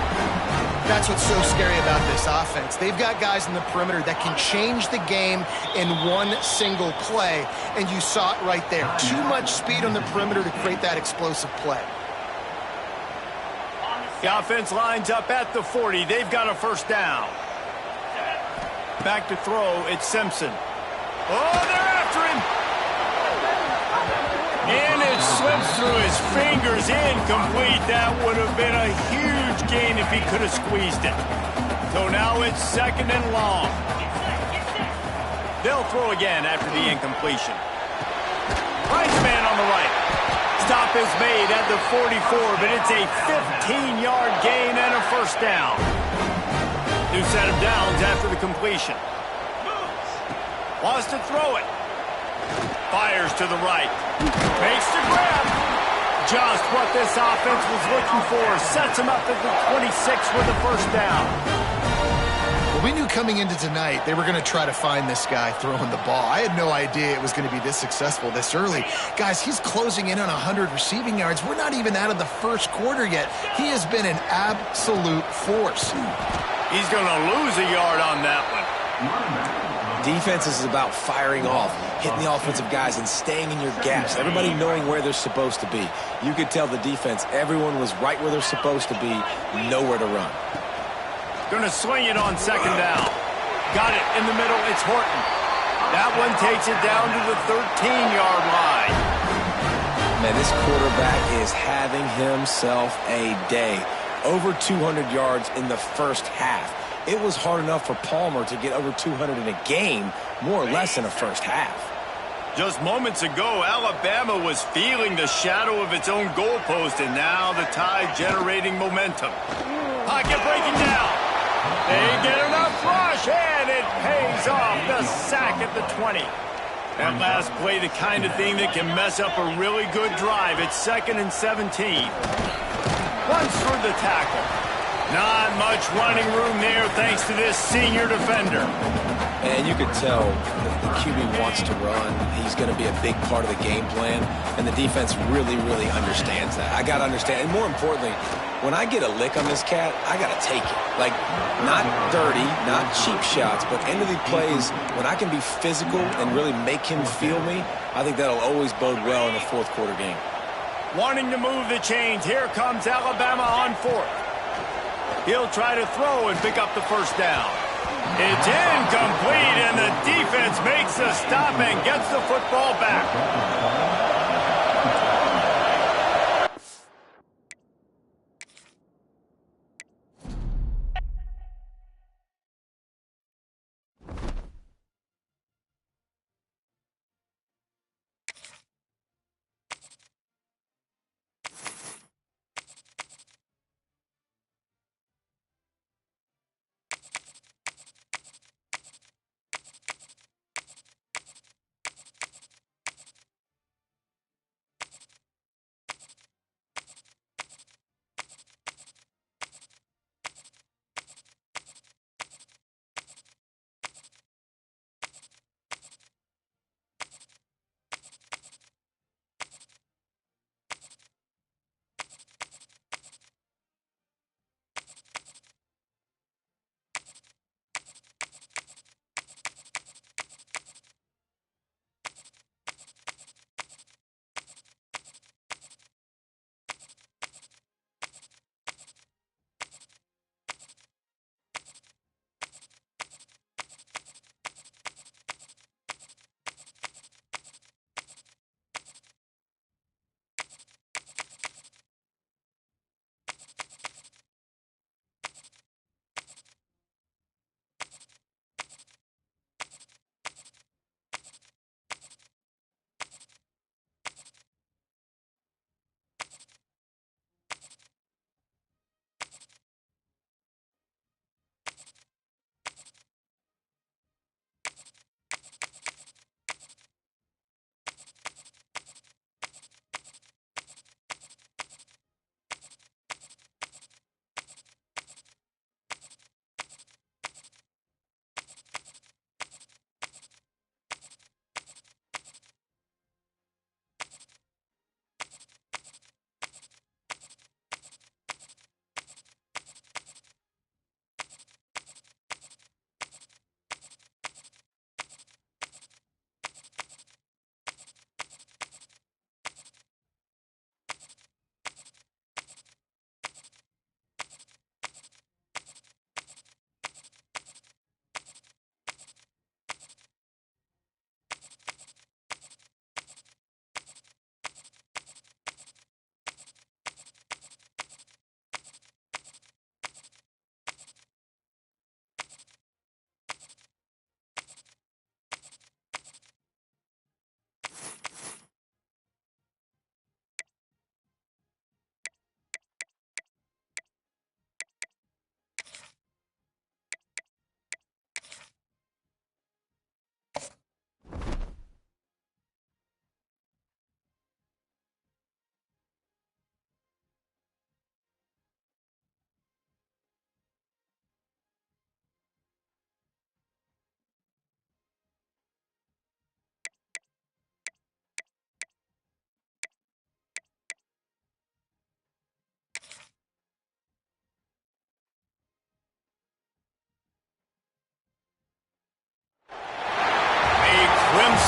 That's what's so scary about this offense. They've got guys in the perimeter that can change the game in one single play, and you saw it right there. Too much speed on the perimeter to create that explosive play. The offense lines up at the 40. They've got a first down. Back to throw, it's Simpson. Oh, they're after him! And it slips through his fingers, incomplete. That would have been a huge gain if he could have squeezed it. So now it's 2nd and long. They'll throw again after the incompletion. Price man on the right. Stop is made at the 44, but it's a 15-yard gain and a first down. New set of downs after the completion. Wants to throw it. Fires to the right. Makes the grab. Just what this offense was looking for. Sets him up at the 26 with a first down. Well, we knew coming into tonight they were going to try to find this guy throwing the ball. I had no idea it was going to be this successful this early. Guys, he's closing in on 100 receiving yards. We're not even out of the first quarter yet. He has been an absolute force. He's going to lose a yard on that one. Defense is about firing off, hitting the offensive guys, and staying in your gaps. Everybody knowing where they're supposed to be. You could tell the defense, everyone was right where they're supposed to be, nowhere to run. Going to swing it on 2nd down. Got it in the middle. It's Horton. That one takes it down to the 13-yard line. Man, this quarterback is having himself a day. Over 200 yards in the first half. It was hard enough for Palmer to get over 200 in a game, more or less in a first half. Just moments ago, Alabama was feeling the shadow of its own goalpost, and now the Tide generating momentum. Pocket breaking down. They get enough rush, and it pays off. The sack at the 20. That last play, the kind of thing that can mess up a really good drive. It's 2nd and 17. Runs through the tackle. Not much running room there thanks to this senior defender. And you could tell the QB wants to run. He's going to be a big part of the game plan. And the defense really, really understands that. I got to understand. And more importantly, when I get a lick on this cat, I got to take it. Like, not dirty, not cheap shots, but end of the plays, when I can be physical and really make him feel me, I think that'll always bode well in a fourth quarter game. Wanting to move the chains. Here comes Alabama on 4th. He'll try to throw and pick up the first down. It's incomplete, and the defense makes a stop and gets the football back.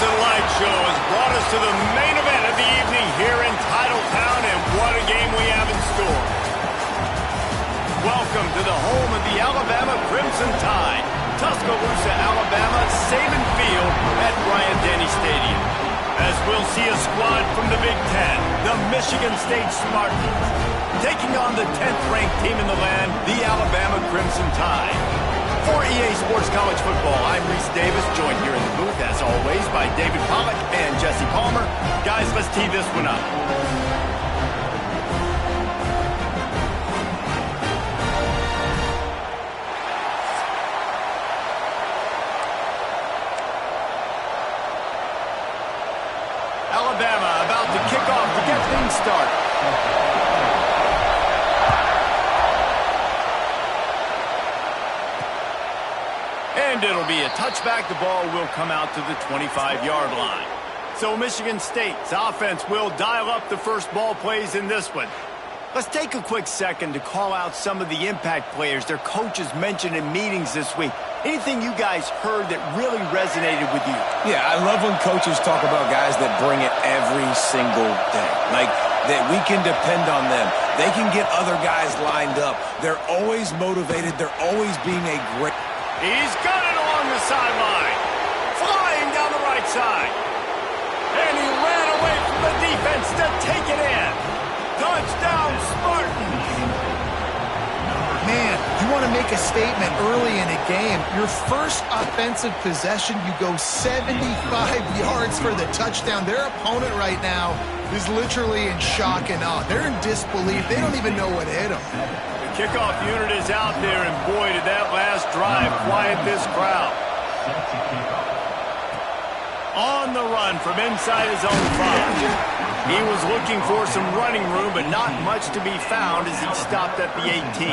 Light Show has brought us to the main event of the evening here in Titletown, and what a game we have in store. Welcome to the home of the Alabama Crimson Tide, Tuscaloosa, Alabama, Saban Field at Bryant-Denny Stadium. As we'll see a squad from the Big Ten, the Michigan State Spartans, taking on the 10th-ranked team in the land, the Alabama Crimson Tide. For EA Sports College Football, I'm Reese Davis, joined here in the booth, as always, by David Pollack and Jesse Palmer. Guys, let's tee this one up. Alabama about to kick off to get things started. And it'll be a touchback. The ball will come out to the 25-yard line. So Michigan State's offense will dial up the first ball plays in this one. Let's take a quick second to call out some of the impact players their coaches mentioned in meetings this week. Anything you guys heard that really resonated with you? Yeah, I love when coaches talk about guys that bring it every single day. Like, that we can depend on them. They can get other guys lined up. They're always motivated. They're always being a great... He's got it along the sideline. Flying down the right side. And he ran away from the defense to take it in. Touchdown, Spartans. Man, you want to make a statement early in a game. Your first offensive possession, you go 75 yards for the touchdown. Their opponent right now is literally in shock and awe. They're in disbelief. They don't even know what hit them. The kickoff unit is out there, and boy, did that last drive quiet this crowd. On the run from inside his own 5. He was looking for some running room, but not much to be found as he stopped at the 18.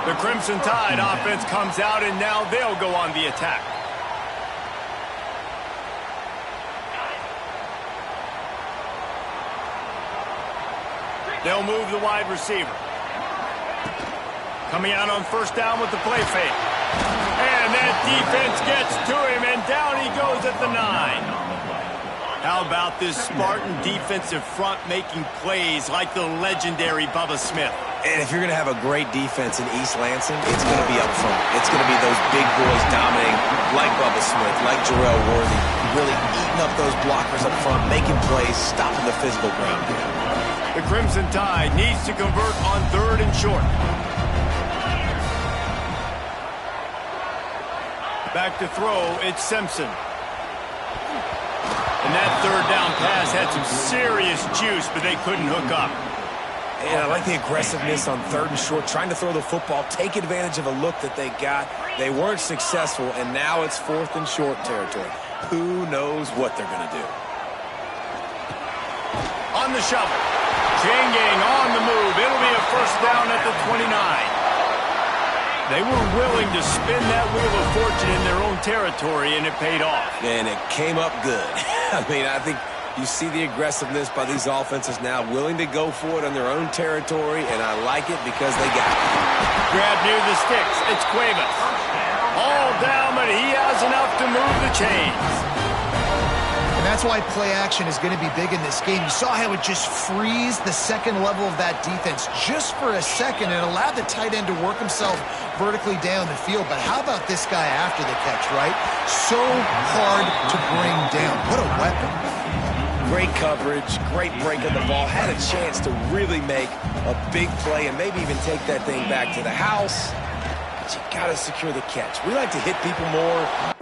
The Crimson Tide offense comes out, and now they'll go on the attack. They'll move the wide receiver. Coming out on first down with the play fake. And that defense gets to him, and down he goes at the 9. How about this Spartan defensive front making plays like the legendary Bubba Smith? And if you're going to have a great defense in East Lansing, it's going to be up front. It's going to be those big boys dominating, like Bubba Smith, like Jarrell Worthy, really eating up those blockers up front, making plays, stopping the physical ground game. The Crimson Tide needs to convert on 3rd and short. Back to throw, it's Simpson. And that 3rd down pass had some serious juice, but they couldn't hook up. And I like the aggressiveness on 3rd and short, trying to throw the football, take advantage of a look that they got. They weren't successful, and now it's 4th and short territory. Who knows what they're going to do? On the shovel. Chain gang on the move. It'll be a first down at the 29. They were willing to spin that wheel of fortune in their own territory, and it paid off. And it came up good. I mean, I think you see the aggressiveness by these offenses now, willing to go for it on their own territory, and I like it because they got it. Grab near the sticks. It's Cuevas. All down, but he has enough to move the chains. And that's why play action is going to be big in this game. You saw how it just frees the second level of that defense just for a second and allowed the tight end to work himself vertically down the field. But how about this guy after the catch, right? So hard to bring down. What a weapon. Great coverage, great break of the ball. Had a chance to really make a big play and maybe even take that thing back to the house. But you got to secure the catch. We like to hit people more.